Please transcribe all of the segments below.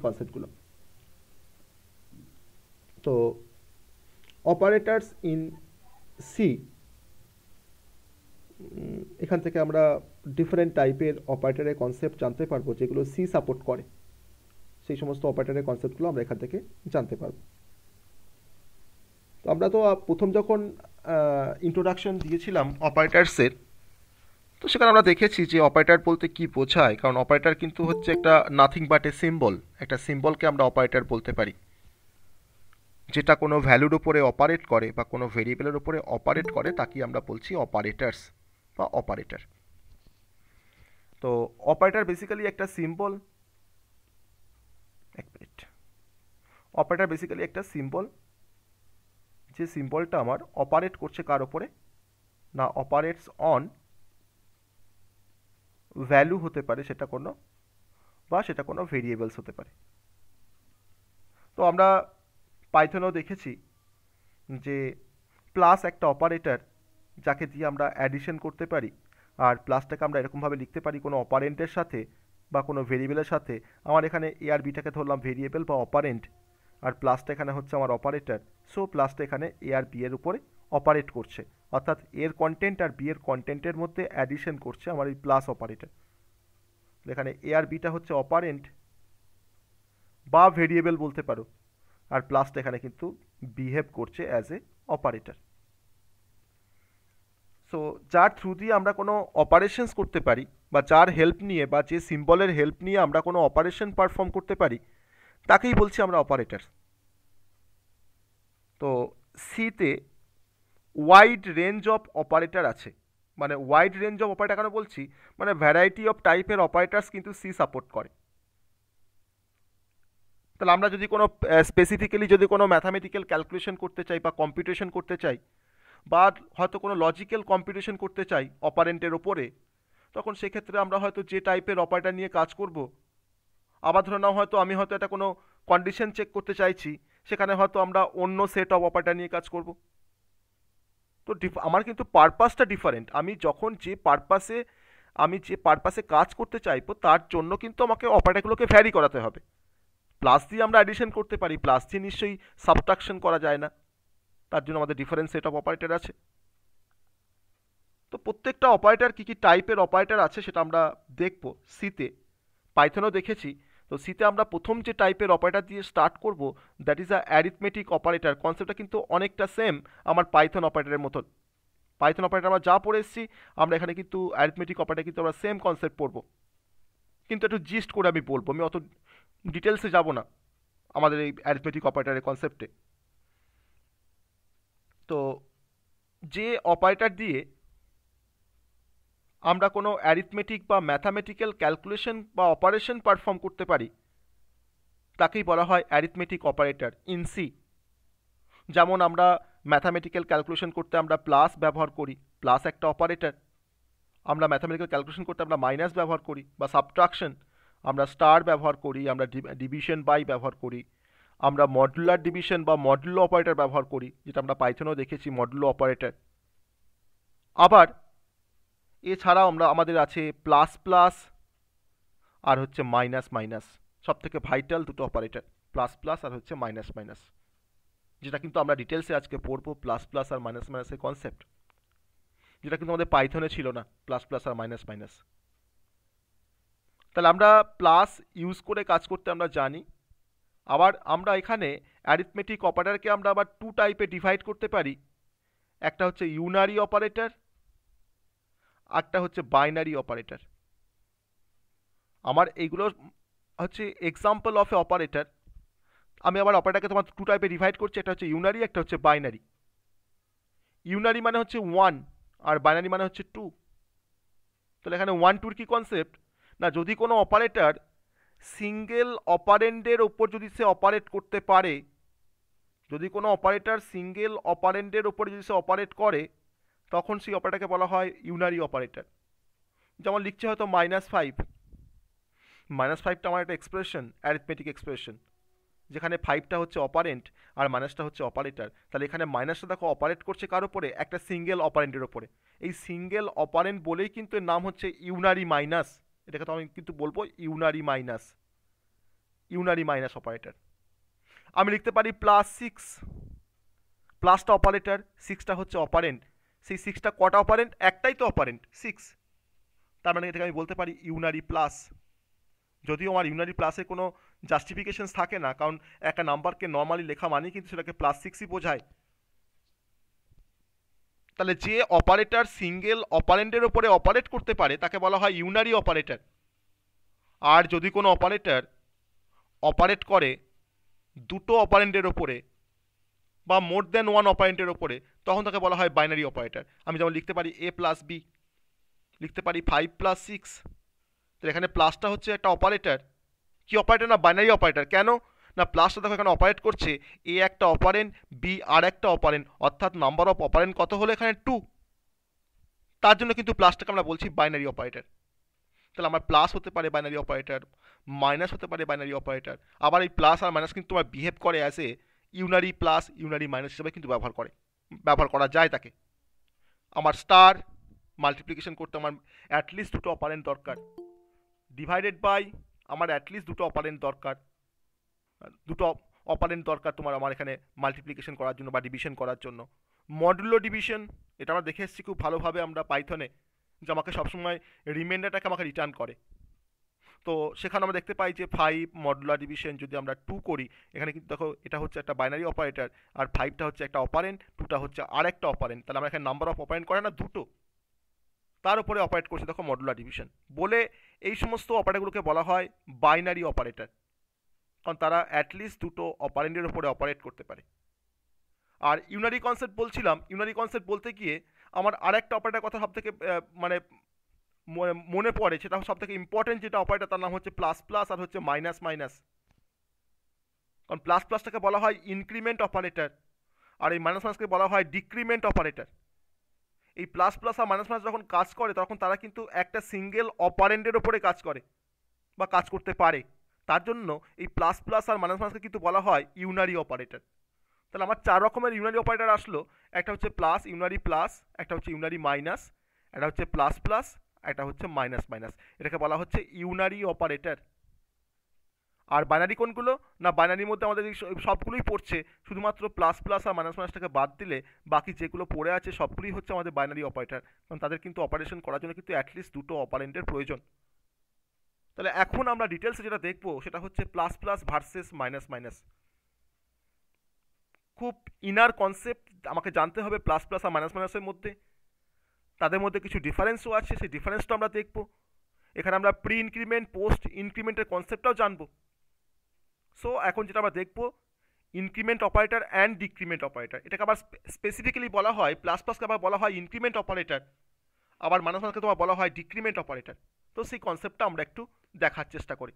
কনসেপ্টগুলো। তো operators in C, এখান থেকে আমরা ডিফারেন্ট টাইপের অপারেটরের কনসেপ্ট জানতে পারবো যেগুলো সি সাপোর্ট করে। সেই সমস্ত অপারেটরের কনসেপ্টগুলো আমরা এখান থেকে জানতে পারবো। তো আমরা তো প্রথম যখন ইন্ট্রোডাকশন দিয়েছিলাম অপারেটার্সের, তো সেখানে আমরা দেখেছি যে অপারেটর বলতে কি বোঝায়। কারণ অপারেটর কিন্তু হচ্ছে একটা নাথিং বাট এ সিম্বল। একটা সিম্বলকে আমরা অপারেটর বলতে পারি, যেটা কোনো ভ্যালুর উপরে অপারেট করে বা কোনো ভেরিয়েবলের উপরে অপারেট করে, তাকে আমরা বলছি অপারেটার্স বা অপারেটর। তো অপারেটর বেসিক্যালি একটা সিম্বল, এক মিনিট, অপারেটর বেসিক্যালি একটা সিম্বল, যে সিম্বলটা আমার অপারেট করছে কার ওপরে না, অপারেটস অন ভ্যালু হতে পারে সেটা কোনো, বা সেটা কোনো ভেরিয়েবলস হতে পারে। তো আমরা পাইথনেও দেখেছি যে প্লাস একটা অপারেটর যাকে দিয়ে আমরা অ্যাডিশন করতে পারি, আর প্লাসটাকে আমরা এরকমভাবে লিখতে পারি কোনো অপারেন্টের সাথে বা কোনো ভেরিয়েবলের সাথে। আমার এখানে এ আর বিটাকে ধরলাম ভেরিয়েবল বা অপারেন্ট, আর প্লাসটা এখানে হচ্ছে আমার অপারেটর। সো প্লাসটা এখানে এ আর বি এর উপরে অপারেট করছে, অর্থাৎ এর কন্টেন্ট আর বি এর কন্টেন্টের মধ্যে অ্যাডিশন করছে আমার এই প্লাস অপারেটর। এখানে এ আর বিটা হচ্ছে অপারেন্ট বা ভেরিয়েবল বলতে পারো, আর প্লাসটা এখানে কিন্তু বিহেভ করছে অ্যাজ এ অপারেটর। সো যার থ্রু দিয়ে আমরা কোনো অপারেশনস করতে পারি, বা যার হেল্প নিয়ে বা যে সিম্বলের হেল্প নিয়ে আমরা কোনো অপারেশন পারফর্ম করতে পারি, তাকেই বলছি আমরা অপারেটর। তো সিতে ওয়াইড রেঞ্জ অফ অপারেটর আছে। মানে ওয়াইড রেঞ্জ অফ অপারেটর কেন বলছি, মানে ভ্যারাইটি অফ টাইপের অপারেটার্স কিন্তু সি সাপোর্ট করে। তাহলে আমরা যদি কোনো স্পেসিফিক্যালি যদি কোনো ম্যাথামেটিক্যাল ক্যালকুলেশন করতে চাই বা কম্পিউটেশন করতে চাই, বা হয়তো কোনো লজিক্যাল কম্পিউটেশন করতে চাই অপারেন্টের ওপরে, তখন সেক্ষেত্রে আমরা হয়তো যে টাইপের অপারেটর নিয়ে কাজ করব। আবার ধরে নাও হয়তো আমি হয়তো একটা কোনো কন্ডিশন চেক করতে চাইছি, সেখানে হয়তো আমরা অন্য সেট অফ অপারেটর নিয়ে কাজ করব। তো আমার কিন্তু পারপাসটা ডিফারেন্ট। আমি যে পারপাসে কাজ করতে চাইবো তার জন্য কিন্তু আমাকে অপারেটরগুলোকে ভ্যারি করাতে হবে। প্লাস দিয়ে আমরা অ্যাডিশন করতে পারি, প্লাস দিয়ে নিশ্চয়ই সাবট্রাকশন করা যায় না, তার জন্য আমাদের ডিফারেন্ট সেট অফ অপারেটর আছে। তো প্রত্যেকটা অপারেটর কী কী টাইপের অপারেটর আছে সেটা আমরা দেখব সিতে। পাইথনেও দেখেছি। তো সিতে আমরা প্রথম যে টাইপের অপারেটর দিয়ে স্টার্ট করব, that is a arithmetic operator. কনসেপ্টটা কিন্তু অনেকটা সেম আমার পাইথন অপারেটরের মতন। পাইথন অপারেটর আমরা যা পড়ে এসেছি, আমরা এখানে কিন্তু অ্যারিথমেটিক অপারেটর কিন্তু আমরা সেম কনসেপ্ট পড়বো, কিন্তু একটু জিস্ট করে আমি বলবো, আমি অত ডিটেলসে যাব না আমাদের এই অ্যারিথমেটিক অপারেটরের কনসেপ্টে। তো যে অপারেটর দিয়ে আমরা কোনো অ্যারিথমেটিক বা ম্যাথামেটিক্যাল ক্যালকুলেশন বা অপারেশন পারফর্ম করতে পারি, তাকেই বলা হয় অ্যারিথমেটিক অপারেটর ইন সি। যেমন আমরা ম্যাথামেটিক্যাল ক্যালকুলেশন করতে আমরা প্লাস ব্যবহার করি, প্লাস একটা অপারেটর। আমরা ম্যাথামেটিক্যাল ক্যালকুলেশন করতে আমরা মাইনাস ব্যবহার করি, বা সাবট্রাকশন আমরা স্টার ব্যবহার করি, আমরা ডিভিশন বাই ব্যবহার করি, আমরা মডুলার ডিভিশন বা মডুলো অপারেটর ব্যবহার করি, যেটা আমরা পাইথনেও দেখেছি মডুলো অপারেটর। আবার এছাড়াও আমাদের আছে প্লাস প্লাস আর হচ্ছে মাইনাস মাইনাস। সব থেকে ভাইটাল দুটো অপারেটর প্লাস প্লাস আর হচ্ছে মাইনাস মাইনাস, যেটা কিন্তু আমরা ডিটেলসে আজকে পড়বো প্লাস প্লাস আর মাইনাস মাইনাসের কনসেপ্ট, যেটা কিন্তু আমাদের পাইথনে ছিল না, প্লাস প্লাস আর মাইনাস মাইনাস। তাহলে আমরা প্লাস ইউজ করে কাজ করতে আমরা জানি। আবার আমরা এখানে অ্যারিথমেটিক অপারেটরকে আমরা আবার টু টাইপে ডিভাইড করতে পারি। একটা হচ্ছে ইউনারি অপারেটর, আরটা হচ্ছে বাইনারি অপারেটর। আমার এইগুলো হচ্ছে এক্সাম্পল অফ এ অপারেটর। আমি আবার অপারেটরকে তোমার টু টাইপে ডিভাইড করছি, একটা হচ্ছে ইউনারি, একটা হচ্ছে বাইনারি। ইউনারি মানে হচ্ছে ওয়ান, আর বাইনারি মানে হচ্ছে টু। তাহলে এখানে ওয়ান টুর কি কনসেপ্ট না, যদি কোনো অপারেটর সিঙ্গেল অপারেন্ডের ওপর যদি সে অপারেট করতে পারে, যদি কোনো অপারেটর সিঙ্গেল অপারেন্ডের ওপর যদি সে অপারেট করে, তখন সেই অপারেটরকে বলা হয় ইউনারি অপারেটর। যেমন লিখছে হয়তো -5, -5টা আমার একটা এক্সপ্রেশন, অ্যারিথমেটিক এক্সপ্রেশন, যেখানে 5টা হচ্ছে অপারেন্ট আর মাইনাসটা হচ্ছে অপারেটর। তাহলে এখানে মাইনাসটা দেখো অপারেট করছে কার ওপরে, একটা সিঙ্গেল অপারেন্টের ওপরে। এই সিঙ্গেল অপারেন্ট বলেই কিন্তু এর নাম হচ্ছে ইউনারি মাইনাস। এটাকে তো আমি কিন্তু বলবো unary minus. Unary minus operator. আমি লিখতে পারি +6, প্লাসটা অপারেটর, 6টা হচ্ছে অপারেন্ট। সেই 6টা কটা অপারেন্ট? একটাই তো অপারেন্ট, 6। তার মানে এটাকে আমি বলতে পারি ইউনারি প্লাস। যদিও আমার ইউনারি প্লাসে কোনো জাস্টিফিকেশন থাকে না, কারণ একটা নাম্বারকে নর্মালি লেখা মানে কিন্তু সেটাকে +6ই বোঝায়। তাহলে যে অপারেটর সিঙ্গেল অপারেন্টের ওপরে অপারেট করতে পারে তাকে বলা হয় ইউনারি অপারেটর। আর যদি কোনো অপারেটর অপারেট করে দুটো অপারেন্টের ওপরে বা মোর দ্যান ওয়ান অপারেন্টের ওপরে, তখন তাকে বলা হয় বাইনারি অপারেটর। আমি যেমন লিখতে পারি a+b, লিখতে পারি 5+6। তো এখানে প্লাসটা হচ্ছে একটা অপারেটর। কি অপারেটর? না বাইনারি অপারেটর। কেন না প্লাসটা দেখো এখানে অপারেট করছে, এ একটা অপারেন্ট, বি আর একটা অপারেন্ট, অর্থাৎ নাম্বার অফ অপারেন্ট কত হলো এখানে? 2। তার জন্য কিন্তু প্লাসটাকে আমরা বলছি বাইনারি অপারেটর। তাহলে আমার প্লাস হতে পারে বাইনারি অপারেটর, মাইনাস হতে পারে বাইনারি অপারেটর। আবার এই প্লাস আর মাইনাস কিন্তু তোমার বিহেভ করে as a unary plus unary minus হিসেবে কিন্তু ব্যবহার করা যায় তাকে। আমার স্টার মাল্টিপ্লিকেশন করতে আমার অ্যাটলিস্ট দুটো অপারেন্ট দরকার, ডিভাইডেড বাই আমার অ্যাটলিস্ট দুটো অপারেন্ট দরকার, দুটো অপারেন্ট দরকার তোমার আমার এখানে মাল্টিপ্লিকেশন করার জন্য বা ডিভিশন করার জন্য। মডুলো ডিভিশন, এটা আমরা দেখে এসেছি খুব ভালোভাবে আমরা পাইথনে, যে আমাকে সবসময় রিমাইন্ডারটাকে আমাকে রিটার্ন করে। তো সেখানে আমরা দেখতে পাই যে 5 মডুলার ডিভিশন যদি আমরা 2 করি, এখানে কিন্তু দেখো এটা হচ্ছে একটা বাইনারি অপারেটর, আর 5টা হচ্ছে একটা অপারেন্ট, 2টা হচ্ছে আর একটা অপারেন্ট। তাহলে আমরা এখানে নাম্বার অফ অপারেন্ট করে না দুটো, তার উপরে অপারেট করছে দেখো মডুলার ডিভিশন বলে। এই সমস্ত অপারেটরগুলোকে বলা হয় বাইনারি অপারেটর, কারণ তারা অ্যাটলিস্ট দুটো অপারেন্টের উপরে অপারেট করতে পারে। আর ইউনারি কনসেপ্ট বলছিলাম, ইউনারি কনসেপ্ট বলতে গিয়ে আমার আরেকটা অপারেটর কথা সব থেকে মানে মনে পড়ে, সেটা সব থেকে ইম্পর্টেন্ট যেটা অপারেটর তার নাম হচ্ছে প্লাস প্লাস আর হচ্ছে মাইনাস মাইনাস। কারণ প্লাস প্লাসটাকে বলা হয় ইনক্রিমেন্ট অপারেটর, আর এই মাইনাস মাইনাসকে বলা হয় ডিক্রিমেন্ট অপারেটর। এই প্লাস প্লাস আর মাইনাস মাইনাস যখন কাজ করে তখন তারা কিন্তু একটা সিঙ্গেল অপারেন্টের ওপরে কাজ করে বা কাজ করতে পারে। তার জন্য এই প্লাস প্লাস আর মাইনাস মাইনাসকে কিন্তু বলা হয় ইউনারি অপারেটর। তাহলে আমার 4 রকমের ইউনারি অপারেটর আসলো। একটা হচ্ছে প্লাস, ইউনারি প্লাস, একটা হচ্ছে ইউনারি মাইনাস, একটা হচ্ছে প্লাস প্লাস, একটা হচ্ছে মাইনাস মাইনাস। এটাকে বলা হচ্ছে ইউনারি অপারেটর। আর বাইনারি কোনগুলো? না বাইনারির মধ্যে আমাদের এই সবগুলোই পড়ছে, শুধুমাত্র প্লাস প্লাস আর মাইনাস মাইনাসটাকে বাদ দিলে বাকি যেগুলো পড়ে আছে সবগুলোই হচ্ছে আমাদের বাইনারি অপারেটর, কারণ তাদের কিন্তু অপারেশন করার জন্য কিন্তু অ্যাটলিস্ট দুটো অপারেন্টের প্রয়োজন। তাহলে এখন আমরা ডিটেলসে যেটা দেখবো সেটা হচ্ছে plus plus versus minus minus. খুব ইনার কনসেপ্ট আমাকে জানতে হবে প্লাস প্লাস আর মাইনাস মাইনাসের মধ্যে। তাদের মধ্যে কিছু ডিফারেন্সও আছে, সেই ডিফারেন্সটা আমরা দেখব। এখানে আমরা প্রি ইনক্রিমেন্ট পোস্ট ইনক্রিমেন্টের কনসেপ্টটাও জানবো। সো এখন যেটা আমরা দেখব increment operator and decrement operator. এটাকে আবার স্পেসিফিক্যালি বলা হয়, প্লাস প্লাসকে আবার বলা হয় ইনক্রিমেন্ট অপারেটর, আবার মাইনাস মাইনাসকে তোমার বলা হয় ডিক্রিমেন্ট অপারেটর। তো সেই কনসেপ্টটা আমরা একটু দেখার চেষ্টা করি।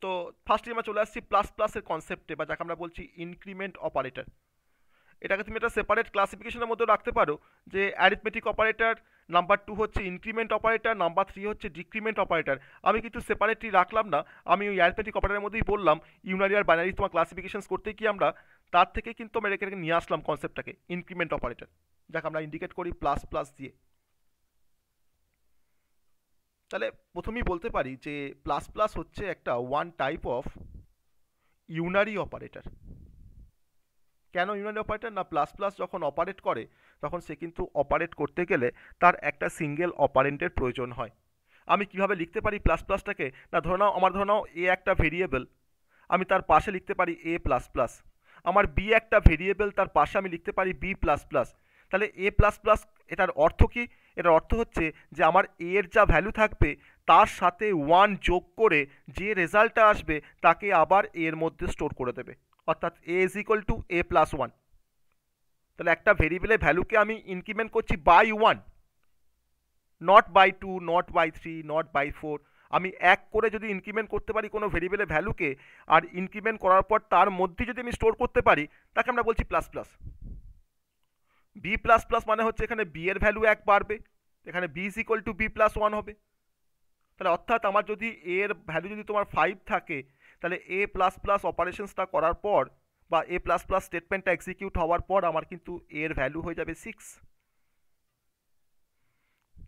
তো ফার্স্টে আমরা চলে আসছি প্লাস প্লাসের কনসেপ্টে, বা যাকে আমরা বলছি ইনক্রিমেন্ট অপারেটর। এটাকে তুমি একটা সেপারেট ক্লাসিফিকেশনের মধ্যে রাখতে পারো, যে অ্যারিথমেটিক অপারেটর, নাম্বার 2 হচ্ছে ইনক্রিমেন্ট অপারেটর, নাম্বার 3 হচ্ছে ডিক্রিমেন্ট অপারেটর। আমি কিন্তু সেপারেটলি রাখলাম না, আমি ওই অ্যারিথমেটিক অপারেটরের মধ্যেই বললাম ইউনারি আর বাইনারি তোমার ক্লাসিফিকেশন করতে কি আমরা তার থেকে কিন্তু আমরা এটাকে নিয়ে আসলাম কনসেপ্টটাকে ইনক্রিমেন্ট অপারেটর, যাকে আমরা ইন্ডিকেট করি প্লাস প্লাস দিয়ে। তাহলে প্রথমেই বলতে পারি যে প্লাস প্লাস হচ্ছে একটা one type of unary operator. কেন ইউনারি অপারেটর? না প্লাস প্লাস যখন অপারেট করে তখন সে কিন্তু অপারেট করতে গেলে তার একটা সিঙ্গেল অপারেন্টের প্রয়োজন হয়। আমি কিভাবে লিখতে পারি প্লাস প্লাসটাকে? না ধরে নাও এ একটা ভেরিয়েবল, আমি তার পাশে লিখতে পারি এ প্লাস প্লাস। আমার বি একটা ভেরিয়েবল, তার পাশে আমি লিখতে পারি বি প্লাস প্লাস। তাহলে এ প্লাস প্লাস এটার অর্থ কি? এটার অর্থ হচ্ছে যে আমার এ এর যা ভ্যালু থাকবে তার সাথে 1 যোগ করে যে রেজাল্টটা আসবে তাকে আবার এর মধ্যে স্টোর করে দেবে, অর্থাৎ a is equal to a plus 1। তাহলে একটা ভেরিয়েবলের ভ্যালুকে আমি ইনক্রিমেন্ট করছি by 1, not by 2, not by 3, not by 4। আমি এক করে যদি ইনক্রিমেন্ট করতে পারি কোনো ভেরিয়েবলের ভ্যালুকে, আর ইনক্রিমেন্ট করার পর তার মধ্যে যদি আমি স্টোর করতে পারি, তাকে আমরা বলছি plus plus. B plus plus মানে হচ্ছে এখানে বি এর ভ্যালু 1 বাড়বে, এখানে B is equal to B plus 1 হবে। তাহলে অর্থাৎ আমার যদি এ এর ভ্যালু যদি তোমার 5 থাকে, তাহলে এ প্লাস প্লাস অপারেশনসটা করার পর বা এ প্লাস প্লাস স্টেটমেন্টটা এক্সিকিউট হওয়ার পর আমার কিন্তু এর ভ্যালু হয়ে যাবে 6।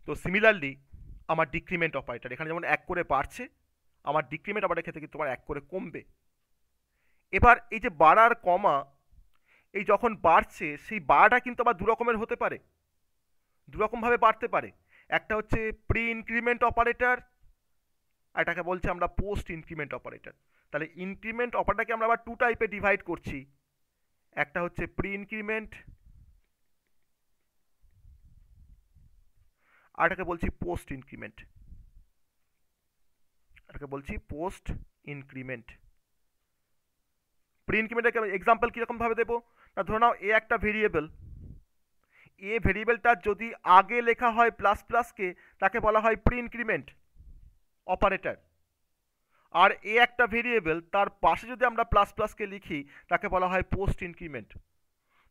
তো সিমিলারলি আমার ডিক্রিমেন্ট অপারেটর এখানে যেমন 1 করে বাড়ছে, আমার ডিক্রিমেন্ট অপারেটর ক্ষেত্রে কিন্তু তোমার 1 করে কমবে। এবার এই যে বাড়ার কমা, এই যখন বাড়ছে সেই বাড়াটা কিন্তু আবার দু রকমের হতে পারে, দু রকমভাবে বাড়তে পারে। একটা হচ্ছে প্রি ইনক্রিমেন্ট অপারেটর, আর এটাকে বলছি আমরা পোস্ট ইনক্রিমেন্ট অপারেটর। তাহলে ইনক্রিমেন্ট অপারেটরকে আমরা আবার টু টাইপে ডিভাইড করছি, একটা হচ্ছে প্রি ইনক্রিমেন্ট, আর এটাকে বলছি পোস্ট ইনক্রিমেন্ট, এটাকে বলছি পোস্ট ইনক্রিমেন্ট। প্রি ইনক্রিমেন্টের এক্সাম্পল কীরকম ভাবে দেবো না, ধরে নাও এ একটা ভেরিয়েবল, এ ভেরিয়েবলটা যদি আগে লেখা হয় প্লাস প্লাসকে তাকে বলা হয় প্রি ইনক্রিমেন্ট অপারেটর, আর এ একটা ভেরিয়েবল তার পাশে যদি আমরা প্লাস প্লাসকে লিখি তাকে বলা হয় পোস্ট ইনক্রিমেন্ট।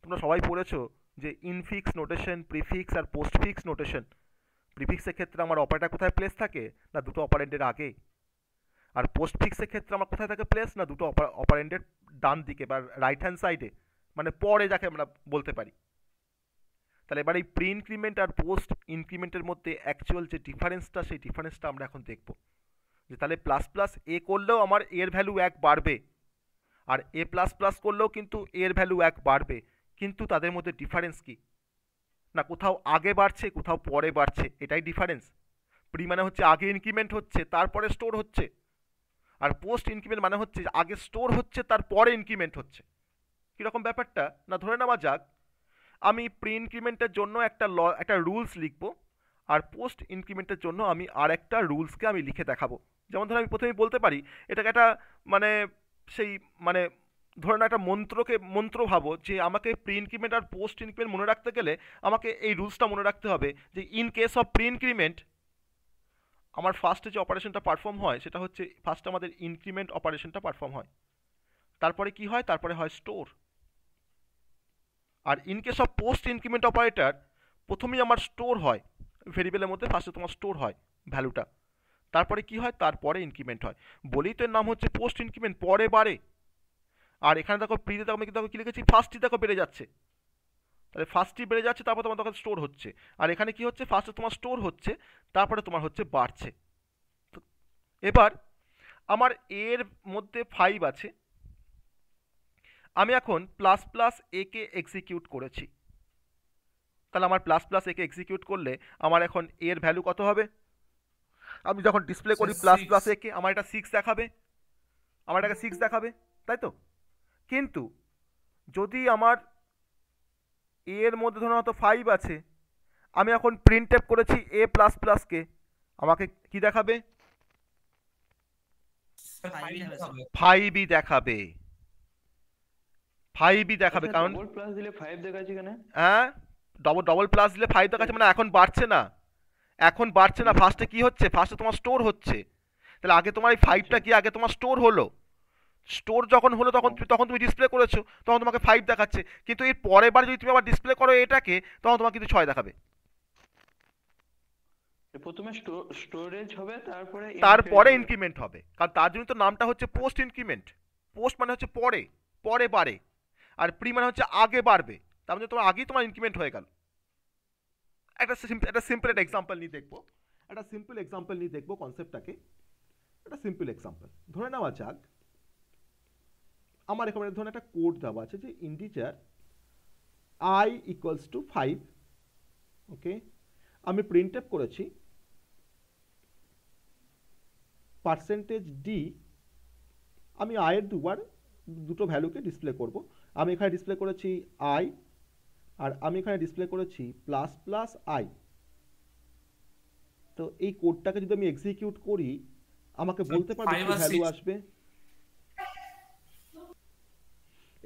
তোমরা সবাই পড়েছো যে ইনফিক্স নোটেশন, প্রিফিক্স আর পোস্টফিক্স নোটেশন। প্রিফিক্সের ক্ষেত্রে আমার অপারেটর কোথায় প্লেস থাকে না দুটো অপারেন্ডের আগে, আর পোস্টফিক্সের ক্ষেত্রে আমার কোথায় থাকে প্লেস না দুটো অপারেন্ডের ডান দিকে বা রাইট হ্যান্ড সাইডে, মানে পরে যাকে আমরা বলতে পারি। তাহলে এবার এই প্রি ইনক্রিমেন্ট আর পোস্ট ইনক্রিমেন্টের মধ্যে অ্যাকচুয়াল যে ডিফারেন্সটা, সেই ডিফারেন্সটা আমরা এখন দেখব। যে তাহলে প্লাস প্লাস এ করলেও আমার এর ভ্যালু 1 বাড়বে, আর এ প্লাস প্লাস করলেও কিন্তু এর ভ্যালু 1 বাড়বে, কিন্তু তাদের মধ্যে ডিফারেন্স কি না কোথাও আগে বাড়ছে কোথাও পরে বাড়ছে, এটাই ডিফারেন্স। প্রি মানে হচ্ছে আগে ইনক্রিমেন্ট হচ্ছে তারপরে স্টোর হচ্ছে, আর পোস্ট ইনক্রিমেন্ট মানে হচ্ছে আগে স্টোর হচ্ছে তারপরে ইনক্রিমেন্ট হচ্ছে। কীরকম ব্যাপারটা না, ধরে নেওয়া যাক আমি প্রি ইনক্রিমেন্টের জন্য একটা রুলস লিখব, আর পোস্ট ইনক্রিমেন্টের জন্য আমি আর একটা রুলসকে আমি লিখে দেখাবো। যেমন ধরো আমি প্রথমেই বলতে পারি এটাকে একটা মানে সেই মানে ধরে না একটা মন্ত্র ভাবো যে আমাকে প্রি ইনক্রিমেন্ট আর পোস্ট ইনক্রিমেন্ট মনে রাখতে গেলে আমাকে এই রুলসটা মনে রাখতে হবে যে in case of pre increment আমার ফার্স্টে যে অপারেশনটা পারফর্ম হয় সেটা হচ্ছে ফার্স্ট আমাদের ইনক্রিমেন্ট অপারেশনটা পারফর্ম হয়, তারপরে কি হয়, তারপরে হয় স্টোর। আর in case of post increment operator প্রথমেই আমার স্টোর হয়, ভেরিয়েবলের মধ্যে ফার্স্টে তোমার স্টোর হয় ভ্যালুটা, তারপরে কি হয়, তারপরে ইনক্রিমেন্ট হয়। বলেই তো এর নাম হচ্ছে পোস্ট ইনক্রিমেন্ট, পরে বাড়ে। আর এখানে দেখো প্রিতে দেখো আমি দেখো কি লিখেছি, ফার্স্টই দেখো বেড়ে যাচ্ছে, তাহলে ফার্স্টই বেড়ে যাচ্ছে তারপর তোমার তখন স্টোর হচ্ছে। আর এখানে কি হচ্ছে, ফার্স্টে তোমার স্টোর হচ্ছে তারপরে তোমার হচ্ছে বাড়ছে। তো এবার আমার এর মধ্যে 5 আছে, আমি এখন প্লাস প্লাস এ কে এক্সিকিউট করেছি, তাহলে আমার প্লাস প্লাস একে এক্সিকিউট করলে আমার এখন এর ভ্যালু কত হবে, আমি যখন ডিসপ্লে করি প্লাস প্লাস একে আমার এটা 6 দেখাবে, আমার এটাকে 6 দেখাবে, তাই তো। কিন্তু যদি আমার এর মধ্যে ধরো হয়তো 5 আছে, আমি এখন প্রিন্ট এফ করেছি এ প্লাস প্লাসকে, আমাকে কি দেখাবে, 5ই দেখাবে, 5ই দেখাবে। আচ্ছা কারণ ডবল প্লাস দিলে 5 দেখাচ্ছে কেন? হ্যাঁ, ডবল প্লাস দিলে 5 দেখাচ্ছে, মানে এখন বাড়ছে না, এখন বাড়ছে না, হুম, ফার্স্টে কি হচ্ছে, ফার্স্টে তোমার স্টোর হচ্ছে। তাহলে আগে তোমার এই 5টা আচ্ছা কি আগে তোমার স্টোর হলো, স্টোর যখন হলো তখন ও, তখন তুমি ডিসপ্লে করেছো, তখন তোমাকে 5 দেখাচ্ছে। কিন্তু এর পরের বার যদি তুমি আবার ডিসপ্লে করো এটাকে তখন তোমাকে কিন্তু 6 দেখাবে, প্রথমে স্টোরেজ হবে তারপরে ইনক্রিমেন্ট তারপরে হবে। ইনক্রিমেন্ট হবে, কারণ তার জন্য তো নামটা হচ্ছে পোস্ট ইনক্রিমেন্ট। পোস্ট মানে হচ্ছে পরে, পরে বাড়ে, আর প্রি মানে হচ্ছে আগে বাড়বে, তার মানে তোমার আগেই তোমার ইনক্রিমেন্ট হয়ে গেল। একটা সিম্পল একটা এক্সাম্পল নিয়ে দেখবো, একটা সিম্পল এক্সাম্পল নিয়ে দেখবো কনসেপ্টটাকে। একটা সিম্পল এক্সাম্পল ধরে নেওয়া যাক আমার এখানে ধরুন একটা কোড দেওয়া আছে যে ইন্টিজার i ইকুয়ালস টু 5, ওকে, আমি প্রিন্ট আপ করেছি পার্সেন্টেজ ডি, আমি আয়ের দুটো ভ্যালুকে ডিসপ্লে করব। আমি এখানে ডিসপ্লে করেছি আই, আর আমি এখানে ডিসপ্লে করেছি প্লাস প্লাস আই। তো এই কোডটাকে যদি আমি এক্সিকিউট করি আমাকে বলতে পারবে কি ভ্যালু আসবে,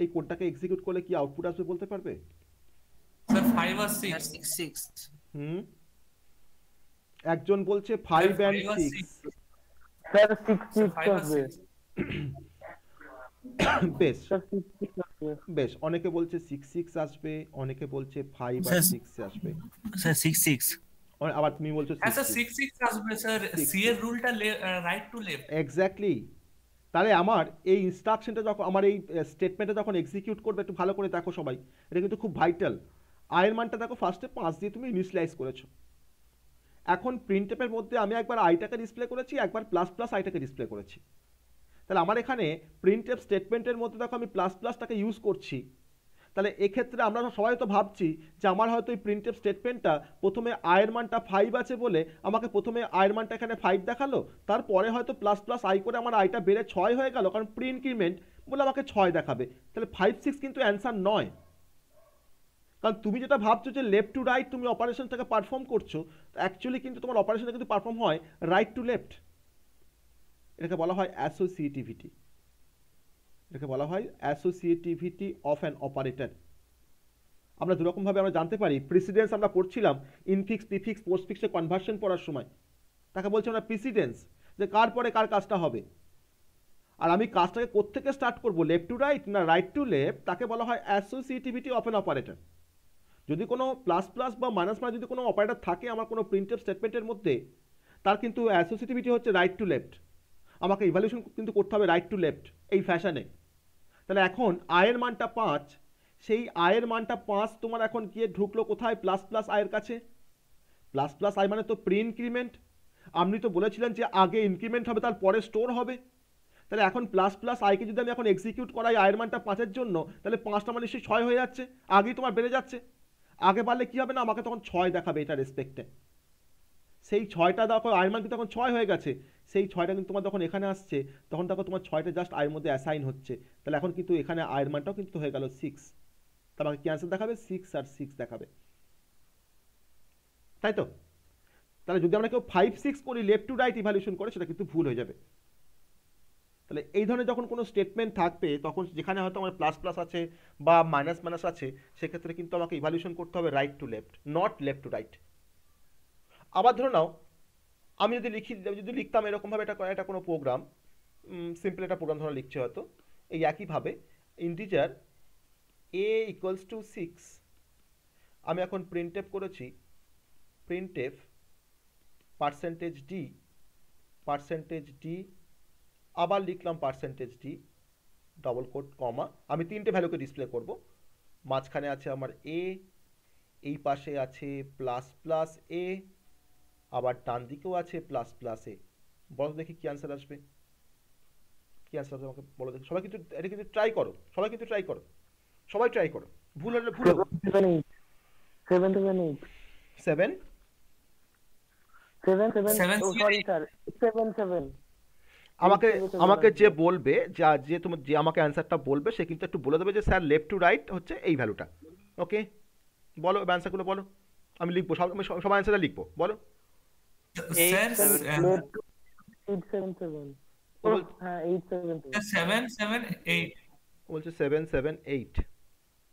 এই কোডটাকে এক্সিকিউট করলে কি আউটপুট আসবে বলতে পারবে? স্যার 5 আর 6 হুম, একজন বলছে 5 অ্যান্ড 6। স্যার 6 স্যার 6 5 আর আসবে 6 বেশ স্যার 6 6 আসবে বেশ, অনেকে বলছে 6 6 আসবে, অনেকে বলছে 5 আর স্যার 6 আসবে, স্যার 6 আবার তুমি বলছো হ্যাঁ 6 স্যার 6। 6 6 আসবে স্যার, সি এর রুলটা রাইট টু লেফট। এক্স্যাক্টলি, তাহলে আমার এই ইনস্ট্রাকশনটা যখন আমার এই স্টেটমেন্টটা যখন এক্সিকিউট করবে একটু ভালো করে দেখো সবাই, এটা কিন্তু খুব ভাইটাল। আয়ের মানটা দেখো ফার্স্টে 5 দিয়ে তুমি ইনিশিয়ালাইজ করেছো, এখন প্রিন্টএপের মধ্যে আমি একবার আইটাকে ডিসপ্লে করেছি, একবার প্লাস প্লাস আইটাকে ডিসপ্লে করেছি। তাহলে আমার এখানে প্রিন্টএফ স্টেটমেন্টের মধ্যে দেখো আমি প্লাস প্লাসটাকে ইউজ করছি। তাহলে এক্ষেত্রে আমরা সবাই তো ভাবছি যে আমার হয়তো এই প্রিন্টএফ স্টেটমেন্টটা প্রথমে আয়ের মানটা 5 আছে বলে আমাকে প্রথমে আয়ের মানটা এখানে 5 দেখালো, তারপরে হয়তো প্লাস প্লাস আই করে আমার আইটা বেড়ে 6 হয়ে গেল, কারণ প্রি ইনক্রিমেন্ট বলে আমাকে 6 দেখাবে। তাহলে 5 6 কিন্তু অ্যান্সার নয়, কারণ তুমি যেটা ভাবছো যে লেফট টু রাইট তুমি অপারেশনটাকে পারফর্ম করছো, অ্যাকচুয়ালি কিন্তু তোমার অপারেশনটা কিন্তু পারফর্ম হয় রাইট টু লেফট। এটাকে বলা হয় অ্যাসোসিয়েটিভিটি, এটাকে বলা হয় অ্যাসোসিয়েটিভিটি অফ অ্যান অপারেটর। আমরা দুরকমভাবে আমরা জানতে পারি। প্রিসিডেন্স আমরা পড়ছিলাম ইনফিক্স, প্রিফিক্স, পোস্টফিক্সে কনভার্সন পড়ার সময়, তাকে বলছি আমরা প্রিসিডেন্স, যে কার পরে কার কাজটা হবে। আর আমি কাজটাকে কোত্থেকে স্টার্ট করব, লেফট টু রাইট না রাইট টু লেফট, তাকে বলা হয় অ্যাসোসিয়েটিভিটি অফ অ্যান অপারেটর। যদি কোনো প্লাস প্লাস বা মাইনাস মাইনাস যদি কোনো অপারেটর থাকে আমার কোনো প্রিন্টএফ স্টেটমেন্টের মধ্যে, তার কিন্তু অ্যাসোসিয়েটিভিটি হচ্ছে রাইট টু লেফট। আমাকে ইভ্যালুয়েশন কিন্তু করতে হবে রাইট টু লেফট এই ফ্যাশনে। তাহলে এখন আয়ের মানটা 5, সেই আয়ের মানটা 5 তোমার এখন গিয়ে ঢুকলো কোথায়, প্লাস প্লাস আয়ের কাছে। প্লাস প্লাস আই মানে তো প্রি ইনক্রিমেন্ট, আপনি তো বলেছিলেন যে আগে ইনক্রিমেন্ট হবে তারপরে স্টোর হবে। তাহলে এখন প্লাস প্লাস আইকে যদি আমি এখন এক্সিকিউট করাই আয়ের মানটা 5-এর জন্য, তাহলে 5টা মানে নিশ্চয়ই 6 হয়ে যাচ্ছে, আগেই তোমার বেড়ে যাচ্ছে। আগে বাড়লে কী হবে না, আমাকে তখন 6 দেখাবে এটা রেসপেক্টে। সেই 6টা দেখো আয়ের মান কিন্তু তখন 6 হয়ে গেছে, সেই 6টা কিন্তু তোমার যখন এখানে আসছে তখন দেখো তোমার 6টা জাস্ট আয়ের মধ্যে অ্যাসাইন হচ্ছে। তাহলে এখন কিন্তু এখানে আয়ের মানটাও কিন্তু হয়ে গেল 6, তোমাকে কি অ্যান্সার দেখাবে, 6 আর 6 দেখাবে, তাই তো? তাহলে যদি আমরা কেউ 5 6 করি লেফট টু রাইট ইভ্যালুয়েশন করে, সেটা কিন্তু ভুল হয়ে যাবে। তাহলে এই ধরনের যখন কোনো স্টেটমেন্ট থাকবে তখন যেখানে হয়তো আমার প্লাস প্লাস আছে বা মাইনাস মাইনাস আছে, সেক্ষেত্রে কিন্তু আমাকে ইভ্যালুয়েশন করতে হবে right to left, not left to right. আবার ধরে নাও আমি যদি লিখতাম এরকমভাবে এটা কোনো প্রোগ্রাম, সিম্পল একটা প্রোগ্রাম ধরে লিখছি হয়তো এই একইভাবে, ইন্টিজার a ইকুয়ালস টু 6, আমি এখন প্রিন্টএফ করেছি, প্রিন্টএফ %d, আবার লিখলাম %d ডবল কোট কমা, আমি 3টে ভ্যালুকে ডিসপ্লে করব। মাঝখানে আছে আমার a, এই পাশে আছে প্লাস প্লাস a, আবার ডান দিকেও আছে প্লাস প্লাস এ। বলো দেখি কি অ্যান্সার আসবে, কি অ্যান্সার আসবে আমাকে বলো দেখি। সবাই কিন্তু এটা কিন্তু ট্রাই করো, সবাই ট্রাই করো। ভুল হলে ভুল হবে। 7 7 8 7 7 7 7 oh sorry sir 7 7 আমাকে যে বলবে, যে তোমার যে আমাকে অ্যান্সারটা বলবে সে কিন্তু একটু বলে দেবে যে স্যার লেফট টু রাইট হচ্ছে এই ভ্যালুটা। ওকে, বলো অ্যান্সারগুলো বলো, আমি লিখবো, সবাই অ্যান্সারটা লিখবো, বলো। স্যার 8 7 7 হ্যাঁ 8 7 7 7 7 8 বলছে 7 7 8।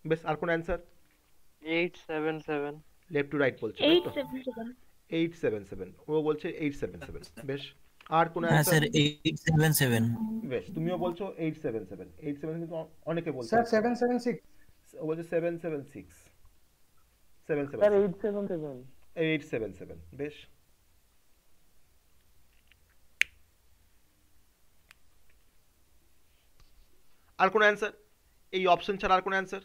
বেশ, আর কোন অ্যান্সার? 8 7 7 লেফট টু রাইট বলছে, 877 877, ও বলছে 877। বেশ, আর কোন হ্যাঁ অ্যান্সার? স্যার 877। বেশ, তুমিও বলছো 877। 87 কিন্তু অনেকে বলছে। স্যার 776 ও বলছে 776, sir 777, 8 7 7 877। বেশ, আর কোন অ্যান্সার? এই অপশন ছাড়া আর কোন অ্যান্সার?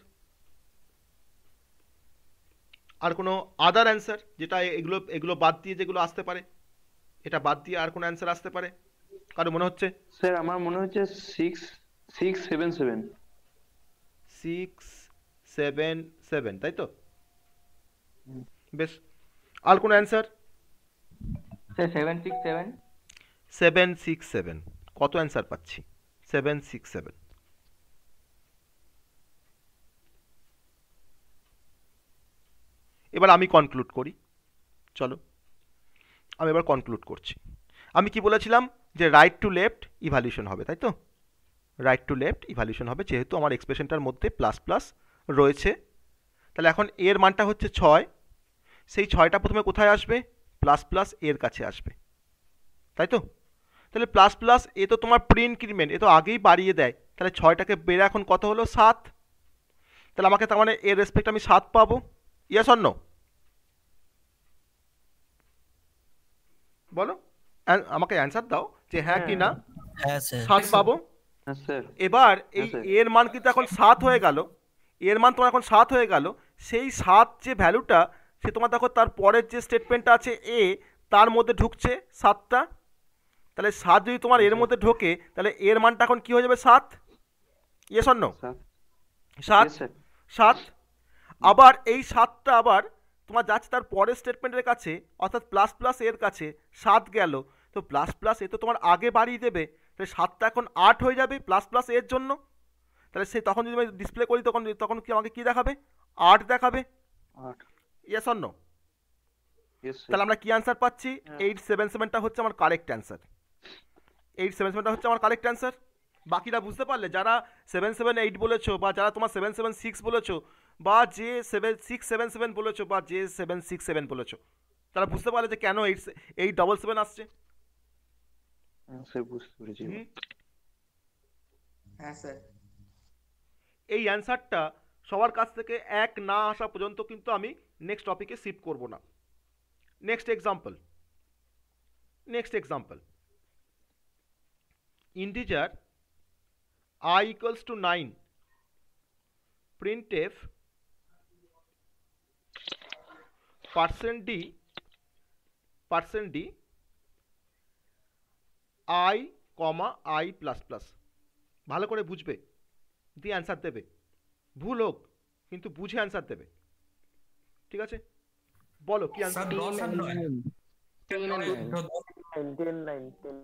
আর কোনো আদার অ্যান্সার যেটা এগুলো বাদ দিয়ে যেগুলো আসতে পারে, এটা বাদ দিয়ে আর কোনো অ্যান্সার আসতে পারে কারো মনে হচ্ছে? স্যার আমার মনে হচ্ছে 6 6 7 7 6 7 7, তাই তো? বেশ, আর কোনো অ্যান্সার? স্যার 7 6 7 7 6 7, কত অ্যান্সার পাচ্ছি? 7 6 7। এবার আমি কনক্লুড করি, চলো আমি এবার কনক্লুড করছি। আমি কি বলেছিলাম যে রাইট টু লেফট ইভ্যালুয়েশন হবে, তাই তো? রাইট টু লেফট ইভ্যালুয়েশন হবে, যেহেতু আমার এক্সপ্রেশনটার মধ্যে প্লাস প্লাস রয়েছে। তাহলে এখন এর মানটা হচ্ছে 6, সেই 6টা প্রথমে কোথায় আসবে? প্লাস প্লাস এর কাছে আসবে, তাই তো? তাহলে প্লাস প্লাস এ তো তোমার প্রি ইনক্রিমেন্ট, এ তো আগেই বাড়িয়ে দেয়, তাহলে 6টাকে বেড়ে এখন কত হলো? 7। তাহলে আমাকে তার মানে এর রেসপেক্ট আমি 7 পাবো, ইয়েস অর নো? বলো, আমাকে অ্যান্সার দাও যে হ্যাঁ কি না। হ্যাঁ স্যার 7 পাবো। হ্যাঁ স্যার এবার এই স্যার। এর মান কিন্তু এখন 7 হয়ে গেল, এর মান তোমার এখন 7 হয়ে গেল। সেই 7 যে ভ্যালুটা, সে তোমার দেখো তার পরের যে স্টেটমেন্টটা আছে এ, তার মধ্যে ঢুকছে 7টা। তাহলে 7 যদি তোমার এর মধ্যে ঢোকে তাহলে এর মানটা এখন কি হয়ে যাবে 7, yes or no? 7 Yes, sir. 7। আবার এই 7টা আবার তোমার যাচ্ছে তার পরের স্টেটমেন্টের কাছে, অর্থাৎ প্লাস প্লাস এর কাছে 7 গেল, তো প্লাস প্লাস এ তো তোমার আগে বাড়িয়ে দেবে, তাহলে 7টা এখন 8 হয়ে যাবে প্লাস প্লাস এর জন্য। তাহলে সে তখন যদি আমি ডিসপ্লে করি তখন তখন কি আমাকে কি দেখাবে? 8 দেখাবে, 8 yes or no? Yes, sir. তাহলে আমরা কি অ্যান্সার পাচ্ছি? হ্যাঁ। 877টা হচ্ছে আমার কারেক্ট অ্যান্সার। 877টা হচ্ছে আমার কারেক্ট অ্যান্সার। বাকিরা বুঝতে পারলে? যারা 778 বলেছো, বা যারা তোমার 776 বলেছো, বা যে 7677 বলেছো, বা যে 767 বলেছো, তারা বুঝতে পারলে যে কেন 877 আসছে? হ্যাঁ, স্যার বুঝতে পেরেছি। হুম। হ্যাঁ স্যার। এই অ্যান্সারটা সবার কাছ থেকে এক না আসা পর্যন্ত কিন্তু আমি নেক্সট টপিকে শিফট করব না। Next example, integer I equals to 9, printf %d I, I plus plus. ভালো করে বুঝবে, দিয়ে অ্যান্সার দেবে, ভুল হোক কিন্তু বুঝে অ্যান্সার দেবে, ঠিক আছে? বলো কি স্যার অ্যান্সার? 10 আর 9 10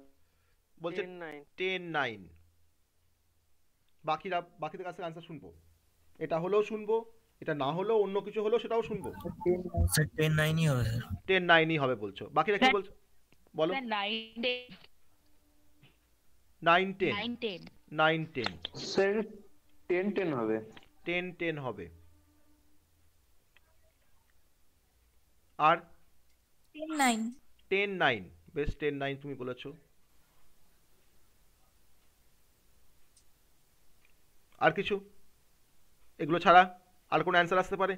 বলছে 10 9। বাকিদের কাছে অ্যান্সার শুনবো, এটা হলেও শুনবো, এটা না হলেও অন্য কিছু হলেও সেটাও শুনবো। স্যার 10 9ই হবে স্যার। 10 9ই হবে বলছো, বাকিরা কি বলছো বলো? 9 10 9 10 স্যার 10 10 হবে। 10 10 হবে। আর 10 9 10 9, বেশ 10 9 তুমি বলেছো। আর কিছু এগুলো ছাড়া আর কোনো অ্যান্সার আসতে পারে?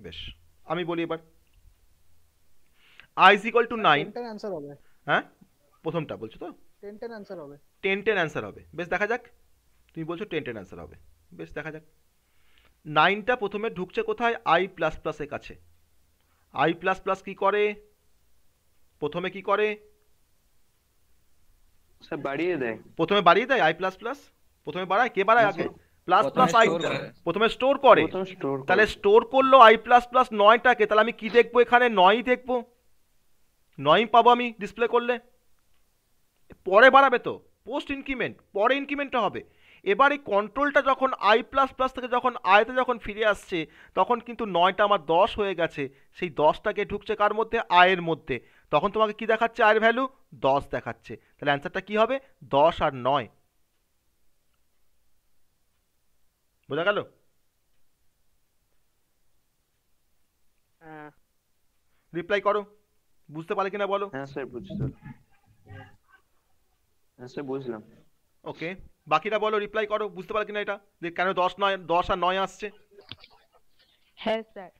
বেশ, আমি বলি এবার। I is equal to 9, 10 answer হবে। হ্যাঁ প্রথমটা বলছো তো? 10 10 অ্যানসার হবে। 10 10 অ্যান্সার হবে, বেশ দেখা যাক। তুমি বলছো 10 10 অ্যান্সার হবে, বেশ দেখা যাক। 9টা প্রথমে ঢুকছে কোথায়? I প্লাস প্লাসের কাছে। I প্লাস প্লাস কি করে? প্রথমে কি করে? স্যার বাড়িয়ে দেয়। প্রথমে বাড়িয়ে দেয় I প্লাস প্লাস? প্রথমে বাড়ায়? কে বাড়ায় আগে? প্লাস প্রথমে প্লাস I store করে। প্রথমে স্টোর করে। প্রথম স্টোর তাহলে স্টোর করলো I প্লাস প্লাস 9টাকে, তাহলে আমি কি দেখবো এখানে? 9ই দেখবো, 9ই পাবো আমি ডিসপ্লে করলে। পরে বাড়াবে তো, পোস্ট ইনক্রিমেন্ট, পরে ইনক্রিমেন্টটা হবে। এবার এই কন্ট্রোলটা যখন I প্লাস প্লাস থেকে যখন আয়তে যখন ফিরে আসছে, তখন কিন্তু 9টা আমার 10 হয়ে গেছে, সেই 10টাকে ঢুকছে কার মধ্যে? আয়ের মধ্যে। তখন তোমাকে কি দেখাচ্ছে? আয়ের ভ্যালু 10 দেখাচ্ছে। তাহলে অ্যান্সারটা কি হবে? 10 আর 9। বোঝা গেল? রিপ্লাই করো, বুঝতে পারলে কিনা বলো। হ্যাঁ স্যার বুঝতে হ্যাঁ স্যার বুঝলাম। ওকে, বাকিরা বলো, রিপ্লাই করো, বুঝতে পারলে কিনা এটা, যে কেন 10 আর 9 আসছে। হ্যাঁ স্যার।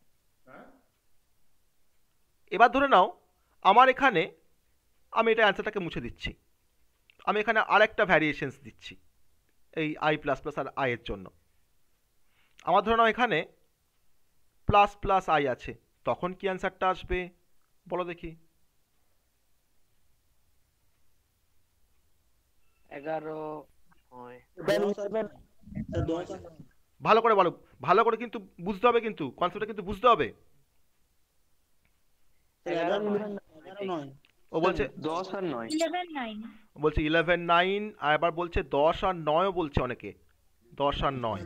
এবার ধরে নাও আমার এখানে, আমি এটা অ্যান্সারটাকে মুছে দিচ্ছি, আমি এখানে আরেকটা ভ্যারিয়েশনস দিচ্ছি এই I প্লাস প্লাস আর I এর জন্য। আমার ধরে নাও এখানে প্লাস প্লাস I আছে, তখন কি অ্যান্সারটা আসবে বলো দেখি? 11 ভালো করে বলো, ভালো করে কিন্তু বুঝতে হবে, কিন্তু কনসেপ্টটা কিন্তু বুঝতে হবে। ও বলছে 10 আর 9। 11 9 বলছে 11 9, আর এবার বলছে 10 আর 9ও বলছে অনেকে, 10 আর 9।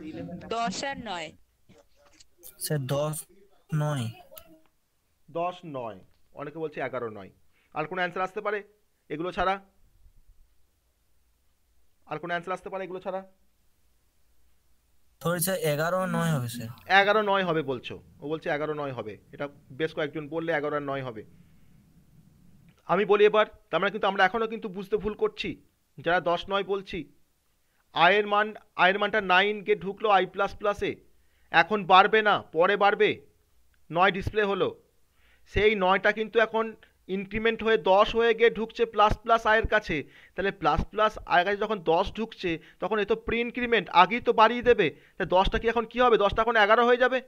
10 আর 9 স্যার 10 9 10 9, অনেকে বলছে 11 9। আর কোনো অ্যান্সার আসতে পারে এগুলো ছাড়া? আর কোনো অ্যান্সার আসতে পারে এগুলো ছাড়া? সরি স্যার 11 9 হবে স্যার। 11 9 হবে বলছো, ও বলছে 11 9 হবে, এটা বেশ কয়েকজন বললে 11 আর 9 হবে। আমি বলি এবার, তার মানে কিন্তু আমরা এখনও কিন্তু বুঝতে ভুল করছি যারা 10 9 বলছি। আয়ের মানটা 9 কে ঢুকলো I প্লাস প্লাসে, এখন বাড়বে না, পরে বাড়বে। 9 ডিসপ্লে হলো, সেই 9টা কিন্তু এখন ইনক্রিমেন্ট হয়ে 10 হয়ে গিয়ে ঢুকছে প্লাস প্লাস আয়ের কাছে। তাহলে প্লাস প্লাস আয়ের কাছে যখন 10 ঢুকছে, তখন এ তো প্রি ইনক্রিমেন্ট, আগেই তো বাড়িয়ে দেবে। তাহলে 10টা কি এখন কি হবে? 10টা এখন 11 হয়ে যাবে।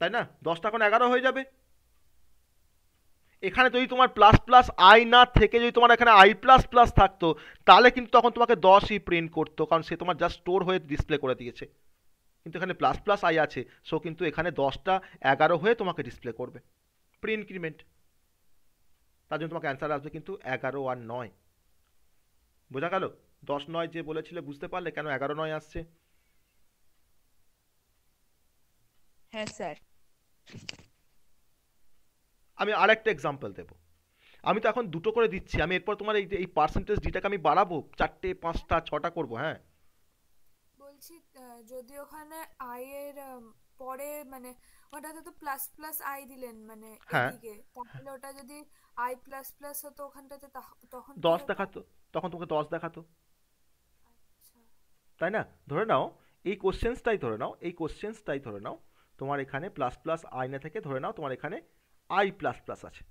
তাই না? 10টা এখন 11 হয়ে যাবে। এখানে যদি তোমার প্লাস প্লাস আই না থেকে যদি তোমার এখানে আই প্লাস প্লাস থাকতো, তাহলে কিন্তু তখন তোমাকে 10ই প্রিন্ট করতো, কারণ সে তোমার জাস্ট স্টোর হয়ে ডিসপ্লে করে দিয়েছে। কিন্তু এখানে প্লাস প্লাস আই আছে, সো কিন্তু এখানে 10টা 11 হয়ে তোমাকে ডিসপ্লে করবে, প্রি ইনক্রিমেন্ট। তার জন্য তোমাকে অ্যান্সার আসবে কিন্তু 11 আর 9। বোঝা গেল? 10 9 যে বলেছিলে, বুঝতে পারলে কেন 11 9 আসছে? হ্যাঁ স্যার। আমি আরেকটা এক্সাম্পল দেবো। আমি তো এখন দুটো করে দিচ্ছি, আমি এরপর তোমার এই পার্সেন্টেজ ডিটাকে আমি বাড়াবো, 4টে 5টা 6টা করবো। হ্যাঁ বলছি যদি ওখানে আই এর পরে মানে ওটাতে তো প্লাস প্লাস আই দিলেন মানে হ্যাঁ এদিকে, তাহলে ওটা যদি আই প্লাস প্লাস হতো ওখানটাতে তখন কি 10 হতো? দেখাতো, তখন তোমাকে 10 দেখাতো, আচ্ছা তাই না? ধরে নাও এই কোশ্চেন্সটাই ধরে নাও, এই কোশ্চেন্সটাই ধরে নাও তোমার এখানে প্লাস প্লাস আই না থেকে ধরে নাও তোমার এখানে আই প্লাস প্লাস আছে।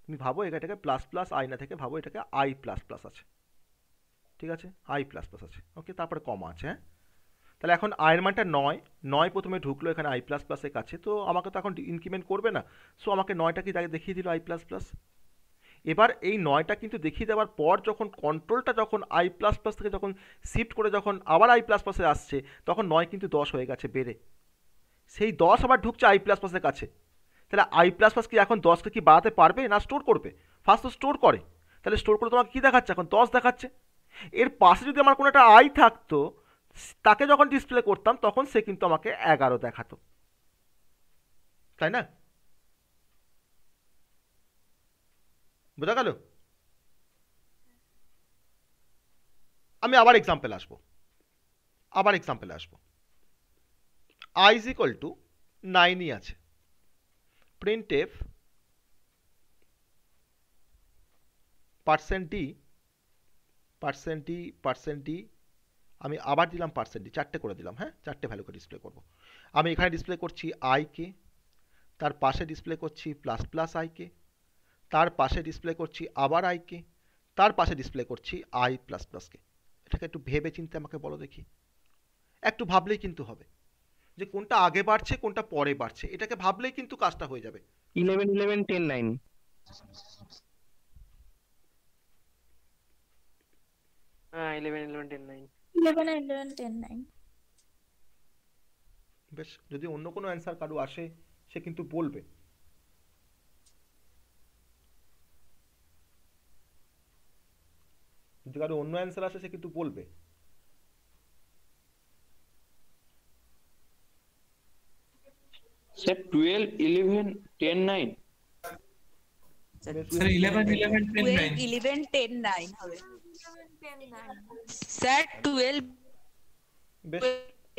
তুমি ভাবো এটাকে প্লাস প্লাস আই না থেকে ভাবো এটাকে আই প্লাস প্লাস আছে, ঠিক আছে? আই প্লাস প্লাস আছে, ওকে, তারপরে কমা আছে। হ্যাঁ, তাহলে এখন আয়ের মানটা 9, 9 প্রথমে ঢুকলো এখানে আই প্লাস প্লাসের কাছে, তো আমাকে তো এখন ইনক্রিমেন্ট করবে না, সো আমাকে 9টা কি দেখিয়ে দিল আই প্লাস প্লাস। এবার এই 9টা কিন্তু দেখিয়ে দেওয়ার পর যখন কন্ট্রোলটা যখন আই প্লাস প্লাস থেকে যখন শিফট করে যখন আবার আই প্লাস প্লাসে আসছে, তখন 9 কিন্তু 10 হয়ে গেছে বেড়ে, সেই 10 আবার ঢুকছে আই প্লাস প্লাসের কাছে। তাহলে আই প্লাস প্লাস কি এখন 10কে কি বাড়াতে পারবে না স্টোর করবে? ফার্স্ট তো স্টোর করে, তাহলে স্টোর করে তোমাকে কী দেখাচ্ছে এখন 10 দেখাচ্ছে। এর পাশে যদি আমার কোনো একটা আই থাকতো, তাকে যখন ডিসপ্লে করতাম তখন সে কিন্তু আমাকে 11 দেখাতো, তাই না? বোঝা গেল? আমি আবার এক্সাম্পল আসবো, আই ইজ ইকুয়াল টু 9ই আছে, প্রিন্ট এফ %d আমি আবার দিলাম %d, 4টে করে দিলাম। হ্যাঁ, 4টে ভ্যালুকে ডিসপ্লে করব। আমি এখানে ডিসপ্লে করছি আইকে, তার পাশে ডিসপ্লে করছি প্লাস প্লাস আইকে, তার পাশে ডিসপ্লে করছি আবার আইকে, তার পাশে ডিসপ্লে করছি আই প্লাস প্লাসকে। এটাকে একটু ভেবে চিন্তে আমাকে বলো দেখি, একটু ভাবলেই কিন্তু হবে যে কোনটা আগে বাড়ছে কোনটা পরে বাড়ছে, এটাকে ভাবলেই কিন্তু কাজটা হয়ে যাবে। 11 11 10 9। হ্যাঁ 11 11 10 9। 11 11 10 9। বেশ, যদি অন্য কোনো অ্যান্সার কারো আসে সে কিন্তু বলবে। যদি কারো অন্য অ্যান্সার আসে সে কিন্তু বলবে। স্যার 12 11 10 9। স্যার 11 11 10 12 9। 11 10 9 হবে 10 9 স্যার। 12 বেশ,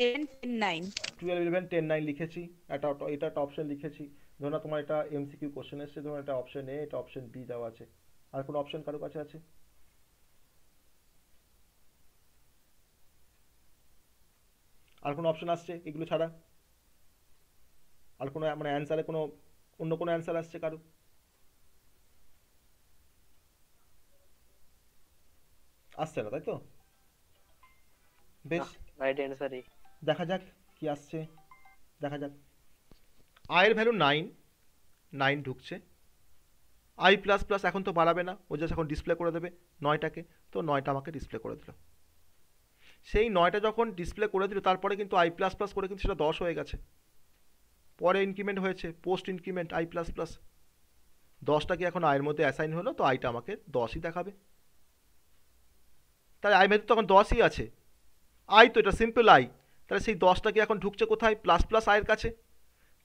11 10 9। 12 11 10 9 লিখেছি, এটা একটা অপশন লিখেছি। ধরো না তোমার এটা এমসিকিউ কোশ্চেন এসেছে, ধরো এটা অপশন এ, এটা অপশন বি দেওয়া আছে। আর কোনো অপশন কারো কাছে আছে? আর কোনো অপশন আসছে এগুলো ছাড়া? আর কোনো মানে অ্যান্সারে কোনো অন্য কোনো অ্যান্সার আসছে কারো? আসছে না, তাই তো? বেশ, রাইট অ্যানসার এই। দেখা যাক কি আসছে, দেখা যাক। আয়ের ভ্যালু 9, 9 ঢুকছে। আই প্লাস প্লাস এখন তো বাড়াবে না, ও জাস্ট এখন ডিসপ্লে করে দেবে 9টাকে, তো 9টা আমাকে ডিসপ্লে করে দিল। সেই 9টা যখন ডিসপ্লে করে দিল তারপরে কিন্তু আই প্লাস প্লাস করে কিন্তু সেটা 10 হয়ে গেছে, পরে ইনক্রিমেন্ট হয়েছে, post increment I plus plus. 10টা কি এখন আয়ের মধ্যে অ্যাসাইন হলো, তো আইটা আমাকে 10ই দেখাবে। তাহলে আই ভ্যালু তখন 10ই আছে, আই তো এটা সিম্পল আই। তাহলে সেই 10টা কি এখন ঢুকছে কোথায়? প্লাস প্লাস আয়ের কাছে।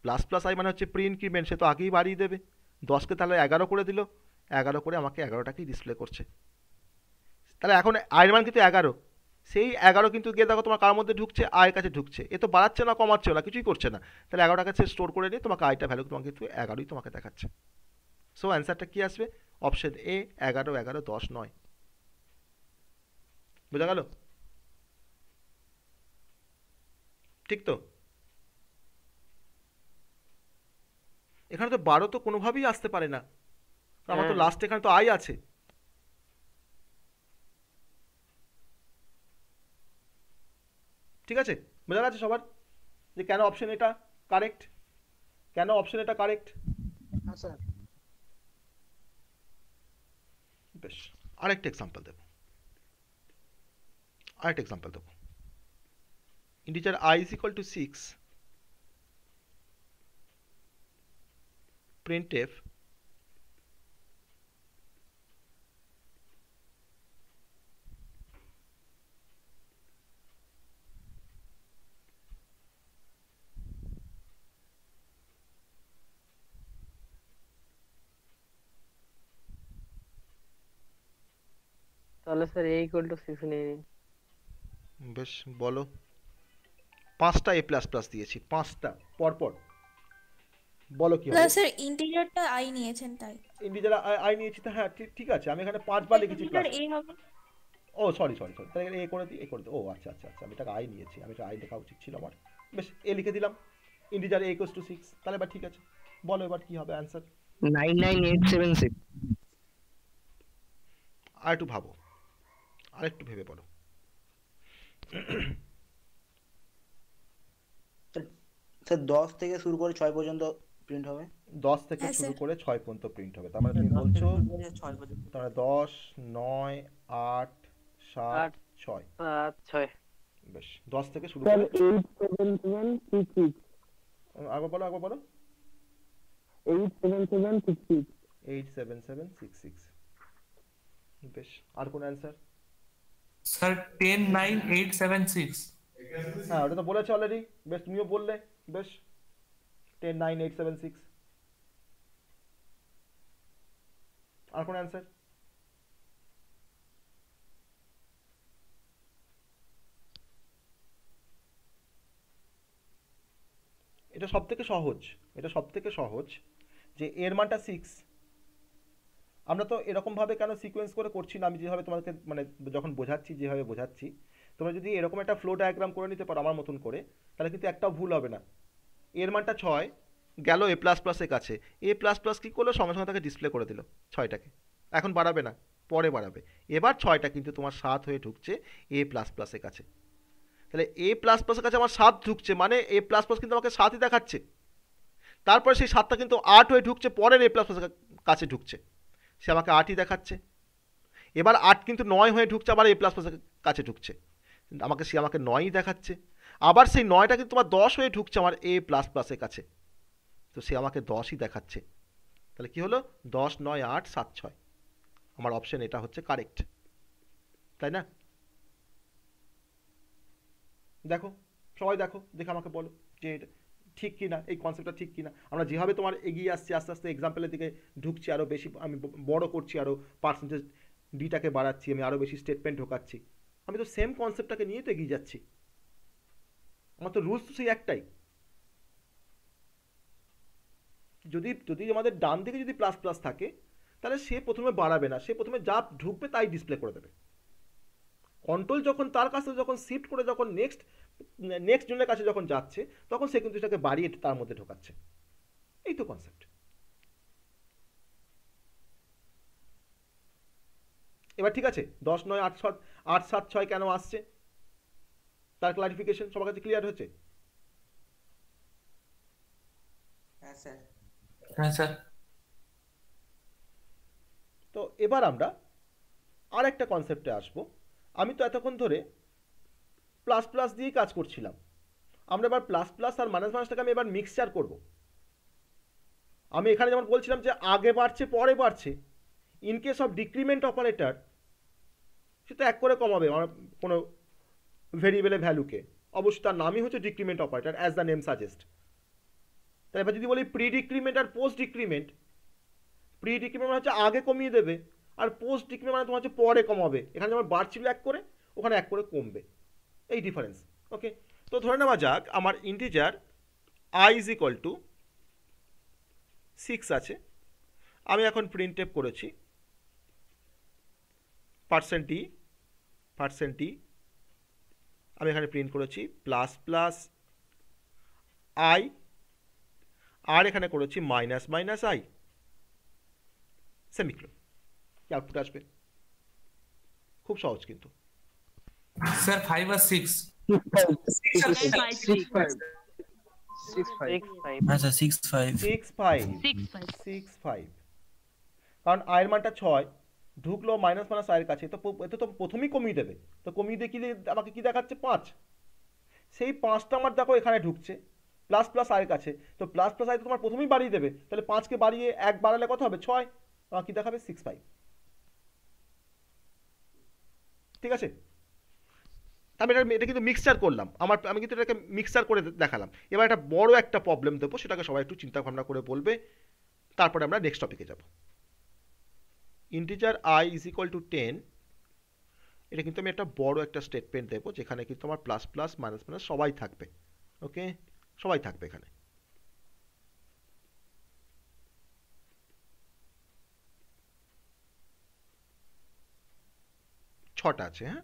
প্লাস প্লাস আই মানে হচ্ছে প্রি ইনক্রিমেন্ট, সে তো আগেই বাড়িয়ে দেবে। 10কে তাহলে 11 করে দিল, 11 করে আমাকে 11টাকেই ডিসপ্লে করছে। তাহলে এখন আয়ের মান কিন্তু 11, সেই 11 কিন্তু গিয়ে দেখো তোমার কার মধ্যে ঢুকছে? আয়ের কাছে ঢুকছে। এ তো বাড়াচ্ছে না কমাচ্ছেও না, কিছুই করছে না। তাহলে 11টাকে সে স্টোর করে নিয়ে তোমাকে আইটা ভ্যালু তোমাকে কিন্তু 11ই তোমাকে দেখাচ্ছে। সো অ্যান্সারটা কি আসবে? Option A 11 11 10 9। বোঝা গেল? ঠিক তো? এখানে তো 12 তো কোনোভাবেই আসতে পারে না, আমার তো লাস্ট এখানে তো আই আছে। ঠিক আছে, বোঝা গেছে সবার যে কেন অপশন এটা কারেক্ট? কেন অপশন এটা কারেক্ট? হ্যাঁ স্যার। বেশ, আরেকটা এক্সাম্পল দেবো, আরেকটা এক্সাম্পল দেবো। Integer I is equal to 6, printf তাহলে স্যার a equal to 6 নিয়ে নিন। বেশ, বলো। 5টা a প্লাস প্লাস দিয়েছি, 5টা পরপর, বলো কি হবে? স্যার ইন্টিজারটা আই নিয়েছেন তাই। ইন্টিজার I নিয়েছি তো, হ্যাঁ ঠিক আছে, আমি এখানে 5 বার লিখেছি ইন্টিজার প্লাস। এ হবে। ও সরি, তাহলে এ করে দিই, ও আচ্ছা, আমি এটাকে I নিয়েছি, আমি এটা I লেখা উচিত ছিল আমার। বেশ, এ লিখে দিলাম, ইন্টিজার a equals to 6। তাহলে এবার ঠিক আছে, বলো এবার কি হবে অ্যান্সার? 99876। আর একটু ভাবো, আর একটু ভেবে বলো। স্যার 10 থেকে শুরু করে 6 পর্যন্ত প্রিন্ট হবে। 10 থেকে হ্যাঁ, শুরু স্যার। করে 6 পর্যন্ত প্রিন্ট হবে, তার মানে তুমি বলছো 6 পর্যন্ত। তাহলে 10, 9, 8, 7, 6। 6। বেশ, 10 থেকে শুরু স্যার করে 87766। একবার বলো 87766। 87766। বেশ, আর কোন অ্যান্সার? স্যার 109,876। হ্যাঁ, ওটা তো বলেছে অলরেডি। বেশ, তুমিও বললে। বেশ, 109,876। আর কোন অ্যান্সার? এটা সব থেকে সহজ যে এর মানটা 6। আমরা তো এরকম ভাবে কেন সিকোয়েন্স করে করছি না, আমি যেভাবে তোমাকে মানে যখন যেভাবে বোঝাচ্ছি, তোমরা যদি এরকম একটা ফ্লো ডায়াগ্রাম করে নিতে পারো আমার মতন করে, তাহলে কিন্তু একটাও ভুল হবে না। এর মানটা 6 গেল এ প্লাস প্লাসের কাছে, এ প্লাস প্লাস কী করলো, সঙ্গে সঙ্গে তাকে ডিসপ্লে করে দিল 6টাকে। এখন বাড়াবে না, পরে বাড়াবে। এবার 6টা কিন্তু তোমার 7 হয়ে ঢুকছে এ প্লাস প্লাসের কাছে। তাহলে এ প্লাস প্লাসের কাছে আমার 7 ঢুকছে, মানে এ প্লাস প্লাস কিন্তু আমাকে 7ই দেখাচ্ছে। তারপরে সেই 7টা কিন্তু 8 হয়ে ঢুকছে, পরের এ প্লাস প্লাসের কাছে ঢুকছে, সে আমাকে 8ই দেখাচ্ছে। এবার 8 কিন্তু 9 হয়ে ঢুকছে, আবার এ প্লাস প্লাসের কাছে ঢুকছে, সে আমাকে 9ই দেখাচ্ছে। আবার সেই 9টা কিন্তু তোমার 10 হয়ে ঢুকছে আমার এ প্লাস প্লাসের কাছে, তো সে আমাকে 10ই দেখাচ্ছে। তাহলে কি হলো? 10, 9, 8, 7, 6। আমার অপশন এটা হচ্ছে কারেক্ট, তাই না? দেখো, সবাই দেখে আমাকে বলো যে ঠিক কি না, এই কনসেপ্টটা ঠিক কি না। আমরা যেভাবে তোমার এগিয়ে আসছি, আস্তে আস্তে এক্সাম্পলের দিকে ঢুকছি, আরও বেশি আমি বড় করছি, আরও পার্সেন্টেজ ডিটাকে বাড়াচ্ছি, আমি আরও বেশি স্টেটমেন্ট ঢোকাচ্ছি, আমি তো সেম কনসেপ্টটাকে নিয়ে তো এগিয়ে যাচ্ছি। আমার তো রুলস তো সেই একটাই। যদি আমাদের ডান দিকে যদি প্লাস প্লাস থাকে, তাহলে সে প্রথমে বাড়াবে না, সে প্রথমে যা ঢুকবে তাই ডিসপ্লে করে দেবে। কন্ট্রোল যখন তার কাছে যখন শিফট করে যখন নেক্সট জনের কাছে যখন যাচ্ছে, তখন সে কিন্তু এটাকে বাড়িয়ে তার মধ্যে ঢোকাচ্ছে। এই তো কনসেপ্ট। এবার ঠিক আছে, 10, 9, 8, 7, 6 কেন আসছে তার ক্লারিফিকেশন সবার কাছে ক্লিয়ার হচ্ছে? হ্যাঁ স্যার। হ্যাঁ স্যার। তো এবার আমরা আর একটা কনসেপ্টে আসবো। আমি তো এতক্ষণ ধরে প্লাস প্লাস দিয়েই কাজ করছিলাম, আমরা এবার প্লাস প্লাস আর মাইনাস মাইনাসটাকে আমি এবার মিক্সচার করব। আমি এখানে যেমন বলছিলাম যে আগে বাড়ছে পরে বাড়ছে, in case of decrement operator সেটা 1 করে কমাবে আমার কোনো ভেরিয়েবলের ভ্যালুকে, অবশ্যই তার নামই হচ্ছে decrement operator, as the name suggest. তাই এবার যদি বলি প্রি ডিক্রিমেন্ট আর পোস্ট ডিক্রিমেন্ট, প্রি ডিক্রিমেন্ট মানে হচ্ছে আগে কমিয়ে দেবে, আর পোস্ট ডিক্রিমেন্ট মানে তোমার হচ্ছে পরে কমাবে। এখানে যেমন বাড়ছিল 1 করে, ওখানে 1 করে কমবে, এই ডিফারেন্স। ওকে, তো ধরে নেওয়া যাক আমার integer I is equal to 6 আছে। আমি এখন প্রিন্টএফ করেছি %d, আমি এখানে প্রিন্ট করেছি প্লাস প্লাস I, আর এখানে করেছি মাইনাস মাইনাস I, সেমিকোলন। কি আউটপুট আসবে? খুব সহজ কিন্তু। স্যার 5 আর 6। হ্যাঁ স্যার 6 5 6 5 কারণ আয়ের মানটা 6 ঢুকলো মাইনাস মাইনাস আয়ের কাছে, তো এতে তো প্রথমেই কমিয়ে দেবে, তো কমিয়ে দিয়ে কি আমাকে কি দেখাচ্ছে 5, সেই 5টা আমার দেখো এখানে ঢুকছে প্লাস প্লাস আয়ের কাছে, তো প্লাস প্লাস আয় তো তোমার প্রথমেই বাড়িয়ে দেবে, তাহলে 5কে বাড়িয়ে 1 বাড়ালে কত হবে 6, আমার কি দেখাবে 6 5। ঠিক আছে, আমি এটা কিন্তু মিক্সচার করলাম, আমি কিন্তু এটাকে মিক্সচার করে দেখালাম। এবার একটা বড় একটা প্রবলেম দেবো, সেটাকে সবাই একটু চিন্তা ভাবনা করে বলবে, তারপরে আমরা নেক্সট টপিকে যাব। Integer i is equal two 10, এটা কিন্তু আমি একটা বড় একটা স্টেটমেন্ট দেবো, যেখানে কিন্তু আমার প্লাস প্লাস মাইনাস মাইনাস সবাই থাকবে। ওকে, সবাই থাকবে এখানে। ছটা আছে, হ্যাঁ,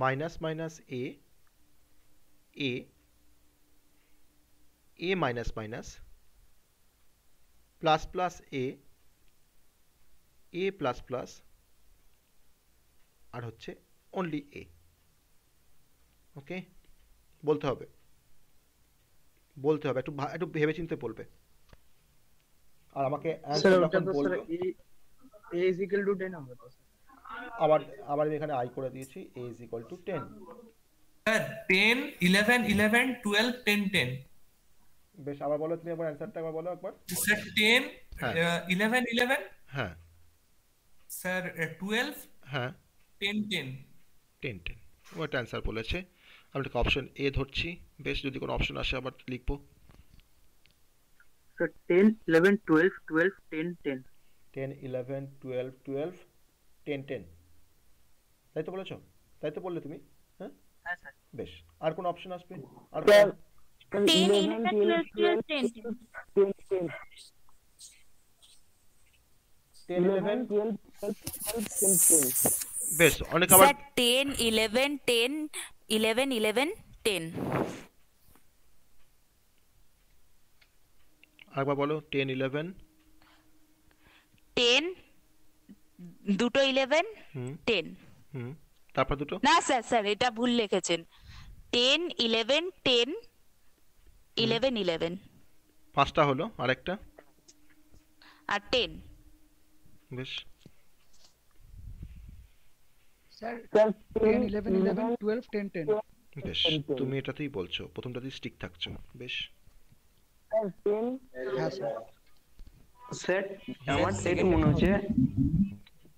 মাইনাস মাইনাস এ মাইনাস মাইনাস প্লাস প্লাস এ প্লাস প্লাস আর হচ্ছে অনলি এ। ওকে, বলতে হবে একটু ভেবে চিন্তে বলবে, আর আমাকে অ্যান্সার যখন বলবে a is equal to 10 হবে তো আবার আমি এখানে আই করে দিয়েছি a is equal to 10। Sir 10 11 11 12 10 10। বেশ, আবার বলো তুমি একবার অ্যান্সারটা একবার বলো একবার। স্যার 10 11 11, হ্যাঁ স্যার 12, হ্যাঁ 10 10। 10 10 ওটা অ্যান্সার বলেছে। আমি এটাকে অপশন এ ধরছি। বেশ, যদি কোনো অপশন আসে আবার লিখবো। স্যার 10 11 12 12 10 10 10 11 12 12 10 10, তাই তো বলেছো? তাই তো বললে তুমি? হ্যাঁ হ্যাঁ স্যার। বেশ, আর কোন অপশন আসবে? আর 10 11 12 12 10 10 11 12 10। বেশ, অনেক আবার 10 11 10 11 11 10। আরেকবার বলো 10 11 10 দুটো 11 10। তারপর দুটো না স্যার স্যার এটা ভুল লিখেছেন। 10 11 10 11 11 পাঁচটা হলো, আরেকটা আর 10। বেশ, স্যার 10 11 11 12 10 10 বেশ, তুমি এটাতেই বলছো, প্রথমটাতেই স্টিক থাকছো। বেশ, হ্যাঁ স্যার। স্যার আমার এটা মনে হচ্ছে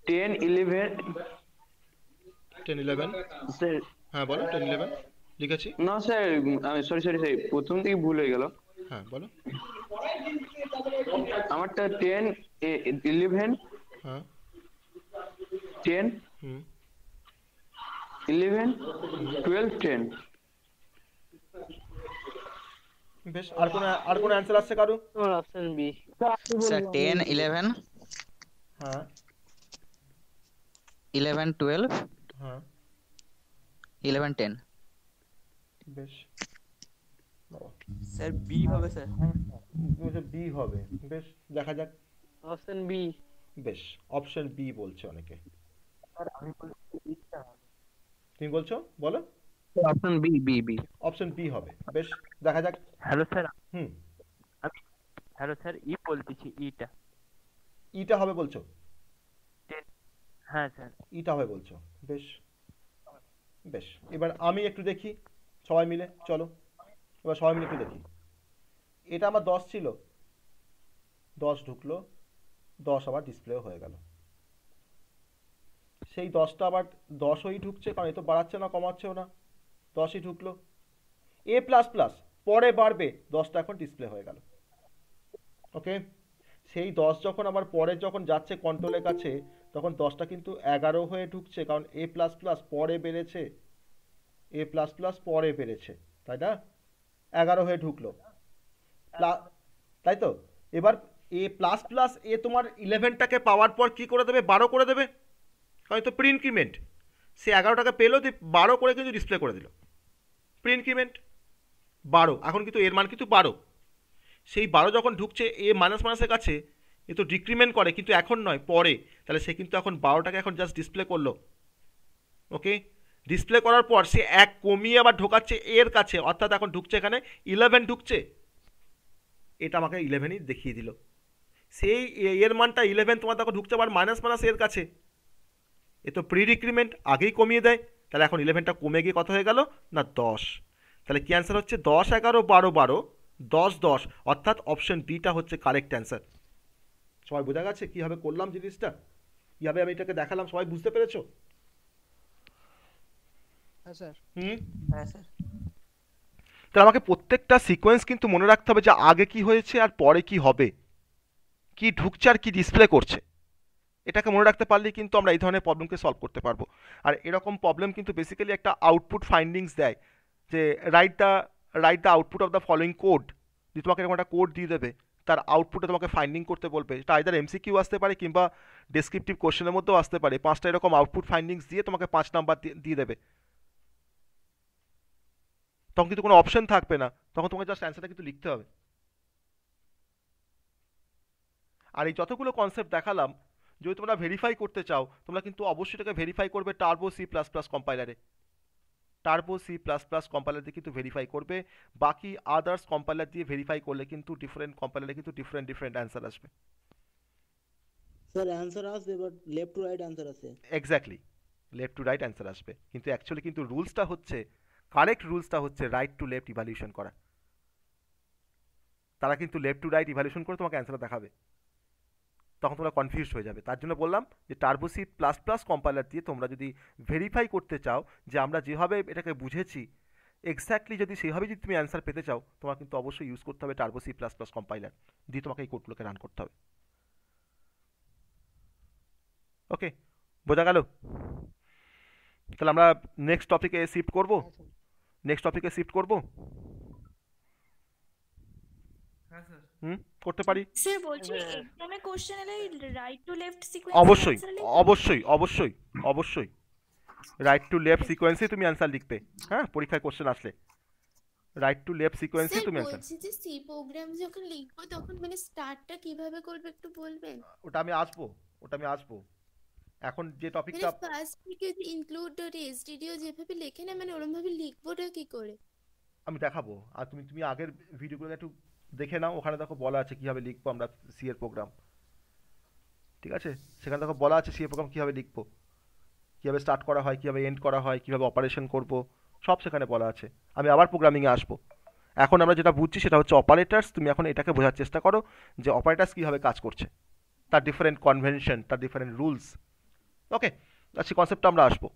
10 11 10 11 স্যার। হ্যাঁ বলো, 10 11 লিখেছি। না স্যার, আমি সরি প্রথম থেকে ভুল হয়ে গেল। হ্যাঁ বলো। আমারটা 10 11 হ্যাঁ 10 11 12 10। বেশ, আর কোন অ্যানসার আসছে কারো? আমার অপশন বি স্যার 10 11 হ্যাঁ 11 12 হ্যাঁ 11 10। বেশ, স্যার বি হবে স্যার। বি হবে। বেশ, দেখা যাক। Option B. বেশ, অপশন বি বলছে অনেকে। তুমি বলছো, বলো। Option B B B option B হবে। বেশ, দেখা যাক। Hello sir. হ্যালো স্যার, ই বলতেছি, ইটা হবে বলছো? হ্যাঁ স্যার, ইটা হবে বলছো। বেশ বেশ, এবার আমি একটু দেখি সবাই মিলে, চলো এবার সবাই মিলে একটু দেখি। এটা আমার 10 ছিল, 10 ঢুকলো, 10 আবার ডিসপ্লেও হয়ে গেল। সেই 10টা আবার 10ই ঢুকছে, কারণ এ তো বাড়াচ্ছে না কমাচ্ছেও না, 10ই ঢুকলো। এ প্লাস প্লাস পরে বাড়বে, 10টা এখন ডিসপ্লে হয়ে গেল। ওকে, সেই 10 যখন আবার পরে যখন যাচ্ছে কন্ট্রোলের কাছে, তখন 10টা কিন্তু 11 হয়ে ঢুকছে, কারণ এ প্লাস প্লাস পরে বেড়েছে, এ প্লাস প্লাস পরে বেড়েছে, তাই না? 11 হয়ে ঢুকলো, তাই তো? এবার এ প্লাস প্লাস এ তোমার 11টাকে পাওয়ার পর কি করে দেবে? 12 করে দেবে, কারণ তো প্রি ইনক্রিমেন্ট। সে 11টাকে পেলো, 12 করে কিন্তু ডিসপ্লে করে দিল। প্রি ইনক্রিমেন্ট 12, এখন কিন্তু এর মান কিন্তু 12। সেই 12 যখন ঢুকছে এ মাইনাস মাইনাসের কাছে, এ তো ডিক্রিমেন্ট করে, কিন্তু এখন নয়, পরে। তাহলে সে কিন্তু এখন 12টাকে এখন জাস্ট ডিসপ্লে করলো। ওকে, ডিসপ্লে করার পর সে 1 কমিয়ে আবার ঢোকাচ্ছে এর কাছে, অর্থাৎ এখন ঢুকছে এখানে 11 ঢুকছে, এটা আমাকে 11ই দেখিয়ে দিল। সেই এর মানটা 11 তোমার দেখো ঢুকছে আবার মাইনাস মাইনাস এর কাছে, এ তো প্রি ডিক্রিমেন্ট, আগেই কমিয়ে দেয়। তাহলে এখন 11টা কমে গিয়ে কত হয়ে গেল না 10। তাহলে কি অ্যান্সার হচ্ছে 10 11 12 12 10 10, অর্থাৎ অপশন বিটা হচ্ছে কারেক্ট অ্যান্সার। সবাই বোঝা গেছে কীভাবে করলাম জিনিসটা, কীভাবে আমি এটাকে দেখালাম, সবাই বুঝতে পেরেছো? হ্যাঁ স্যার। হ্যাঁ স্যার। তাহলে আমাকে প্রত্যেকটা সিকোয়েন্স কিন্তু মনে রাখতে হবে যে আগে কি হয়েছে আর পরে কি হবে, কি ঢুকছে আর কি ডিসপ্লে করছে। এটাকে মনে রাখতে পারলেই কিন্তু আমরা এই ধরনের প্রবলেমকে সলভ করতে পারবো। আর এরকম প্রবলেম কিন্তু বেসিক্যালি একটা আউটপুট ফাইন্ডিংস দেয়, যে write the output of the following code. যদি তোমাকে এরকম একটা কোড দিয়ে দেবে, তার আউটপুটে তোমাকে ফাইন্ডিং করতে বলবে, এটা আইদার এমসিকিউ আসতে পারে কিংবা ডেসক্রিপটিভ কোশ্চেনের মধ্যেও আসতে পারে। 5টা এরকম আউটপুট ফাইন্ডিংস দিয়ে তোমাকে 5 নাম্বার দিয়ে দেবে, তখন কিন্তু কোনো অপশন থাকবে না, তখন তোমাকে জাস্ট অ্যান্সারটা কিন্তু লিখতে হবে। আর এই যতগুলো কনসেপ্ট দেখালাম, যদি তোমরা ভেরিফাই করতে চাও, তোমরা কিন্তু অবশ্যই এটাকে ভেরিফাই করবে টার্বো সি প্লাস প্লাস কম্পাইলারে। Turbo C plus plus compiler দিয়ে কিন্তু ভেরিফাই করবে, বাকি আদার্স কম্পাইলার দিয়ে ভেরিফাই করলে কিন্তু ডিফারেন্ট কম্পাইলারে কিন্তু ডিফারেন্ট অ্যান্সার আসবে। স্যার অ্যান্সার আসবে, but left to right answer আসে। Exactly, left to right answer আসবে, কিন্তু অ্যাকচুয়ালি কিন্তু রুলসটা হচ্ছে, কারেক্ট রুলসটা হচ্ছে রাইট টু লেফট ইভ্যালুয়েশন করা। তারা কিন্তু লেফট টু রাইট ইভ্যালুয়েশন করে তোমাকে অ্যান্সারটা দেখাবে, তখন তোমরা কনফিউজড হয়ে যাবে। তার জন্য বললাম যে turbo C plus plus compiler দিয়ে তোমরা যদি ভেরিফাই করতে চাও যে আমরা যেভাবে এটাকে বুঝেছি এক্স্যাক্টলি, যদি সেভাবে যদি তুমি অ্যান্সার পেতে চাও, তোমার কিন্তু অবশ্যই ইউজ করতে হবে turbo C plus plus compiler দিয়ে তোমাকে এই কোডগুলোকে রান করতে হবে। ওকে, বোঝা গেল? তাহলে আমরা নেক্সট টপিকে শিফট করব। হ্যাঁ স্যার। করতে পারি। স্যার বলছি এক্সামে কোশ্চেন এলে রাইট টু লেফট সিকোয়েন্স অবশ্যই অবশ্যই অবশ্যই অবশ্যই রাইট টু লেফট সিকোয়েন্সে তুমি অ্যান্সার লিখবে। হ্যাঁ, পরীক্ষায় কোশ্চেন আসলে রাইট টু লেফট সিকোয়েন্সে তুমি অ্যান্সার। বলছি যে সি প্রোগ্রাম যখন লিখবো তখন মানে স্টার্টটা কিভাবে করব একটু বলবেন? ওটা আমি আসবো। এখন যে টপিকটা মানে ফার্স্ট থেকে ইনক্লুড রেজিডিও যেভাবে লেখে না, মানে ওরকম ভাবে লিখবোটা কি করে আমি দেখাবো। আর তুমি আগের ভিডিওগুলো একটু দেখে নাও, ওখানে দেখো বলা আছে কিভাবে লিখবো আমরা সি এর প্রোগ্রাম। ঠিক আছে, সেখানে দেখো বলা আছে সি এর প্রোগ্রাম কিভাবে লিখবো, কিভাবে স্টার্ট করা হয়, কিভাবে এন্ড করা হয়, কিভাবে অপারেশন করব, সব সেখানে বলা আছে। আমি আবার প্রোগ্রামিংয়ে আসবো। এখন আমরা যেটা বুঝছি সেটা হচ্ছে অপারেটার্স। তুমি এখন এটাকে বোঝার চেষ্টা করো যে অপারেটার্স কীভাবে কাজ করছে, তার ডিফারেন্ট কনভেনশন, তার ডিফারেন্ট রুলস। ওকে, সেই কনসেপ্টটা আমরা আসবো।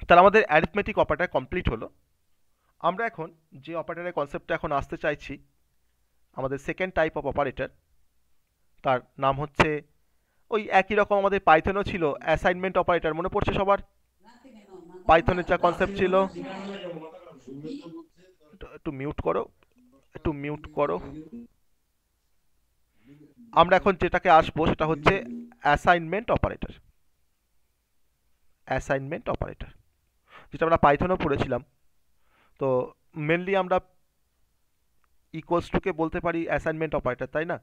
তাহলে আমাদের অ্যারিথমেটিক অপারেটর কমপ্লিট হলো। আমরা এখন যে অপারেটরের কনসেপ্টটা এখন আসতে চাইছি, আমাদের সেকেন্ড টাইপ অফ অপারেটর, তার নাম হচ্ছে ওই একই রকম আমাদের পাইথনও ছিল অ্যাসাইনমেন্ট অপারেটর। মনে পড়ছে সবার? পাইথনের যা কনসেপ্ট ছিল, একটু মিউট করো। আমরা এখন যেটাকে আসবো সেটা হচ্ছে অ্যাসাইনমেন্ট অপারেটর। যেটা আমরা পাইথনও পড়েছিলাম। তো মেনলি আমরা ইকুয়ালস টুকে বলতে পারি অ্যাসাইনমেন্ট অপারেটর, তাই না?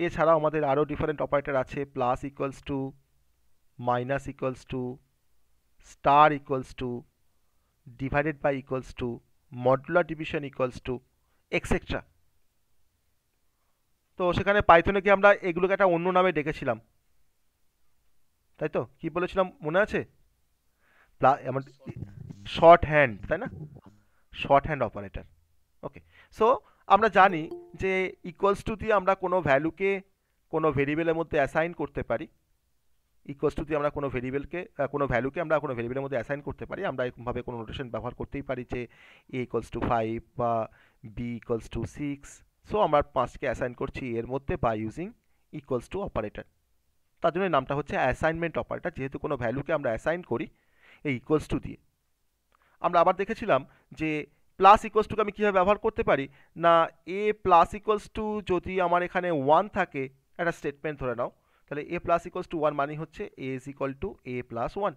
এছাড়াও আমাদের আরও ডিফারেন্ট অপারেটর আছে, plus equals to, minus equals to, star equals to, divided by equals to, modular division equals to, etcetera. তো সেখানে পাইথনে কি আমরা এগুলোকে একটা অন্য নামে ডেকেছিলাম, তাই তো? কি বলেছিলাম মনে আছে? শর্ট হ্যান্ড, তাই না? Short hand operator. Okay, so আমরা জানি যে ইকুয়ালস টু দিয়ে আমরা কোনো ভ্যালুকে কোনো ভেরিয়েবলের মধ্যে অ্যাসাইন করতে পারি। ইকুয়ালস টু দিয়ে আমরা কোনো ভ্যালুকে আমরা কোনো ভেরিয়েবলের মধ্যে অ্যাসাইন করতে পারি। আমরা এরকমভাবে কোনো নোটেশন ব্যবহার করতেই পারি যে এ ইকুয়ালস টু 5 বা বি ইকুয়ালস টু 6। সো আমরা 5কে অ্যাসাইন করছি এর মধ্যে by using equals to operator. তার জন্য নামটা হচ্ছে অ্যাসাইনমেন্ট অপারেটর, যেহেতু কোনো ভ্যালুকে আমরা অ্যাসাইন করি এই ইকুয়ালস টু দিয়ে। আমরা আবার দেখেছিলাম যে প্লাস ইকুয়ালস টুকে আমি কীভাবে ব্যবহার করতে পারি না, এ প্লাস ইকুয়ালস টু যদি আমার এখানে 1 থাকে, একটা স্টেটমেন্ট ধরে নাও, তাহলে এ প্লাস ইকুয়ালস টু 1 মানে হচ্ছে a is equal to a plus 1।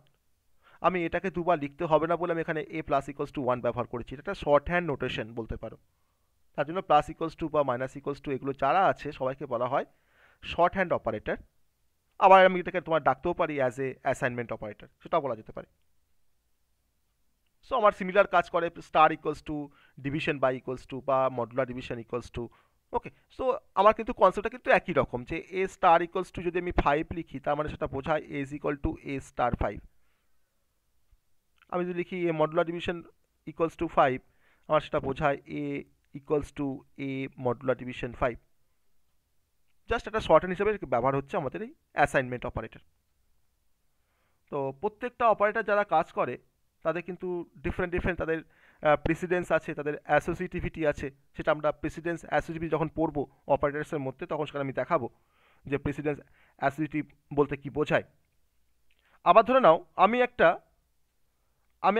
আমি এটাকে দুবার লিখতে হবে না বলে আমি এখানে এ প্লাস ইকুয়ালস টু 1 ব্যবহার করেছি। এটা একটা শর্ট হ্যান্ড নোটেশন বলতে পারো। তার জন্য প্লাস ইকুয়ালস টু বা মাইনাস ইকুয়ালস টু এগুলো যারা আছে সবাইকে বলা হয় শর্ট হ্যান্ড অপারেটর। আবার আমি এটাকে তোমার ডাকতেও পারি অ্যাজ এ অ্যাসাইনমেন্ট অপারেটর, সেটাও বলা যেতে পারে। সো আমার সিমিলার কাজ করে star equals to division by equals to বা modular division equals to. Okay, so আমার কিন্তু কনসেপ্টটা কিন্তু একই রকম, যে এ স্টার ইকুয়ালস টু যদি আমি 5 লিখি তার মানে সেটা বোঝায় a is equal to a star 5। আমি যদি লিখি a modular division equals to 5, আমার সেটা বোঝায় a equals to a modular division 5। Just একটা শর্টহ্যান্ড হিসেবে ব্যবহার হচ্ছে আমাদের এই অ্যাসাইনমেন্ট অপারেটর। তো প্রত্যেকটা অপারেটর যারা কাজ করে তাদের কিন্তু ডিফারেন্ট তাদের প্রেসিডেন্স আছে, তাদের অ্যাসোসিয়েটিভিটি আছে। সেটা আমরা প্রেসিডেন্স অ্যাসোসিয়েটিভিটি যখন পড়বো অপারেটার্সের মধ্যে তখন সেখানে আমি দেখাবো যে প্রেসিডেন্স অ্যাসোসিয়েটিভ বলতে কি বোঝায়। আবার ধরে নাও আমি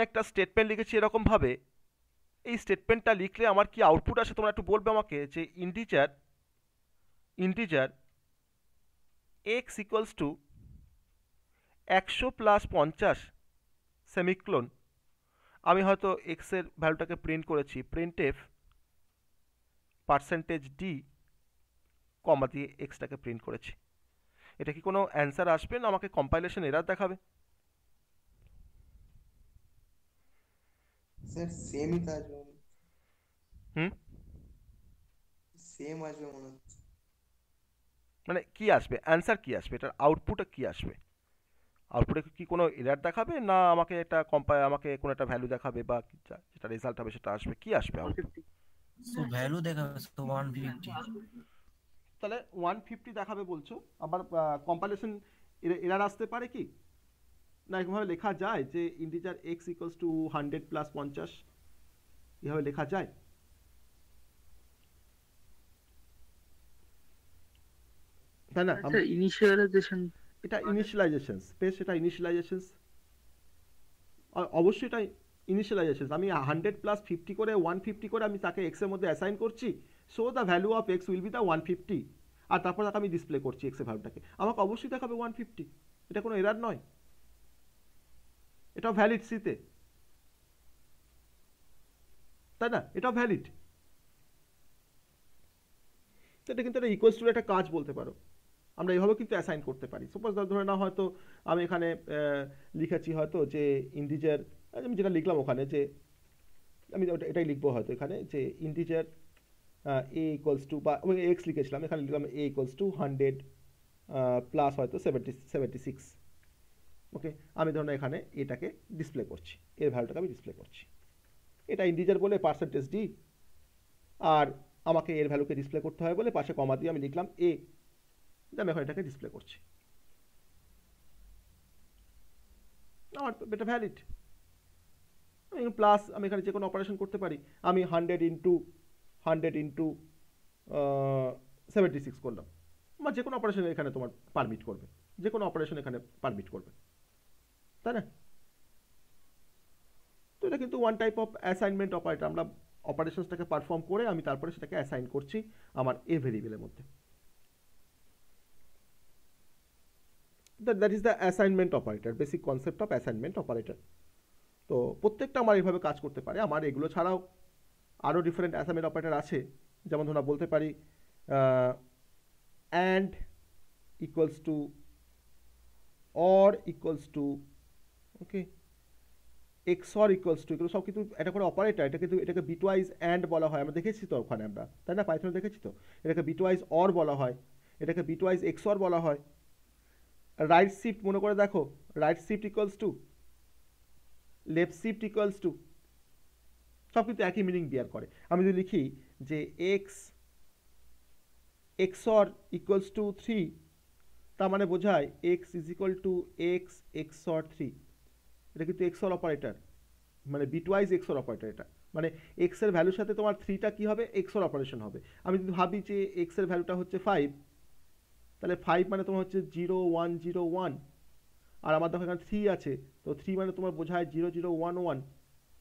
একটা স্টেটমেন্ট লিখেছি এরকমভাবে, এই স্টেটমেন্টটা লিখলে আমার কি আউটপুট আসে তোমরা একটু বলবে আমাকে, যে integer x equals to 100 plus 50 semicolon. আমি হয়তো এক্সের ভ্যালুটাকে প্রিন্ট করেছি প্রিন্টএফ পার্সেন্টেজ ডি কমা দিয়ে এক্সটাকে প্রিন্ট করেছি। এটা কি কোনো অ্যান্সার আসবে না আমাকে কম্পাইলেশন এরার দেখাবে? স্যার সেমই তো আসবে। সেম আসবে মনে হচ্ছে। মানে কি আসবে, অ্যান্সার কি আসবে, এটার আউটপুটে কি আসবে? আউটপুটে কি কোনো এরার দেখাবে না আমাকে একটা আমাকে কোনো একটা ভ্যালু দেখাবে, বা যেটা রেজাল্ট হবে সেটা আসবে, কি আসবে আউটপুট? ভ্যালু দেখাবে তো 150। তাহলে 150 দেখাবে বলছো, আবার কম্পাইলেশন এরার আসতে পারে কি না? এরকমভাবে লেখা যায় যে integer x equals to 100 plus 50, এভাবে লেখা যায়? তাই না? ইনিশিয়ালাইজেশন, এটা ইনিশিয়ালাইজেশন স্পেস, এটা ইনিশিয়ালাইজেশন, অবশ্যই এটা ইনিশিয়ালাইজেশন। আমি 100 প্লাস 50 করে 150 করে আমি তাকে এক্স এর মধ্যে অ্যাসাইন করছি। So the value of x will be the 150, আর তারপর তাকে আমি ডিসপ্লে করছি এক্স এর ভ্যালুটাকে, আমাকে অবশ্যই দেখাবে 150। এটা কোনো এরার নয়, এটাও ভ্যালিড সিতে, তাই না? এটাও ভ্যালিড। এটা কিন্তু একটা ইকুয়ালস টু একটা কাজ বলতে পারো, আমরা এইভাবে কিন্তু অ্যাসাইন করতে পারি। সাপোজ ধরে না হয়তো আমি এখানে লিখেছি হয়তো যে ইন্টিজার, আমি যেটা লিখলাম ওখানে যে আমি এটাই লিখবো হয়তো এখানে, যে ইন্টিজার এ ইকুয়ালস টু, বা এক্স লিখেছিলাম, এখানে লিখলাম এ ইকুয়ালস টু 100 প্লাস হয়তো 76। ওকে, আমি ধরুন এখানে এটাকে ডিসপ্লে করছি, এর ভ্যালুটাকে আমি ডিসপ্লে করছি। এটা ইন্টিজার বলে পার্সেন্টেজ ডি, আর আমাকে এর ভ্যালুকে ডিসপ্লে করতে হয় বলে পাশে কমা দিয়ে আমি লিখলাম এ, আমি এখন এটাকে ডিসপ্লে করছি। আমার এটা ভ্যালিড। প্লাস আমি এখানে যে কোনো অপারেশন করতে পারি, আমি 100 ইন্টু 76 করলাম, আমার যে কোনো অপারেশন এখানে তোমার পারমিট করবে, যে কোনো অপারেশন এখানে পারমিট করবে, তাই না? তো এটা কিন্তু one type of assignment operator. আমরা অপারেশনসটাকে পারফর্ম করে আমি তারপরে সেটাকে অ্যাসাইন করছি আমার এ ভেরিয়েবলের মধ্যে। that is the assignment operator, basic concept of assignment operator। তো প্রত্যেকটা আমার এইভাবে কাজ করতে পারে। আমার এগুলো ছাড়াও আরও ডিফারেন্ট অ্যাসাইনমেন্ট অপারেটর আছে, যেমন ধরুন বলতে পারি and equals to, or equals to, okay, XOR equals to, এগুলো সব কিন্তু এটা করে অপারেটর। এটা কিন্তু এটাকে বিটওয়াইজ অ্যান্ড বলা হয়, আমরা দেখেছি তো ওখানে আমরা, তাই না? পাইথনে দেখেছি তো, এটাকে বিটওয়াইজ অর বলা হয়, এটাকে বিটওয়াইজ এক্সর বলা হয়। রাইট শিফট মনে করে দেখো, right shift equals to left shift equals to, সব কিন্তু একই মিনিং বিয়ার করে। আমি যদি লিখি যে এক্স এক্সর ইকুয়ালস টু 3, তার মানে বোঝায় x is equal two x XOR 3। এটা কিন্তু এক্সর অপারেটর, মানে বিটওয়াইজ এক্সর অপারেটর। এটা মানে এক্স এর ভ্যালুর সাথে তোমার 3টা কি হবে, এক্সর অপারেশন হবে। আমি যদি ভাবি যে এক্স এর ভ্যালুটা হচ্ছে 5, তাহলে 5 মানে তোমার হচ্ছে 0 1 0 1, আর আমার দেখো এখানে 3 আছে, তো 3 মানে তোমার বোঝায় 0 0 1 1।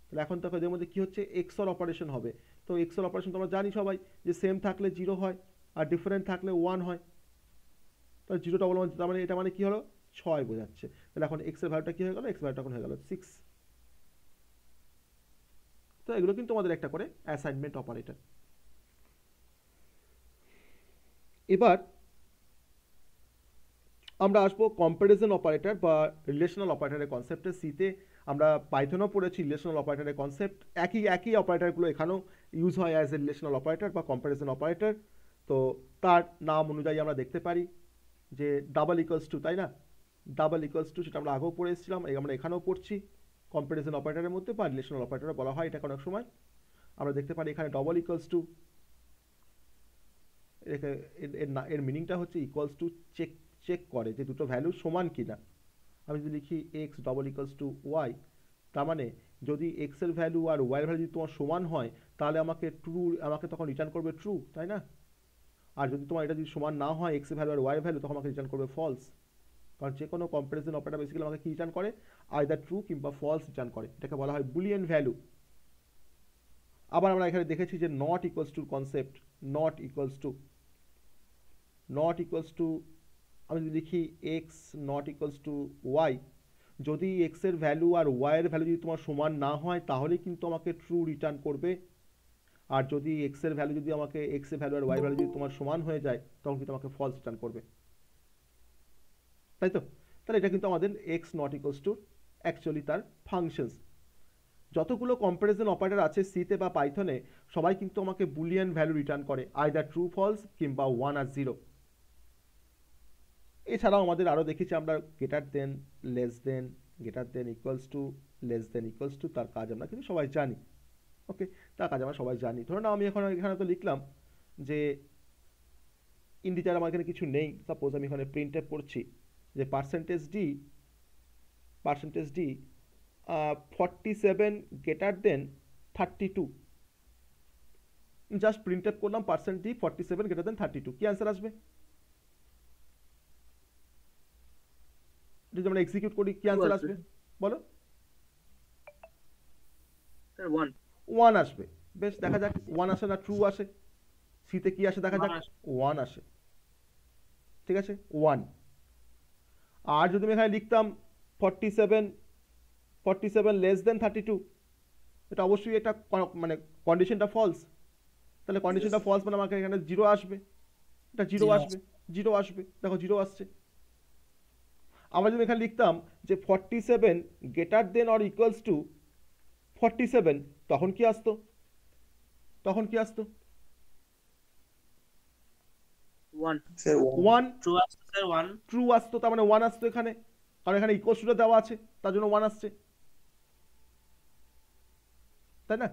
তাহলে এখন দেখো এদের মধ্যে কী হচ্ছে, এক্সর অপারেশন হবে। তো এক্সর অপারেশন তোমরা জানি সবাই যে সেম থাকলে 0 হয়, আর ডিফারেন্ট থাকলে 1 হয়। তো 0 ডবল 1, তার মানে এটা মানে কী হলো, 6 বোঝাচ্ছে। তাহলে এখন এক্সের ভ্যালুটা কী হয়ে গেলো, এক্স ভ্যালুটা এখন হয়ে গেল 6। তো এগুলো কিন্তু আমাদের একটা করে অ্যাসাইনমেন্ট অপারেটর। এবার আমরা আসবো কম্প্যারিজন অপারেটর বা রিলেশনাল অপারেটরের কনসেপ্টে। সিতে আমরা পাইথনেও পড়েছি রিলেশনাল অপারেটরের কনসেপ্ট, একই অপারেটরগুলো এখানেও ইউজ হয় অ্যাজ এ রিলেশনাল অপারেটর বা কম্প্যারিজন অপারেটর। তো তার নাম অনুযায়ী আমরা দেখতে পারি যে ডাবল ইকুয়ালস টু, তাই না? ডাবল ইকুয়ালস টু সেটা আমরা আগেও পড়ে এসেছিলাম, আমরা এখানেও পড়ছি। কম্প্যারিজন অপারেটরের মধ্যে বা রিলেশনাল অপারেটর বলা হয় এটাকে অনেক সময়। আমরা দেখতে পারি এখানে ডবল ইকুয়ালস টু, এর মিনিংটা হচ্ছে ইকুয়ালস টু চেক করে যে দুটো ভ্যালু সমান কিনা। আমি যদি লিখি X double equals to Y, তার মানে যদি এক্সের ভ্যালু আর ওয়াইয়ের ভ্যালু যদি তোমার সমান হয় তাহলে আমাকে তখন রিটার্ন করবে ট্রু, তাই না? আর যদি তোমার এটা যদি সমান না হয় এক্সের ভ্যালু আর ওয়াইয়ের ভ্যালু, তখন আমাকে রিটার্ন করবে ফলস। কারণ যে কোনো কম্প্যারিজন অপারেটর বেসিক্যালি আমাকে কি রিটার্ন করে, আইদার ট্রু কিংবা ফলস রিটার্ন করে। এটাকে বলা হয় বুলিয়ান ভ্যালু। আবার আমরা এখানে দেখেছি যে not equals to concept, not equals to আমি যদি লিখি X not equals to Y, যদি এক্সের ভ্যালু আর ওয়াইয়ের ভ্যালু যদি তোমার সমান না হয় তাহলে কিন্তু আমাকে ট্রু রিটার্ন করবে। আর যদি এক্সের ভ্যালু আর ওয়াই ভ্যালু যদি তোমার সমান হয়ে যায় তখন কিন্তু আমাকে ফলস রিটার্ন করবে, তাই তো? তাহলে এটা কিন্তু আমাদের x not equals two actually তার ফাংশনস। যতগুলো কম্প্যারিজন অপারেটর আছে সিতে বা পাইথনে সবাই কিন্তু আমাকে বুলিয়ান ভ্যালু রিটার্ন করে, আইদার ট্রু ফলস কিংবা 1 আর 0। এছাড়াও আমাদের আরও দেখেছি আমরা greater than, less than, greater than, equals to, less than, equals to, তার কাজ আমরা কিন্তু সবাই জানি। ওকে, তার কাজ আমরা সবাই জানি। ধরুন আমি এখানে তো লিখলাম যে ইন্ডিজার আমার এখানে কিছু নেই, সাপোজ আমি এখানে প্রিন্ট করছি যে percentage D 47 greater than 32, just print করলাম পার্সেন্ট ডি 47 গ্রেটার দেন 32, কি অ্যান্সার আসবে? যদি আমরা এক্সিকিউট করি কি অ্যান্সার আসবে বলো? 1 আসবে। বেশ, দেখা যাক 1 আসে না ট্রু আসে। সিতে কি আসে দেখা যাক, 1 আসে, ঠিক আছে 1। আর যদি আমি এখানে লিখতাম 47 লেস দেন 32, এটা অবশ্যই এটা মানে কন্ডিশনটা ফলস। তাহলে কন্ডিশনটা ফলস মানে আমাকে এখানে 0 আসবে, এটা 0 আসবে, দেখো 0 আসছে। আমরা যদি এখানে লিখতাম যে 47 greater than or equals to 47, তখন কি আসতো? ট্রু আসতো, তার মানে 1 আসতো এখানে, কারণ এখানে ইকুয়ালস টুটা দেওয়া আছে তার জন্য 1 আসছে, তাই না?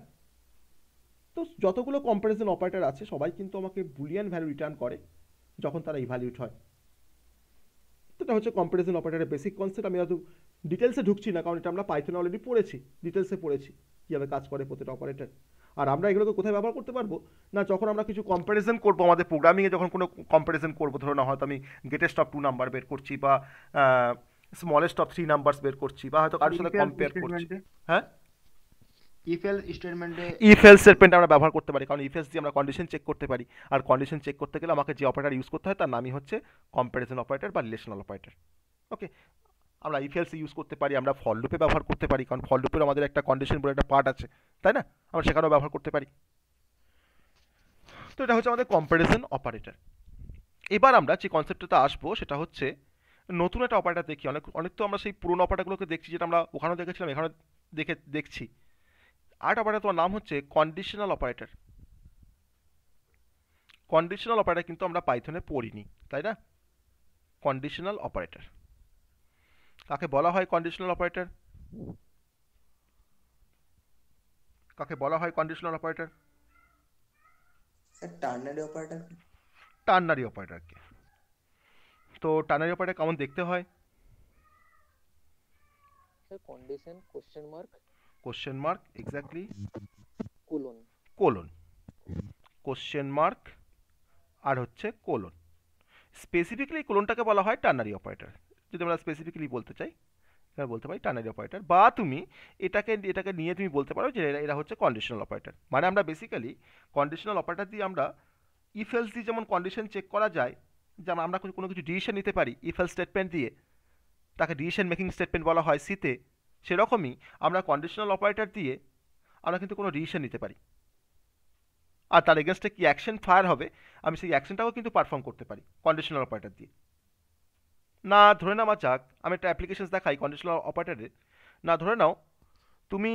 তো যতগুলো কম্প্যারিজন অপারেটর আছে সবাই কিন্তু আমাকে বুলিয়ান ভ্যালু রিটার্ন করে যখন তারা ইভ্যালুয়েট হয়। এটা হচ্ছে কম্প্যারিজন অপারেটরের বেসিক কনসেপ্ট। আমি হয়তো ডিটেলসে ঢুকছি না, কারণ এটা আমরা পাইথনে অলরেডি ডিটেলসে পড়েছি কীভাবে কাজ করে প্রতিটা অপারেটর। আর আমরা এগুলোকে কোথায় ব্যবহার করতে পারবো না, যখন আমরা কিছু কম্প্যারিজন করবো আমাদের প্রোগ্রামিংয়ে, যখন কোনো কম্প্যারিজন করবো, ধরো না হয়তো আমি গ্রেটেস্ট অফ 2 নাম্বার বের করছি বা স্মলেস্ট অফ 3 নাম্বারস বের করছি, বা হয়তো কারোর সাথে কম্পেয়ার করছি। হ্যাঁ, ইফ এলস স্টেটমেন্ট আমরা ব্যবহার করতে পারি, কারণ ইফ এলস দিয়ে আমরা কন্ডিশন চেক করতে পারি। আর কন্ডিশন চেক করতে গেলে আমাকে যে অপারেটর ইউজ করতে হয় তার নামই হচ্ছে কম্প্যারিজন অপারেটর বা রিলেশনাল অপারেটর। ওকে, আমরা ইফ এলস ইউজ করতে পারি, আমরা ফর লুপে ব্যবহার করতে পারি, কারণ ফর লুপের আমাদের একটা কন্ডিশন বলে একটা পার্ট আছে, তাই না? আমরা সেখানেও ব্যবহার করতে পারি। তো এটা হচ্ছে আমাদের কম্প্যারিজন অপারেটর। এবার আমরা যে কনসেপ্টটা আসবো সেটা হচ্ছে নতুন একটা অপারেটর দেখি। অনেক তো আমরা সেই পুরোনো অপারেটরগুলোকে দেখছি, যেটা আমরা ওখানেও দেখেছিলাম, এখানে দেখছি। আরেকটা অপারেটর, তোমার নাম হচ্ছে কন্ডিশনাল অপারেটর। কন্ডিশনাল অপারেটর কিন্তু আমরা পাইথনে পড়িনি, তাই না? কন্ডিশনাল অপারেটর কাকে বলা হয়? কন্ডিশনাল অপারেটর কাকে বলা হয়? কন্ডিশনাল অপারেটর টার্নারি অপারেটরকে। তো টার্নারি অপারেটর কেমন দেখতে হয়? Condition question mark exactly, colon question mark আর হচ্ছে কোলন। স্পেসিফিক্যালি কোলনটাকে বলা হয় টার্নারি অপারেটর। যদি আমরা স্পেসিফিক্যালি বলতে চাই, এখানে বলতে পারি টার্নারি অপারেটর, বা তুমি এটাকে নিয়ে তুমি বলতে পারো যে এরা হচ্ছে কন্ডিশনাল অপারেটর। মানে আমরা বেসিক্যালি কন্ডিশনাল অপারেটর দিয়ে আমরা ইফ এলস দিয়ে যেমন কন্ডিশন চেক করা যায়, যেমন আমরা কোনো কিছু ডিসিশন নিতে পারি ইফ এলস স্টেটমেন্ট দিয়ে, তাকে ডিসিশন মেকিং স্টেটমেন্ট বলা হয় সিতে, সেরকমই আমরা কন্ডিশনাল অপারেটর দিয়ে আমরা কিন্তু কোনো ডিসিশন নিতে পারি। আর তার এগেনস্টে কি অ্যাকশন ফায়ার হবে আমি সেই অ্যাকশনটাও কিন্তু পারফর্ম করতে পারি কন্ডিশনাল অপারেটর দিয়ে। না ধরে নেওয়া যাক, আমি একটা অ্যাপ্লিকেশন দেখাই কন্ডিশনাল অপারেটরে। না ধরে নাও তুমি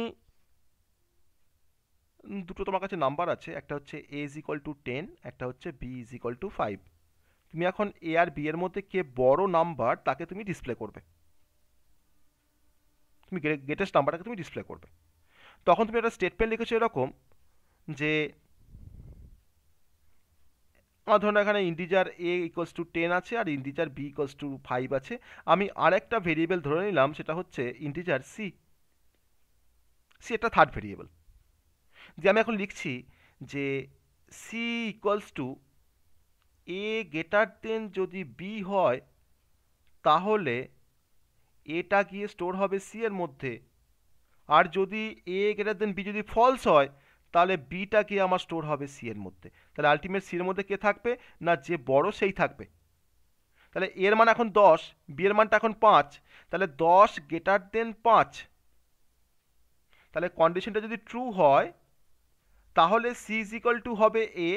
দুটো তোমার কাছে নাম্বার আছে, একটা হচ্ছে a ইজ ইকুয়াল টু 10, একটা হচ্ছে b ইজ ইকুয়াল টু 5। তুমি এখন a আর b এর মধ্যে কে বড় নাম্বার তাকে তুমি ডিসপ্লে করবে, তুমি গ্রেটেস্ট নাম্বারটাকে তুমি ডিসপ্লে করবে। তখন তুমি একটা স্টেটমেন্ট লিখেছো এরকম যে আমার ধরুন এখানে ইন্টিজার a ইকুয়ালস টু 10 আছে আর ইন্টিজার b ইকুয়ালস টু 5 আছে। আমি আরেকটা ভেরিয়েবল ধরে নিলাম, সেটা হচ্ছে ইন্টিজার c। একটা থার্ড ভেরিয়েবল। যে আমি এখন লিখছি যে c equals to a greater than যদি b হয় তাহলে এটা গিয়ে স্টোর হবে c এর মধ্যে, আর যদি a গ্রেটার দেন b যদি ফলস হয় তাহলে বিটা গিয়ে আমার স্টোর হবে c এর মধ্যে। তাহলে আলটিমেট c এর মধ্যে কে থাকবে না যে বড় সেই থাকবে। তাহলে এর মান এখন 10, b এর মানটা এখন 5, তাহলে 10 গ্রেটার দেন 5। তাহলে কন্ডিশনটা যদি ট্রু হয় তাহলে c ইজ ইকুয়াল টু হবে a,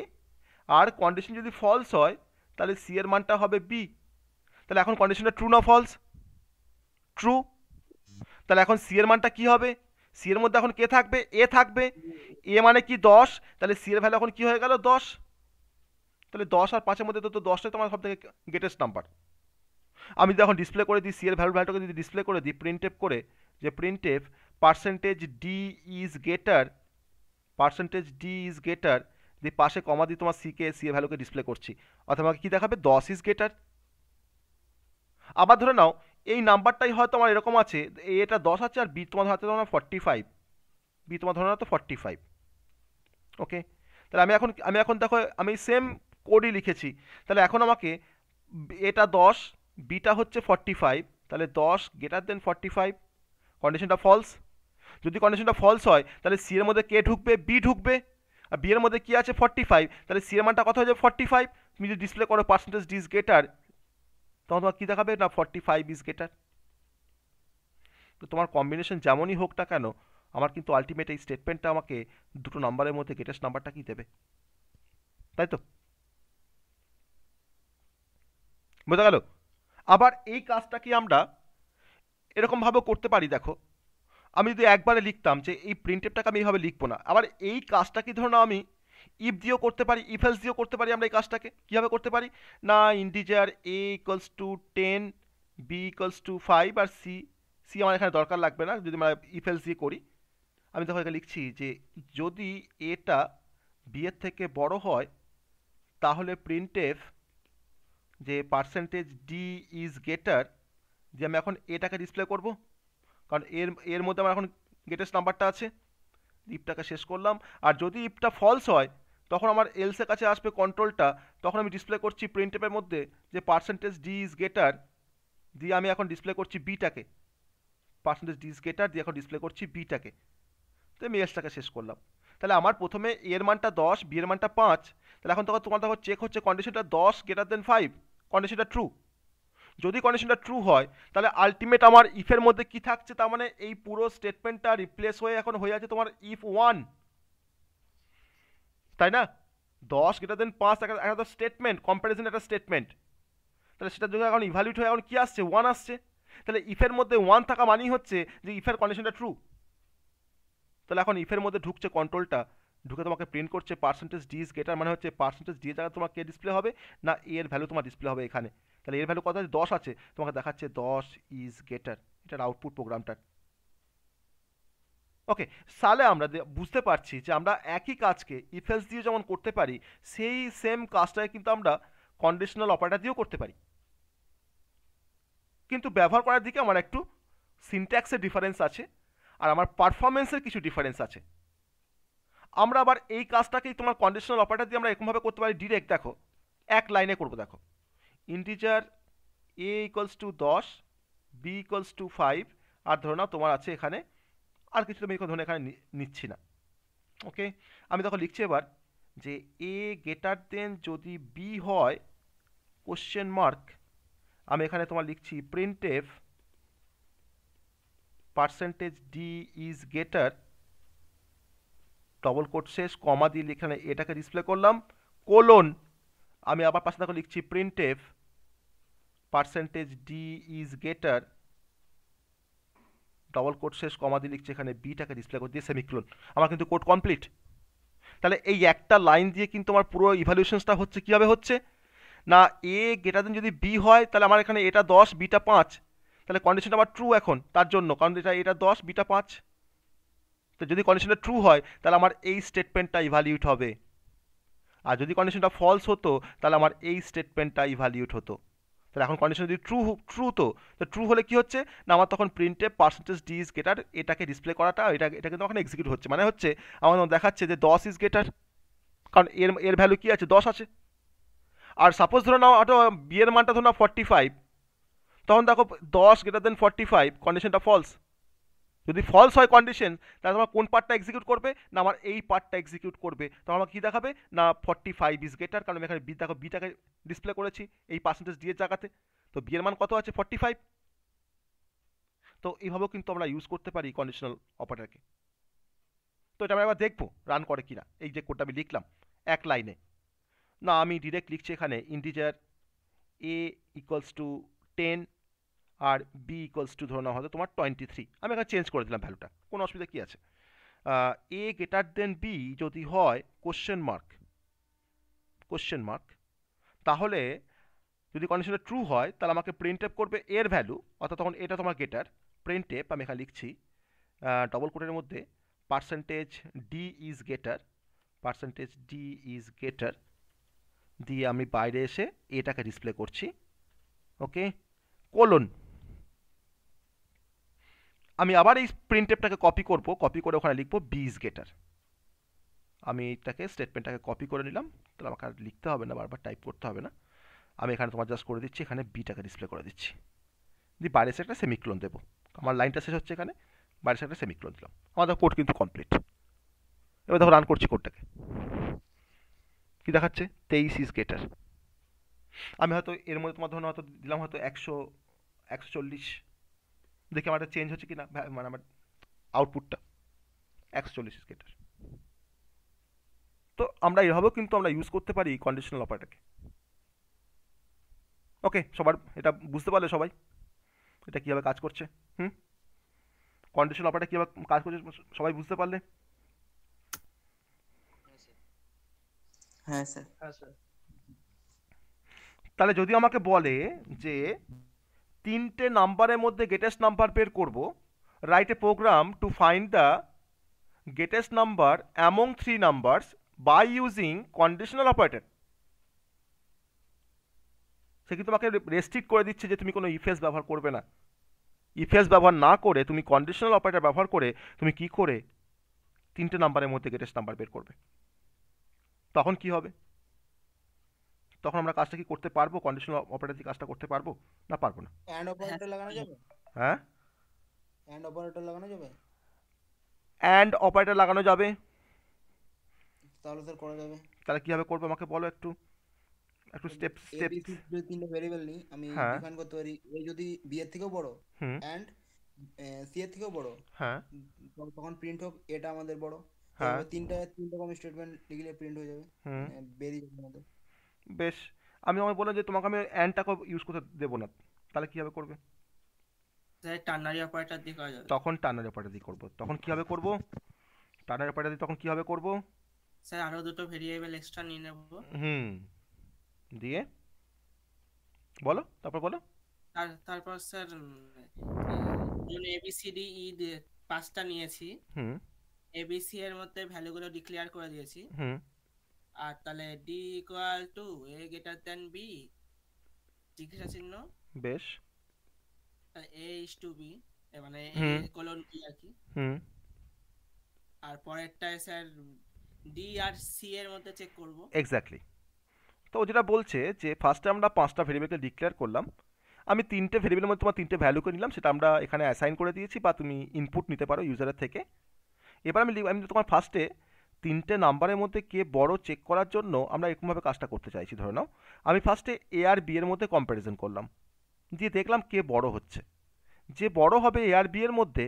আর কন্ডিশন যদি ফলস হয় তাহলে c এর মানটা হবে b। তাহলে এখন কন্ডিশনটা ট্রু না ফলস? ট্রু। তাহলে এখন c এর মানটা কি হবে? c এর মধ্যে এখন কে থাকবে? a থাকবে। a মানে কি 10, তাহলে c এর ভ্যালু এখন কি হয়ে গেল 10। তাহলে 10 আর 5 এর মধ্যে তো 10টাই তোমার সবথেকে গ্রেটেস্ট নাম্বার। আমি যদি এখন ডিসপ্লে করে দিই c এর ভ্যালুটাকে যদি ডিসপ্লে করে দিই প্রিন্টএফ করে, যে printf percentage D is greater, percentage D is greater, দিয়ে পাশে কমা দিয়ে তোমার c এর ভ্যালুকে ডিসপ্লে করছি, অথবা কি দেখাবে 10 ইজ গ্রেটার। আবার ধরে নাও এই নাম্বারটাই হয়তো আমার এরকম আছে, এটা 10 আছে আর b তোমার হাতে ধরো 45, b তোমার ধরো না তো 45। ওকে, তাহলে আমি এখন দেখো আমি সেম কোডই লিখেছি। তাহলে এখন আমাকে এটা 10, বিটা হচ্ছে 45, তাহলে 10 গ্রেটার দেন 45, কন্ডিশনটা ফলস। যদি কন্ডিশনটা ফলস হয় তাহলে সি এর মধ্যে কে ঢুকবে? বি ঢুকবে। আর বি এর মধ্যে কি আছে? 45, তাহলে সি এর মানটা কত হয়ে যাবে? 45। তুমি যদি ডিসপ্লে করো পার্সেন্টেজ ডি ইজ গ্রেটার, তখন তোমার কী দেখাবে না 45 ইজ গ্রেটার। তো তোমার কম্বিনেশন যেমনই হোক না কেন, আমার কিন্তু আলটিমেট এই স্টেটমেন্টটা আমাকে দুটো নাম্বারের মধ্যে গ্রেটেস্ট নাম্বারটা কি দেবে, তাই তো? বোঝা গেল? আবার এই কাজটা কি আমরা এরকমভাবেও করতে পারি। দেখো আমি যদি একবারে লিখতাম যে এই প্রিন্টএফটাকে আমি এইভাবে লিখবো না, আবার এই কাজটা কি ধরুন আমি ইফ দিয়েও করতে পারি, ইফ এলস দিয়েও করতে পারি। আমরা এই কাজটাকে কীভাবে করতে পারি না integer a equals to 10, b equals to 5 আর সি আমার এখানে দরকার লাগবে না যদি আমরা ইফ এলস দিয়ে করি। আমি দেখো এখানে লিখছি যে যদি এটা b এর থেকে বড় হয় তাহলে প্রিন্টএফ যে পার্সেন্টেজ ডি ইজ গ্রেটার, যে আমি এখন এটাকে ডিসপ্লে করব, কারণ এর মধ্যে আমার এখন গ্রেটেস্ট নাম্বারটা আছে। ইফটাকে শেষ করলাম, আর যদি ইফটা ফলস হয় তখন আমার এলসের কাছে আসবে কন্ট্রোলটা, তখন আমি ডিসপ্লে করছি প্রিন্টএফের মধ্যে যে পার্সেন্টেজ ডি ইজ গ্রেটার, দিয়ে আমি এখন ডিসপ্লে করছি বিটাকে, পার্সেন্টেজ ডি ইজ গ্রেটার দিয়ে এখন ডিসপ্লে করছি বিটাকে। তো আমি এলসটাকে শেষ করলাম। তাহলে আমার প্রথমে এর মানটা 10, বি এর মানটা 5, তাহলে এখন তখন তোমার দেখো চেক হচ্ছে কন্ডিশনটা 10 গ্রেটার দেন 5, কন্ডিশনটা ট্রু। যদি কন্ডিশনটা ট্রু হয় তাহলে আলটিমেট আমার ইফের মধ্যে কি থাকছে, তার মানে এই পুরো স্টেটমেন্টটা রিপ্লেস হয়ে এখন হয়ে আছে তোমার ইফ 1, তাই না? 10 গ্রেটার দেন 5 একটা স্টেটমেন্ট, কম্প্যারিজন একটা স্টেটমেন্ট, তাহলে সেটা যদি এখন ইভ্যালুয়েট হয়ে এখন কি আসছে? 1 আসছে। তাহলে ইফের মধ্যে 1 থাকা মানেই হচ্ছে যে ইফের কন্ডিশনটা ট্রু। তাহলে এখন ইফের মধ্যে ঢুকছে কন্ট্রোলটা, ঢুকে তোমাকে প্রিন্ট করছে পার্সেন্টেজ ডি ইজ গ্রেটার, মানে হচ্ছে পার্সেন্টেজ ডি এর জায়গায় তোমার কে ডিসপ্লে হবে না এর ভ্যালু তোমার ডিসপ্লে হবে এখানে। তাহলে এর ভ্যালু কত আছে? 10 আছে, তোমাকে দেখাচ্ছে 10 ইজ গ্রেটার, এটার আউটপুট প্রোগ্রামটার। ওকে, সালে আমরা বুঝতে পারছি যে আমরা একই কাজকে ইফ এলস দিয়ে যেমন করতে পারি, সেই সেম কাজটাকে কিন্তু আমরা কন্ডিশনাল অপারেটর দিয়েও করতে পারি। কিন্তু ব্যবহার করার দিকে আমার একটু সিনট্যাক্সের ডিফারেন্স আছে আর আমার পারফরমেন্সের কিছু ডিফারেন্স আছে। আমরা আবার এই কাজটাকেই তোমার কন্ডিশনাল অপারেটর দিয়ে আমরা এরকমভাবে করতে পারি ডিরেক্ট। দেখো এক লাইনে করবো। দেখো integer a equals to 10, b equals to 5, আর ধরো না তোমার আছে এখানে আর কিছু, তুমি ধরুন এখানে নিচ্ছি না। ওকে, আমি দেখো লিখছি এবার যে a গ্রেটার দেন যদি b হয় কোশ্চেন মার্ক, আমি এখানে তোমার লিখছি printf percentage D is greater, double quote শেষ, কমা দিয়ে এখানে এটাকে ডিসপ্লে করলাম, কোলন, আমি আবার পাশে দেখো লিখছি printf percentage D is greater, double quote শেষ কমা দিয়ে লিখছে এখানে বিটাকে ডিসপ্লে করে দিয়ে সেমিক্লোন, আমার কিন্তু কোড কমপ্লিট। তাহলে এই একটা লাইন দিয়ে কিন্তু আমার পুরো ইভ্যালুয়েশনসটা হচ্ছে, কীভাবে হচ্ছে না, এ গ্রেটার দেন যদি বি হয় তাহলে আমার এখানে এটা 10 বিটা 5, তাহলে কন্ডিশনটা আমার ট্রু এখন তার জন্য, কারণ এটা 10 বিটা 5। তো যদি কন্ডিশনটা ট্রু হয় তাহলে আমার এই স্টেটমেন্টটা ইভ্যালিউট হবে, আর যদি কন্ডিশনটা ফলস হতো তাহলে আমার এই স্টেটমেন্টটা ইভ্যালিউট হতো। তাহলে এখন কন্ডিশন যদি ট্রু তো ট্রু হলে কি হচ্ছে না, আমার তখন প্রিন্টে পার্সেন্টেজ ডি ইজ গেটার এটাকে ডিসপ্লে করাটা এটা কিন্তু এখন এক্সিকিউট হচ্ছে, মানে হচ্ছে আমার দেখাচ্ছে যে 10 ইজ গেটার, কারণ এর ভ্যালু কি আছে 10 আছে। আর সাপোজ ধরো নাও অটো বি এর মানটা ধরো না 45, তখন দেখো 10 গ্রেটার দেন 45, কন্ডিশনটা ফলস। যদি ফলস হয় কন্ডিশন তাহলে তোমার কোন পার্টটা এক্সিকিউট করবে না, আমার এই পার্টটা এক্সিকিউট করবে, তখন আমাকে কী দেখাবে না 45 ইজ গেটার, কারণ আমি এখানে বি দেখো বিটাকে ডিসপ্লে করেছি এই পার্সেন্টেজ ডি এর জায়গাতে, তো বি এর মান কত আছে 45। তো এইভাবেও কিন্তু আমরা ইউজ করতে পারি কন্ডিশনাল অপারেটরকে। তো এটা আমরা এবার দেখবো রান করে কিনা। এই যে কোডটা আমি লিখলাম এক লাইনে, না আমি ডিরেক্ট লিখছি এখানে ইন্টিজার এ ইকুয়ালস টু 10 আর বি ইকুয়ালস টু ধরো না হয়তো তোমার 23, আমি এখানে চেঞ্জ করে দিলাম ভ্যালুটা, কোনো অসুবিধা কী আছে। এ গ্রেটার দেন বি যদি হয় কোশ্চেন মার্ক, তাহলে যদি কন্ডিশনটা ট্রু হয় তাহলে আমাকে প্রিন্ট এফ করবে এর ভ্যালু, অর্থাৎ তখন এটা তোমার গেটার, প্রিন্ট এফ আমি এখানে লিখছি ডবল কোটের মধ্যে পার্সেন্টেজ ডি ইজ গেটার দিয়ে আমি বাইরে এসে এটাকে ডিসপ্লে করছি, ওকে কোলন। আমি আবার এই প্রিন্টএফটাকে কপি করে ওখানে লিখবো বি ইজ গেটার। আমি এটাকে স্টেটমেন্টটাকে কপি করে নিলাম, তাহলে আমাকে আর লিখতে হবে না, বারবার টাইপ করতে হবে না। আমি এখানে তোমার জাস্ট করে দিচ্ছি, এখানে বিটাকে ডিসপ্লে করে দিচ্ছি, দিয়ে বাইরে এসে একটা সেমিক্লোন দেবো। আমার লাইনটা শেষ হচ্ছে এখানে, বাইরে এসে একটা সেমিক্লোন দিলাম, আমাদের কোড কিন্তু কমপ্লিট। এবার দেখো রান করছি কোডটাকে, কি দেখাচ্ছে 23 ইজ গেটার। আমি হয়তো এর মধ্যে তোমার ধরুন হয়তো দিলাম হয়তো 140, দেখি আমার চেঞ্জ হচ্ছে কি না, মানে আমার আউটপুটটা 140 ইজ গেটার। তো আমরা এভাবেও কিন্তু আমরা ইউজ করতে পারি কন্ডিশনাল অপারেটরকে। ওকে, সবার এটা বুঝতে পারলে সবাই এটা কীভাবে কাজ করছে? কন্ডিশনাল অপারেটর কীভাবে কাজ করছে সবাই বুঝতে পারলে? হ্যাঁ স্যার। তাহলে যদি আমাকে বলে যে 3টে নাম্বারের মধ্যে গেটেস্ট নাম্বার বের করব, write a program to find the greatest number among 3 numbers by using conditional operator, সে কিন্তু তোমাকে রেস্ট্রিক্ট করে দিচ্ছে যে তুমি কোনো ইফএস ব্যবহার করবে না। ইফএস ব্যবহার না করে তুমি কন্ডিশনাল অপারেটর ব্যবহার করে তুমি কি করে 3টে নাম্বারের মধ্যে গেটেস্ট নাম্বার বের করবে। তখন কি হবে? তখন আমরা কাজটা কি করতে পারবো? কন্ডিশনাল অপারেটর দিয়ে কাজটা করতে পারবো না পারবো না? এন্ড অপারেটর লাগানো যাবে? হ্যাঁ, এন্ড অপারেটর লাগানো যাবে। তাহলে স্যার করা যাবে। তাহলে কিভাবে করবে আমাকে বলো একটু স্টেপ। যদি তিনটা ভেরিয়েবল নিই আমি ডিফাইন করতে পারি, এ যদি বি এর থেকেও বড় এন্ড সি এর থেকেও বড়, হ্যাঁ তখন প্রিন্ট হোক এটা আমাদের বড়, তিনটা রকম স্টেটমেন্ট লিখলে প্রিন্ট হয়ে যাবে, বেরিয়ে যাবে আমাদের। বেশ, আমি বললাম যে তোমাকে আমি এন্ডটাকে ইউজ করতে দেবো না, তাহলে কিভাবে করবে? টার্নারি অপারেটর দিয়ে করা যাবে। তখন টার্নারি অপারেটর দিয়ে করব। তখন কিভাবে করব? টার্নারি অপারেটর দিয়ে তখন কিভাবে করব? স্যার আরো দুটো ভেরিয়েবল এক্সট্রা নিয়ে নেব। দিয়ে বলো, তারপর বলো। তারপর স্যার এবিসিডি ই 5টা নিয়েছি, এবিসি এর মধ্যে ভ্যালুগুলো ডিক্লেয়ার করে দিয়েছি, আর তাহলে D equal to A greater than B জিজ্ঞাসা চিহ্ন, বেশ, এ ইজ টু বি মানে এ কোলন বি আর কি, আর পরেরটায় স্যার ডি আর সি এর মধ্যে চেক করব। এক্স্যাক্টলি। তো যেটা বলছে যে ফার্স্টে আমরা 5টা ভেরিয়েবলকে ডিক্লেয়ার করলাম, আমি 3টে ভেরিয়েবলের মধ্যে তোমার 3টে ভ্যালু করে নিলাম, সেটা আমরা এখানে অ্যাসাইন করে দিয়েছি, বা তুমি ইনপুট নিতে পারো ইউজারের থেকে। এবার আমি তোমার ফার্স্টে 3টে নাম্বারের মধ্যে কে বড় চেক করার জন্য আমরা এরকমভাবে কাজটা করতে চাইছি। ধরে নাও আমি ফার্স্টে এ আর বি এর মধ্যে কম্প্যারিজন করলাম, দিয়ে দেখলাম কে বড় হচ্ছে, যে বড় হবে এ আর বি এর মধ্যে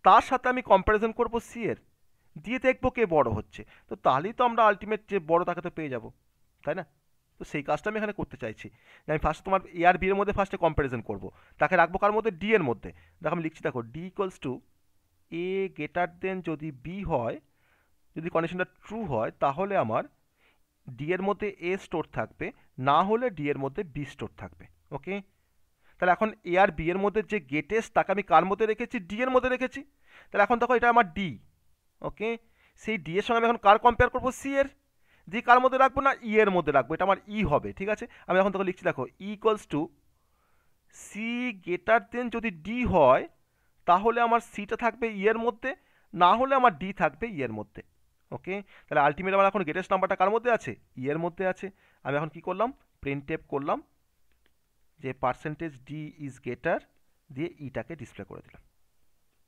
তার সাথে আমি কম্প্যারিজন করব সি এর, দিয়ে দেখবো কে বড় হচ্ছে। তো তাহলেই তো আমরা আলটিমেট যে বড় তাকে তো পেয়ে যাব, তাই না? তো সেই কাজটা আমি এখানে করতে চাইছি, যে আমি ফার্স্ট তোমার এ আর বি এর মধ্যে ফার্স্টে কম্প্যারিজন করব, তাকে রাখবো কার মধ্যে, ডি এর মধ্যে। দেখো আমি লিখছি, দেখো D equals to A greater than যদি বি হয়, যদি কন্ডিশনটা ট্রু হয় তাহলে আমার ডি এর মধ্যে এ স্টোর থাকবে, না হলে ডি এর মধ্যে বি স্টোর থাকবে। ওকে, তাহলে এখন এ আর বি এর মধ্যে যে গেটেস্ট তাকে আমি কার মধ্যে রেখেছি, ডি এর মধ্যে রেখেছি। তাহলে এখন দেখো এটা আমার ডি। ওকে, সেই ডি এর সঙ্গে আমি এখন কার কম্পেয়ার করবো, সি এর। ডি কার মধ্যে রাখবো না, ই এর মধ্যে রাখবো, এটা আমার ই হবে। ঠিক আছে, আমি এখন তোকে লিখছি, দেখো E equals to C greater than যদি ডি হয় তাহলে আমার সিটা থাকবে ই এর মধ্যে, না হলে আমার ডি থাকবে ই এর মধ্যে। ওকে, তাহলে আলটিমেট আমার এখন গ্রেটেস্ট নাম্বারটা কার মধ্যে আছে, ই এর মধ্যে আছে। আমি এখন কি করলাম, প্রিন্টএফ করলাম যে পার্সেন্টেজ ডি ইজ গ্রেটার দিয়ে ইটাকে ডিসপ্লে করে দিলাম।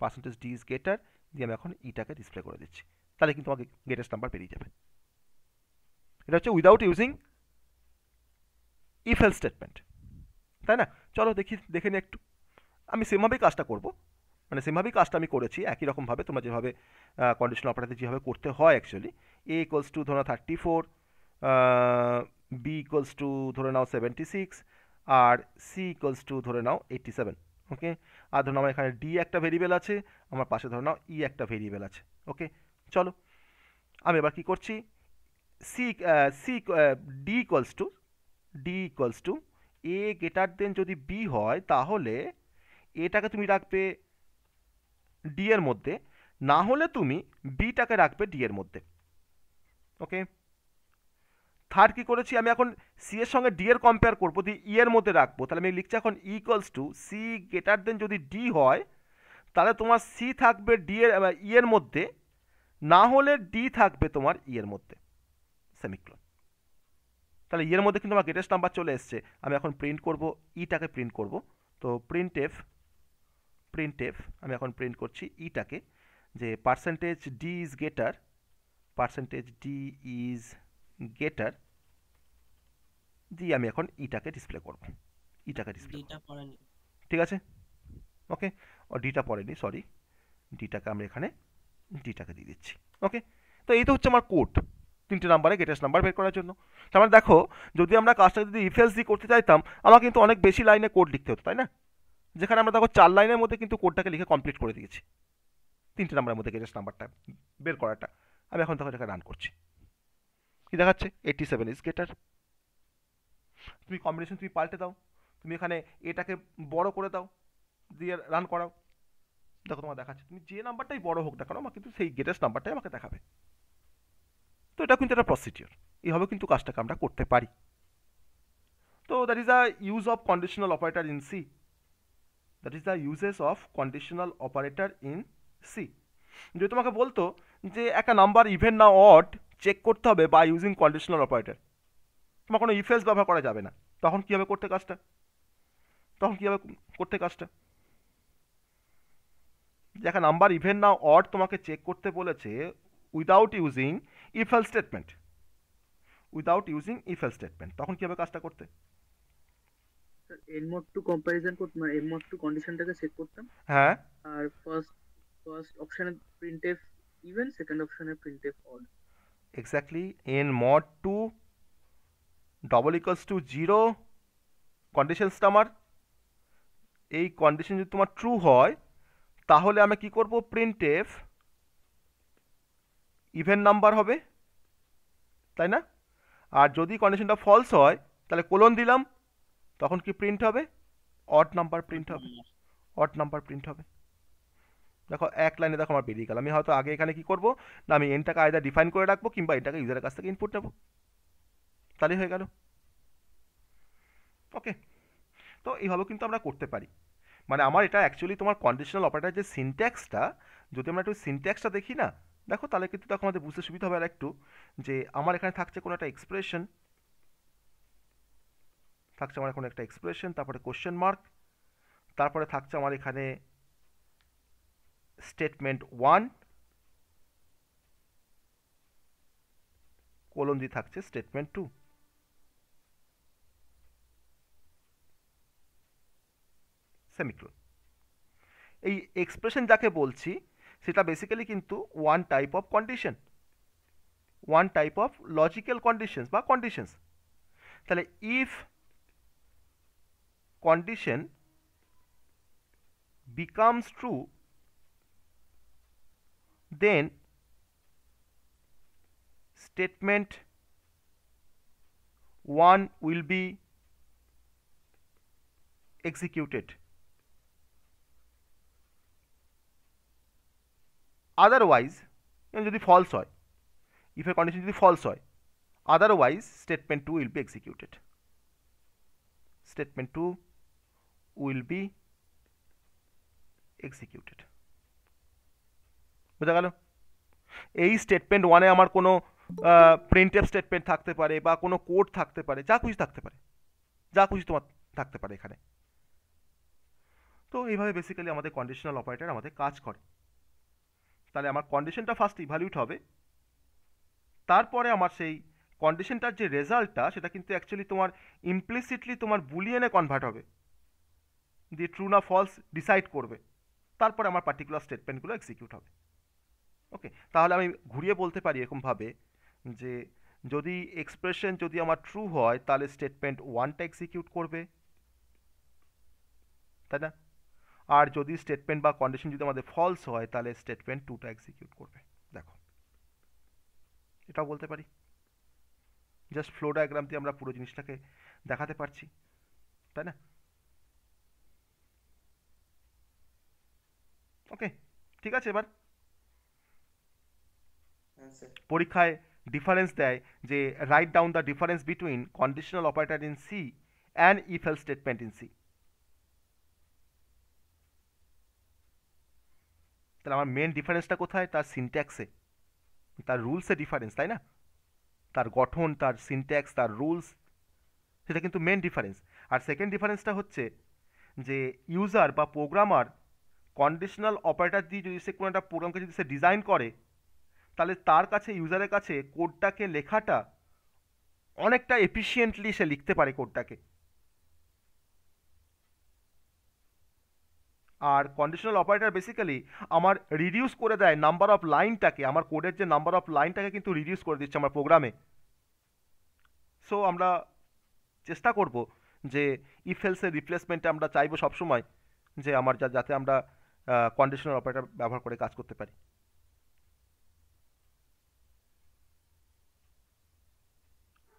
পার্সেন্টেজ ডি ইজ গ্রেটার দিয়ে আমি এখন ইটাকে ডিসপ্লে করে দিচ্ছি, তাহলে কিন্তু আমাকে গ্রেটেস্ট নাম্বার বেরিয়ে যাবে। এটা হচ্ছে without using if else statement, তাই না? চলো দেখে নিই একটু। আমি সেমভাবেই কাজটা করব, মানে সেমভাবেই কাজটা আমি করেছি একই রকমভাবে, তোমরা যেভাবে কন্ডিশনাল অপারেটর যেভাবে করতে হয় অ্যাকচুয়ালি। এ ইকুয়ালস টু ধরো 34, বি ইকুয়ালস টু ধরে নাও 76, আর সি ইকুয়ালস টু ধরে নাও 87। ওকে, আর ধরো আমার এখানে ডি একটা ভেরিয়েবল আছে, আমার পাশে ধরে নাও ই একটা ভেরিয়েবল আছে। ওকে, চলো আমি এবার কি করছি, D equals to A greater than যদি বি হয় তাহলে এটাকে তুমি রাখবে ডি এর মধ্যে, না হলে তুমি বিটাকে রাখবে ডি এর মধ্যে। ওকে, থার্ড কি করেছি, আমি এখন সি এর সঙ্গে ডি এর কম্পেয়ার করবো, দিয়ে ই এর মধ্যে রাখবো। তাহলে আমি লিখছি এখন equals to C greater than যদি ডি হয় তাহলে তোমার সি থাকবে ডি এর ই এর মধ্যে, না হলে ডি থাকবে তোমার ই এর মধ্যে, সেমিক্লোন। তাহলে ই এর মধ্যে কিন্তু আমার গ্রেটেস্ট নাম্বার চলে এসছে। আমি এখন প্রিন্ট করব, ইটাকে প্রিন্ট করব। তো প্রিন্টএফ আমি এখন প্রিন্ট করছি ইটাকে, যে পার্সেন্টেজ ডি ইজ গ্রেটার দিয়ে আমি এখন ইটাকে ডিসপ্লে করব, ঠিক আছে? ওকে, ও ডিটা পড়েনি, সরি, ডিটাকে আমরা এখানে ডিটাকে দিয়ে দিচ্ছি। ওকে, তো এই তো হচ্ছে আমার কোড 3টে নাম্বারে গ্রেটেস্ট নাম্বার বের করার জন্য। তার মানে দেখো, যদি আমরা কাজটা যদি ইফ এলস দিয়ে করতে চাইতাম আমার কিন্তু অনেক বেশি লাইনে কোড লিখতে হতো, তাই না? যেখানে আমরা দেখো 4 লাইনের মধ্যে কিন্তু কোডটাকে লিখে কমপ্লিট করে দিয়েছি 3টে নাম্বারের মধ্যে গ্রেটেস্ট নাম্বারটা বের করাটা। আমি এখন তখন এটাকে রান করছি, কি দেখাচ্ছে, 87 ইজ গ্রেটার। তুমি কম্বিনেশন তুমি পাল্টে দাও, তুমি এখানে এটাকে বড় করে দাও, দিয়ে রান করাও, দেখো তোমার দেখাচ্ছে, তুমি যে নাম্বারটাই বড় হোক দেখানো আমার কিন্তু সেই গ্রেটেস্ট নাম্বারটাই আমাকে দেখাবে। তো এটা কিন্তু একটা প্রসিডিওর, এইভাবে কিন্তু কাজটাকে আমরা করতে পারি। তো that is the use of conditional operator in C, that is the uses of conditional operator in C. যদি তোমাকে বলতো যে একটা নাম্বার ইভেন না অড চেক করতে হবে বাই ইউজিং কন্ডিশনাল অপারেটর, তোমার কোনো ইফ এলস ব্যবহার করা যাবে না, তখন কীভাবে করতে কাজটা, যে একটা নাম্বার ইভেন না অড তোমাকে চেক করতে বলেছে without using if else statement, তখন কীভাবে কাজটা করতে? এর মোড টু কম্পারিজন করতে, মানে এর মোড টু কন্ডিশনটাকে চেক করতাম। হ্যাঁ, আর ফার্স্ট অপশনে প্রিন্টএফ ইভেন, সেকেন্ড অপশনে printf odd. Exactly, N mod two double equals to 0 কন্ডিশনসটা আমার, এই কন্ডিশন যদি তোমার ট্রু হয় তাহলে আমি কি করব, প্রিন্টএফ ইভেন নাম্বার হবে, তাই না? আর যদি কন্ডিশনটা ফলস হয় তাহলে কোলন দিলাম, তখন কি প্রিন্ট হবে, অড নাম্বার প্রিন্ট হবে। দেখো এক লাইনে দেখো আমার বেরিয়ে গেল। আমি হয়তো আগে এখানে কি করব না, আমি এনটাকে আইদার ডিফাইন করে রাখবো কিংবা এটাকে ইউজারের কাছ থেকে ইনপুট নেব, তাহলেই হয়ে গেল। ওকে, তো এইভাবে কিন্তু আমরা করতে পারি। মানে আমার এটা অ্যাকচুয়ালি তোমার কন্ডিশনাল অপারেটর যে সিনট্যাক্সটা, যদি আমরা একটু সিনট্যাক্সটা দেখি না, দেখো তাহলে কিন্তু দেখো আমাদের বুঝতে সুবিধা হবে আর একটু, যে আমার এখানে থাকছে কোনো একটা এক্সপ্রেশন, তারপরে কোশ্চেন মার্ক, তারপরে থাকছে আমার এখানে স্টেটমেন্ট 1, কোলন দিয়ে থাকছে স্টেটমেন্ট 2। সেমিক্লোন। এই এক্সপ্রেশন যাকে বলছি সেটা বেসিক্যালি কিন্তু one type of condition, one type of logical conditions বা কন্ডিশনস। তাহলে if condition becomes true, then statement 1 will be executed. Otherwise, যদি false হয়, if a condition যদি false হয়, otherwise statement 2 will be executed. Statement 2 will be executed. বোঝা গেল? এই statement ওয়ানে আমার কোনো প্রিন্টএফ স্টেটমেন্ট থাকতে পারে বা কোনো কোড থাকতে পারে, যা খুশি থাকতে পারে, যা খুশি তোমার থাকতে পারে এখানে। তো এইভাবে বেসিক্যালি আমাদের কন্ডিশনাল অপারেটর আমাদের কাজ করে। তাহলে আমার কন্ডিশনটা ফার্স্ট ইভ্যালুয়েট হবে, তারপরে আমার সেই কন্ডিশনটার যে রেজাল্টটা সেটা কিন্তু অ্যাকচুয়ালি তোমার ইমপ্লিসিটলি তোমার বুলিয়ানে কনভার্ট হবে, দিয়ে ট্রু না ফলস ডিসাইড করবে, তারপরে আমার পার্টিকুলার স্টেটমেন্টগুলো এক্সিকিউট হবে। ওকে, তাহলে আমি ঘুরিয়ে বলতে পারি এরকমভাবে যে যদি এক্সপ্রেশন যদি আমার ট্রু হয় তাহলে স্টেটমেন্ট 1টা এক্সিকিউট করবে, তাই না? আর যদি স্টেটমেন্ট বা কন্ডিশন যদি আমাদের ফলস হয় তাহলে স্টেটমেন্ট 2টা এক্সিকিউট করবে। দেখো, এটাও বলতে পারি, জাস্ট ফ্লো ডায়াগ্রাম দিয়ে আমরা পুরো জিনিসটাকে দেখাতে পারছি, তাই না? ওকে, ঠিক আছে। এবার পরীক্ষায় ডিফারেন্স দেয় যে write down the difference between conditional operator in C and if else statement in C. তাহলে আমার মেন ডিফারেন্সটা কোথায়? তার সিনট্যাক্সে, তার রুলসে ডিফারেন্স, তাই না? তার গঠন, তার সিনট্যাক্স, তার রুলস, সেটা কিন্তু মেন ডিফারেন্স। আর সেকেন্ড ডিফারেন্সটা হচ্ছে যে ইউজার বা প্রোগ্রামার কন্ডিশনাল অপারেটর দিয়ে যদি সে কোনো একটা প্রোগ্রামকে যদি সে ডিজাইন করে তাহলে তার কাছে, ইউজারের কাছে কোডটাকে লেখাটা অনেকটা এফিশিয়েন্টলি সে লিখতে পারে কোডটাকে। আর কন্ডিশনাল অপারেটর বেসিক্যালি আমার রিডিউস করে দেয় নাম্বার অফ লাইনটাকে, আমার কোডের যে নাম্বার অফ লাইনটাকে কিন্তু রিডিউস করে দিচ্ছে আমার প্রোগ্রামে। সো আমরা চেষ্টা করব যে ইফ এলসের রিপ্লেসমেন্টে আমরা চাইবো সবসময় যে আমার যাতে আমরা কন্ডিশনাল অপারেটর ব্যবহার করে কাজ করতে পারি।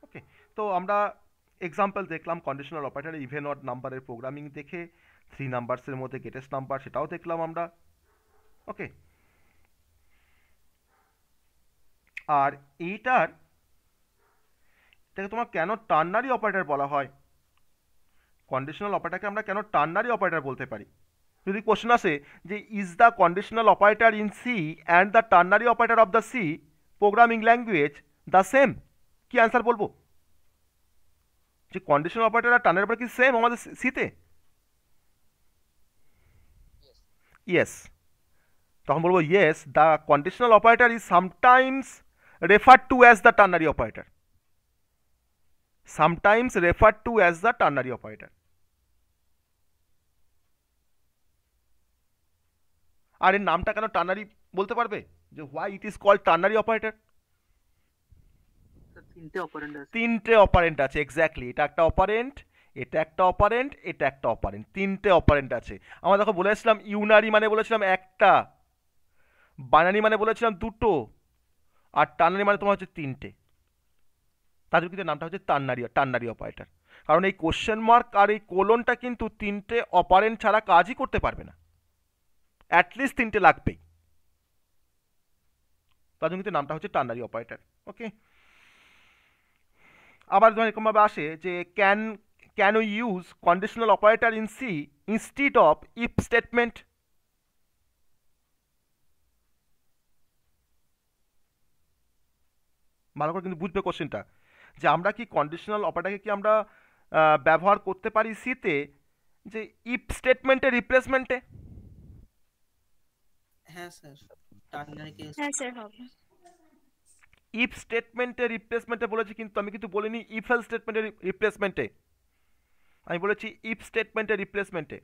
ওকে, তো আমরা এক্সাম্পল দেখলাম কন্ডিশনাল অপারেটর ইভেন অড নাম্বারের প্রোগ্রামিং দেখে, 3 নাম্বারসের মধ্যে গ্রেটেস্ট নাম্বার সেটাও দেখলাম আমরা। ওকে, আর এটাকে তোমার কেন টার্নারি অপারেটর বলা হয়, কন্ডিশনাল অপারেটরকে আমরা কেন টার্নারি অপারেটর বলতে পারি? যদি কোশ্চেন আসে যে is the conditional operator in C and the ternary operator of the C programming language the same, কি অ্যান্সার বলবো? যে কন্ডিশনাল অপারেটর আর টার্নারি অপারেটর কি সেম আমাদের সিতে? ইয়েস, তখন বলবো yes, the conditional operator is sometimes referred to as the ternary operator, sometimes referred to as the ternary operator. আর এর নামটা কেন টার্নারি বলতে পারবে যে why it is called ternary operator? তিনটে অপারেন্ট আছে, এক্স্যাক্টলি। এটা একটা অপারেন্ট, এটা একটা অপারেন্ট, এটা একটা অপারেন্ট, তিনটে অপারেন্ট আছে। আমরা দেখো বলেছিলাম ইউনারি মানে বলেছিলাম একটা, বাইনারি মানে বলেছিলাম দুটো, আর টার্নারি মানে তোমার হচ্ছে তিনটে। তাদের কিন্তু নামটা হচ্ছে টার্নারি অপারেটর। কারণ এই কোশ্চেন মার্ক আর এই কোলনটা কিন্তু তিনটে অপারেন্ট ছাড়া কাজই করতে পারবে না, অ্যাটলিস্ট তিনটে লাগবেই, তার জন্য কিন্তু নামটা হচ্ছে টার্নারি অপারেটর। ওকে, আবার যখন এরকমভাবে আসে যে can you use conditional operator in C instead of if statement? ভালো করে কিন্তু বুঝবে কোশ্চেনটা, যে আমরা কি কন্ডিশনাল অপারেটরকে কি আমরা ব্যবহার করতে পারি সিতে যে ইফ স্টেটমেন্টের রিপ্লেসমেন্টে? হ্যাঁ স্যার, টার্নারি কেস। হ্যাঁ স্যার হবে। ইফ স্টেটমেন্টের রিপ্লেসমেন্টে বলেছি, কিন্তু আমি কিন্তু বলিনি ইফ এলস স্টেটমেন্টের রিপ্লেসমেন্টে, আমি বলেছি ইফ স্টেটমেন্টের রিপ্লেসমেন্টে।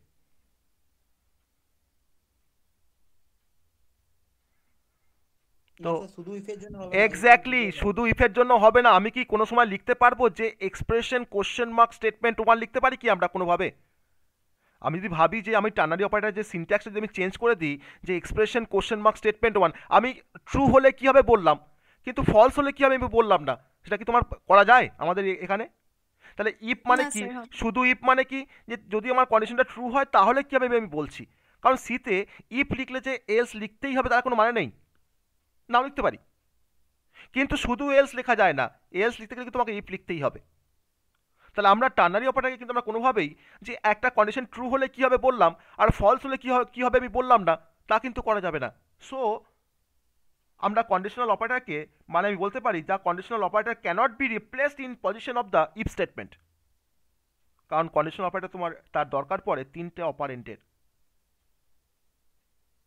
তো শুধু ইফের জন্য হবে না, এক্স্যাক্টলি শুধু ইফের জন্য হবে না। আমি কি কোনো সময় লিখতে পারবো যে এক্সপ্রেশন কোশ্চেন মার্ক স্টেটমেন্ট 1 লিখতে পারি কি আমরা কোনোভাবে? আমি যদি ভাবি যে আমি টার্নারি অপারেটর যে সিনট্যাক্সটা যদি আমি চেঞ্জ করে দিই যে এক্সপ্রেশন কোশ্চেন মার্ক স্টেটমেন্ট 1, আমি ট্রু হলে কি হবে বললাম, কিন্তু ফলস হলে কি হবে আমি বললাম না, সেটা কি তোমার করা যায় আমাদের এখানে? তাহলে ইফ মানে কি, শুধু ইফ মানে কি যে যদি আমার কন্ডিশনটা ট্রু হয় তাহলে কি হবে আমি বলছি। কারণ সিতে ইফ লিখলে যে এলস লিখতেই হবে তার কোনো মানে নেই, নাও লিখতে পারি, কিন্তু শুধু এলস লেখা যায় না, এলস লিখতে গেলে তোমাকে ইফ লিখতেই হবে। তাহলে আমরা টার্নারি অপারেটরকে কিন্তু আমরা কোনোভাবেই যে একটা কন্ডিশন ট্রু হলে কি হবে বললাম আর ফলস হলে কি হবে আমি বললাম না, তা কিন্তু করা যাবে না। সো আমরা কন্ডিশনাল অপারেটরকে মানে আমি বলতে পারি the conditional operator cannot be replaced in position of the if statement. কারণ কন্ডিশনাল অপারেটর তোমার তার দরকার পড়ে 3টে অপারেন্টের।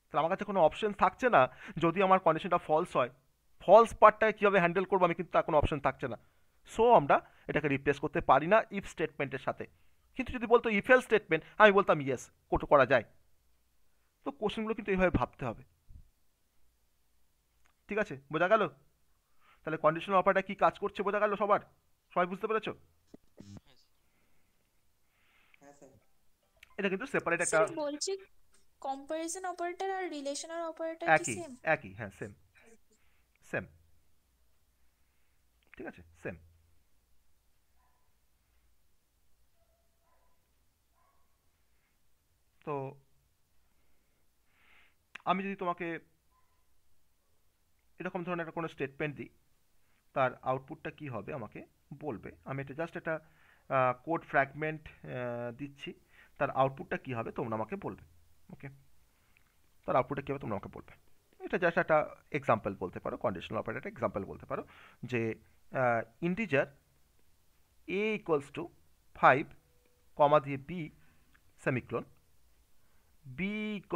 তাহলে আমার কাছে কোনো অপশন থাকছে না যদি আমার কন্ডিশনটা ফলস হয়, ফলস পার্টটাকে কীভাবে হ্যান্ডেল করবো আমি কিন্তু তার কোনো অপশন থাকছে না। সো আমরা এটাকে রিপ্লেস করতে পারি না ইফ স্টেটমেন্টের সাথে। কিন্তু যদি বলতো ইফ এলস স্টেটমেন্ট আমি বলতাম ইয়েস, করা যায়। তো কোশ্চেনগুলো কিন্তু এইভাবে ভাবতে হবে, ঠিক আছে? বোঝা গেল? তাহলে কন্ডিশনাল অপারেটর কি কাজ করছে বোঝা গেল সবার? সবাই বুঝতে পেরেছো? এটা কিন্তু সেপারেট একটা বলছি কম্পারিজন অপারেটর আর রিলেশনাল অপারেটর কি সেম? একই, হ্যাঁ সেম, ঠিক আছে, সেম। তো আমি যদি তোমাকে এরকম ধরনের একটা কোনো স্টেটমেন্ট দিই, তার আউটপুটটা কি হবে আমাকে বলবে। আমি এটা জাস্ট একটা কোড ফ্র্যাগমেন্ট দিচ্ছি, তার আউটপুটটা কি হবে তোমরা আমাকে বলবে। ওকে, তার আউটপুটটা কী হবে তোমরা আমাকে বলবে। এটা জাস্ট একটা এক্সাম্পল বলতে পারো, কন্ডিশনাল অপারেটর এক্সাম্পল বলতে পারো যে ইন্টিজার a = 5 কমা দিয়ে b semicolon, b =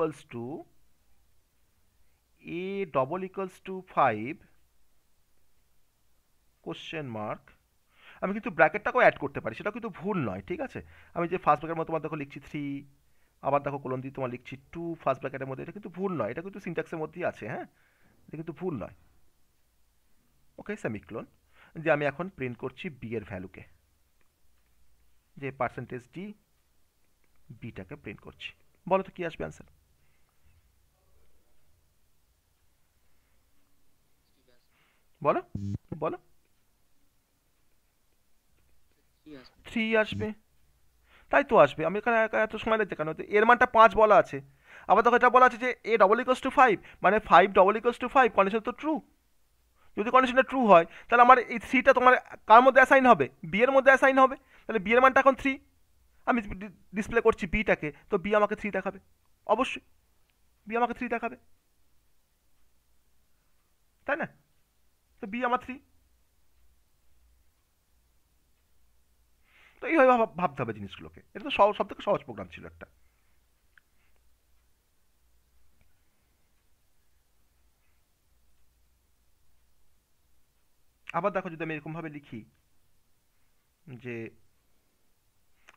a = 5 question mark. আমি কিন্তু ব্র্যাকেটটাকেও অ্যাড করতে পারি, সেটা কিন্তু ভুল নয়, ঠিক আছে? আমি যে ফার্স্ট ব্র্যাকেটের মধ্যে তোমার দেখো লিখছি 3, আবার দেখো কোলন দিয়ে তোমার লিখছি 2 ফার্স্ট ব্র্যাকেটের মধ্যে, এটা কিন্তু ভুল নয়, এটা কিন্তু সিনট্যাক্সের মধ্যেই আছে, হ্যাঁ, এটা কিন্তু ভুল নয়। ওকে, সেমিক্লোন যে আমি এখন প্রিন্ট করছি বি এর ভ্যালুকে, যে %d বিটাকে প্রিন্ট করছি। বলো তো কি আসবে অ্যান্সার? বলো বলো, 3 আসবে, তাই তো আসবে। আমি এখানে এত সময় লাগছে কেন? এর মানটা 5 বলা আছে, আবার দেখো এটা বলা আছে যে a = 5, মানে 5 = 5, কন্ডিশন তো ট্রু। যদি কন্ডিশনটা ট্রু হয় তাহলে আমার এই 3টা তোমার কার মধ্যে অ্যাসাইন হবে? বি এর মধ্যে অ্যাসাইন হবে। তাহলে বি এর মানটা এখন 3, আমি ডিসপ্লে করছি বিটাকে, তো বি আমাকে 3 দেখাবে, অবশ্যই বি আমাকে 3 দেখাবে, তাই না? তো বি আমার 3। তো এইভাবে ভাবতে হবে জিনিসগুলোকে। এটা তো সব থেকে সহজ প্রোগ্রাম ছিল একটা। আবার দেখো যদি আমি এরকমভাবে লিখি যে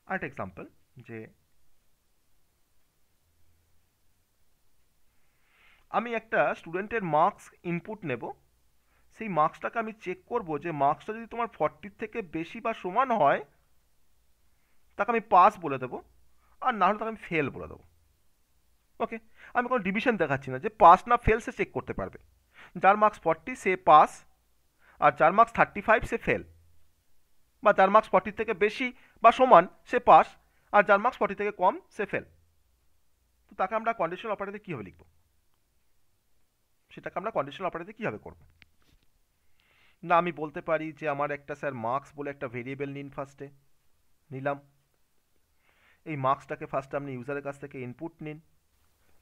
আরেকটা এক্সাম্পল, যে আমি একটা স্টুডেন্টের মার্কস ইনপুট নেব, সেই মার্কসটাকে আমি চেক করব যে মার্কসটা যদি তোমার 40 থেকে বেশি বা সমান হয় তাকে আমি পাস বলে দেবো, আর না হলে তাকে আমি ফেল বলে দেবো। ওকে, আমি কোনো ডিভিশন দেখাচ্ছি না, যে পাস না ফেল সে চেক করতে পারবে। যার মার্কস 40 সে পাস, আর যার মার্কস 35 সে ফেল, বা যার মার্কস 40 থেকে বেশি বা সমান সে পাস, আর যার মার্কস 40 থেকে কম সে ফেল। তো তাকে আমরা কন্ডিশনাল অপারেটরে কীভাবে লিখব, সেটাকে আমরা কন্ডিশনাল অপারেটরে কীভাবে করব? না আমি বলতে পারি যে আমার একটা স্যার মার্কস বলে একটা ভেরিয়েবল নিন, ফার্স্টে নিলাম, এই মার্কসটাকে ফার্স্টে আপনি ইউজারের কাছ থেকে ইনপুট নিন,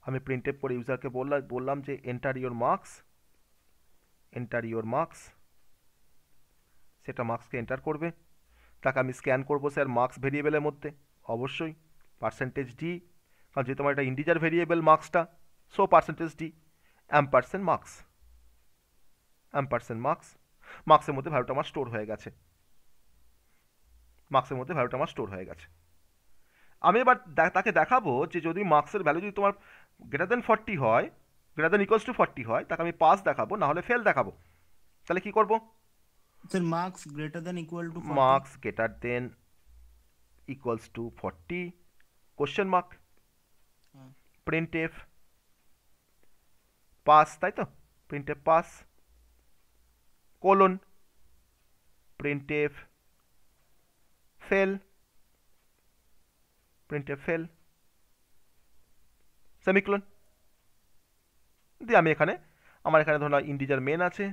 আমি প্রিন্টএফ করে ইউজারকে বললাম যে এন্টার ইওর মার্কস, সেটা মার্কসকে এন্টার করবে, তাকে আমি স্ক্যান করব স্যার মার্কস ভেরিয়েবলের মধ্যে, অবশ্যই %d, কারণ যেহেতু আমার একটা ইন্টিজার ভেরিয়েবল মার্কসটা, সো %d মার্কস, মার্কসের মধ্যে ভ্যালুটা আমার স্টোর হয়ে গেছে, আমি এবার তাকে দেখাবো যে যদি মার্কসের ভ্যালু যদি তোমার greater than 40 হয়, গ্রেটার দেন ইকুয়ালস টু 40 হয় তাকে আমি পাস দেখাবো, না হলে ফেল দেখাবো। তাহলে কি করব? Sir marks greater than equal to 40, marks greater than equals to 40 question mark printf pass, তাই তো? Printf pass colon printf fail, printf fail semicolon দিয়ে আমি এখানে আমার এখানে ধরুন ইন্টিজার মেন আছে,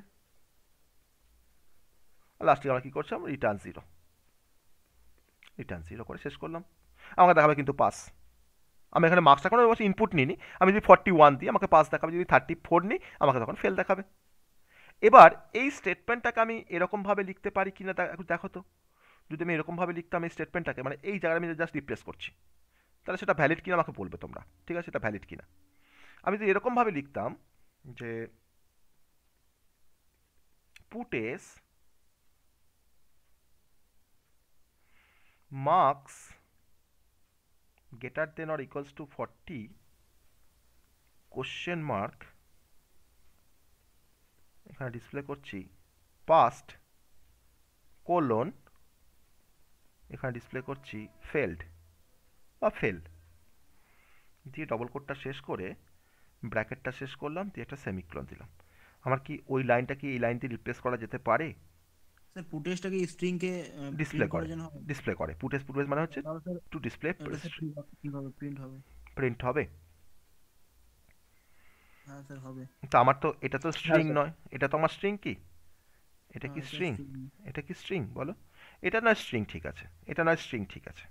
লাস্টে আমরা কি করছিলাম রিটার্ন 0, রিটার্ন 0 করে শেষ করলাম। আমাকে দেখাবে কিন্তু পাস। আমি এখানে মার্কসটা কোনো অবশ্যই ইনপুট নিইনি, আমি যদি 41 দিই আমাকে পাস দেখাবে, যদি 34 নিই আমাকে তখন ফেল দেখাবে। এবার এই স্টেটমেন্টটাকে আমি এরকমভাবে লিখতে পারি কিনা দেখো তো। যদি আমি এরকমভাবে লিখতাম এই স্টেটমেন্টটাকে, মানে এই জায়গায় আমি জাস্ট রিপ্লেস করছি, তাহলে সেটা ভ্যালিড কিনা আমাকে বলবে তোমরা, ঠিক আছে? সেটা ভ্যালিড কিনা। আমি যদি এরকমভাবে লিখতাম যে পুটেস marks greater than or equals to 40 question mark, এখানে ডিসপ্লে করছি পাস্ট কোলন, এখানে ডিসপ্লে করছি ফেলড বা ফেল দিয়ে ডবল কোটটা শেষ করে ব্র্যাকেটটা শেষ করলাম, দিয়ে একটা সেমিকোলন দিলাম। আমার কি ওই লাইনটা কি এই লাইন দিয়ে রিপ্লেস করা যেতে পারে? স্যার পুটেসটা কি স্ট্রিং কে ডিসপ্লে করে, ডিসপ্লে করে। পুটেস মানে হচ্ছে টু ডিসপ্লে, কিভাবে প্রিন্ট হবে? প্রিন্ট হবে। হ্যাঁ স্যার হবে। তো আমার তো এটা তো স্ট্রিং নয়, এটা তো আমার স্ট্রিং কি? এটা কি স্ট্রিং? এটা কি স্ট্রিং বলো? এটা নয় স্ট্রিং, ঠিক আছে, এটা নয় স্ট্রিং, ঠিক আছে,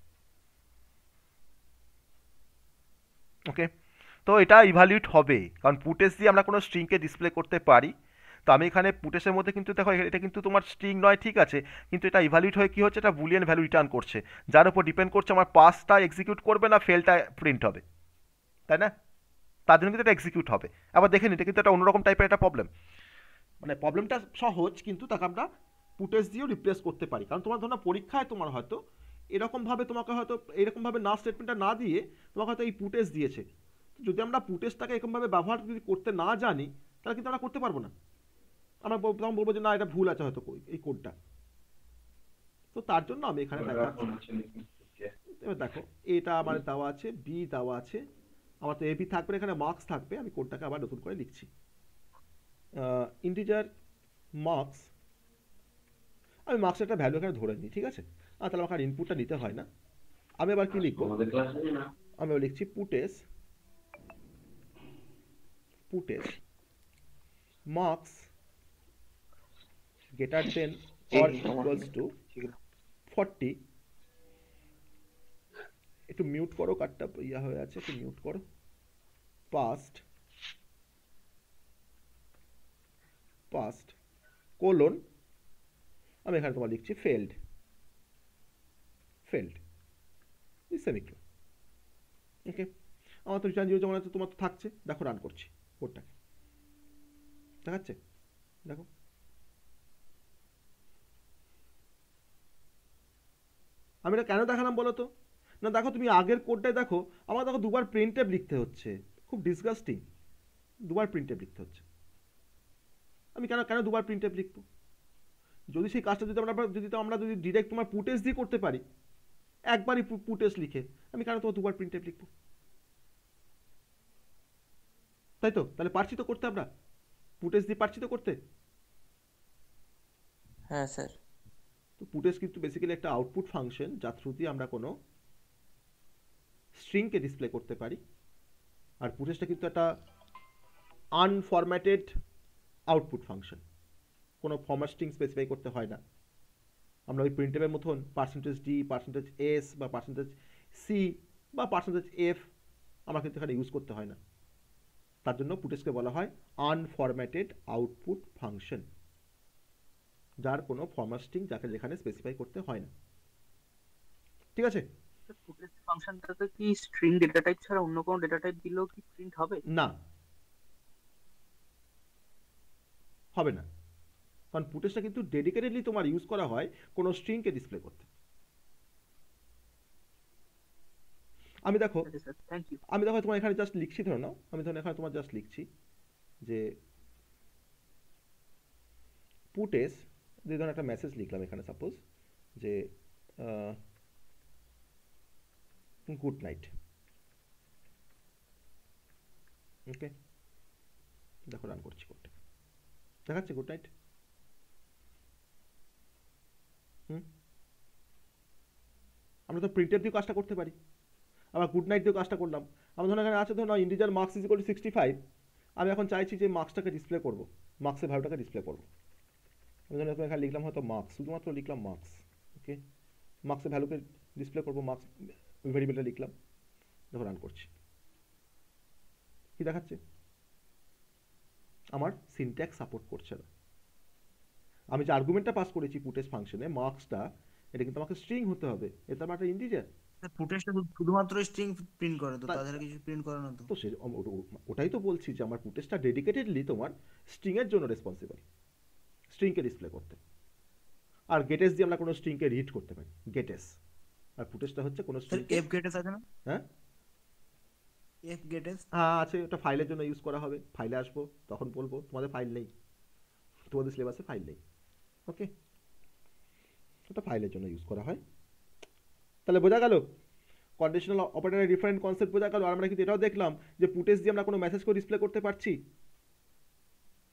ওকে। তো এটা ইভ্যালুয়েট হবে, কারণ পুটেস দিয়ে আমরা কোনো স্ট্রিংকে ডিসপ্লে করতে পারি। তো আমি এখানে পুটেসের মধ্যে কিন্তু দেখো এটা কিন্তু তোমার স্ট্রিং নয়, ঠিক আছে, কিন্তু এটা ইভ্যালুয়েট হয়ে কি হচ্ছে, এটা বুলিয়ান ভ্যালু রিটার্ন করছে, যার উপর ডিপেন্ড করছে আমার পাসটা এক্সিকিউট করবে না ফেলটা প্রিন্ট হবে, তাই না? তার জন্য কিন্তু এটা এক্সিকিউট হবে। আবার দেখে নিন, এটা কিন্তু একটা অন্যরকম টাইপের একটা প্রবলেম, মানে প্রবলেমটা সহজ কিন্তু তাকে আমরা পুটেস দিয়েও রিপ্লেস করতে পারি। কারণ তোমার ধরো পরীক্ষায় তোমার হয়তো এরকমভাবে তোমাকে হয়তো এরকমভাবে না স্টেটমেন্টটা না দিয়ে তোমাকে হয়তো এই পুটেস দিয়েছে, যদি আমরা পুটেসটাকে এরকমভাবে ব্যবহার যদি করতে না জানি তাহলে কিন্তু আমরা করতে পারবো না। আমরা তখন বলবো যে না এটা ভুল আছে হয়তো এই কোডটা। তো তার জন্য আমি এখানে দেখাচ্ছি, এবার দেখো এটা আমার দেওয়া আছে, বি দেওয়া আছে, আমার তো এবি থাকবে, এখানে মার্কস থাকবে। আমি কোডটাকে আবার নতুন করে লিখছি, ইন্টিজার মার্কস, আমি মার্কসের একটা ভ্যালু এখানে ধরে নিই, ঠিক আছে? তাহলে আমাকে আর ইনপুটটা নিতে হয় না। আমি আবার কি লিখবো? আমি লিখছি পুটেস marks greater than or equals to 40, একটু মিউট করো, কাটটা ইয়া হয়ে আছে, একটু মিউট করো, পাস্ট কোলন, আমি এখানে তোমার লিখছি ফেলড সেমিকোলন, ওকে। আমার তো রিটার্ন 0 যেমন আছে তোমার তো থাকছে, দেখো রান করছি কোডটাকে, দেখাচ্ছে, দেখো আমি এটা কেন দেখালাম বলো তো? না দেখো তুমি আগের কোডটাই দেখো, আমার দেখো দুবার প্রিন্টএফ লিখতে হচ্ছে, খুব ডিসগাস্টিং, দুবার প্রিন্টএফ লিখতে হচ্ছে। আমি কেন দুবার প্রিন্টএফ লিখবো? যদি সেই কাজটা যদি ডিরেক্ট তোমার পুটেস দিয়ে করতে পারি, একবারই পুটেস লিখে, আমি কেন তোমার দুবার প্রিন্টএফ লিখবো? তাই তো? তাহলে পারছি তো করতে, আমরা পুটেস দিয়ে পারছি তো করতে। হ্যাঁ স্যার। তো পুটেস কিন্তু বেসিক্যালি একটা আউটপুট ফাংশন, যার থ্রু দিয়ে আমরা কোনো স্ট্রিংকে ডিসপ্লে করতে পারি। আর পুটেসটা কিন্তু একটা আনফরম্যাটেড আউটপুট ফাংশন, কোনো ফরম্যাট স্ট্রিং স্পেসিফাই করতে হয় না। আমরা ওই প্রিন্টএফের মতন %d, %s বা %c বা %f আমরা কিন্তু এখানে ইউজ করতে হয় না। তার জন্য পুটেসকে বলা হয় আনফরম্যাটেড আউটপুট ফাংশন, যার কোনো ফরম্যাট স্ট্রিং যাকে যেখানে স্পেসিফাই করতে হয় না, ঠিক আছে? পুটেস ফাংশনটাতে কি স্ট্রিং ডেটা টাইপ ছাড়া অন্য কোনো ডেটা টাইপ দিলেও কি প্রিন্ট হবে? না, হবে না, কারণ পুটেসটা কিন্তু ডেডিকেটেডলি তোমার ইউজ করা হয় কোনো স্ট্রিংকে ডিসপ্লে করতে। আমি দেখো তোমার এখানে জাস্ট লিখছি, ধরো নাও আমি ধরো এখানে তোমার জাস্ট লিখছি যে পুটেস যে ধরুন একটা মেসেজ লিখলাম এখানে সাপোজ যে গুড নাইট, ওকে দেখো রান করছি কোডটা, দেখাচ্ছে গুড নাইট। আমরা তো প্রিন্টের দিয়ে কাজটা করতে পারি, আবার গুড নাইট দিয়ে কাজটা করলাম। আমরা ধরুন এখানে আছে ধরুন integer marks is equal two 65, আমি এখন চাইছি যে মার্কসটাকে ডিসপ্লে করব, মার্কসের ভ্যালুটাকে ডিসপ্লে করব। আমি ধরুন এখানে লিখলাম হয়তো মার্কস, শুধুমাত্র লিখলাম মার্কস, ওকে মার্কসের ভ্যালুকে ডিসপ্লে করব, মার্কস ভেরিয়েবলটা লিখলাম, দেখো রান করছি, কি দেখাচ্ছে? আমার সিনট্যাক্স সাপোর্ট করছে না। আমি যে আর্গুমেন্টটা পাস করেছি পুটেস ফাংশনে মার্কসটা, এটা কিন্তু আমাকে স্ট্রিং হতে হবে, এটা আমার একটা ইন্টিজার। পুটেসটা শুধুমাত্র স্ট্রিং প্রিন্ট করে, তো তাদের কিছু প্রিন্ট করে না তো। তো সে ওটাই তো বলছি যে আমার পুটেসটা ডেডিকেটেডলি তোমার স্ট্রিং এর জন্য রেসপন্সিবল, স্ট্রিংকে ডিসপ্লে করতে। আর গেটেস দিয়ে আমরা কোনো স্ট্রিংকে রিড করতে পারি, গেটেস। আর পুটেসটা হচ্ছে কোনো স্ট্রিং। এফ গেটেস আছে না? হ্যাঁ এফ গেটেস হ্যাঁ আছে, ওটা ফাইলের জন্য ইউজ করা হবে, ফাইলে আসবো তখন বলবো, তোমাদের ফাইল নেই, তোমাদের সিলেবাসে ফাইল নেই, ওকে ওটা ফাইলের জন্য ইউজ করা হয়। তাহলে বোঝা গেল কন্ডিশনাল অপারেটরের ডিফারেন্ট কনসেপ্ট বোঝা গেল। আর আমরা কিন্তু এটাও দেখলাম যে পুটেস দিয়ে আমরা কোনো মেসেজকে ডিসপ্লে করতে পারছি।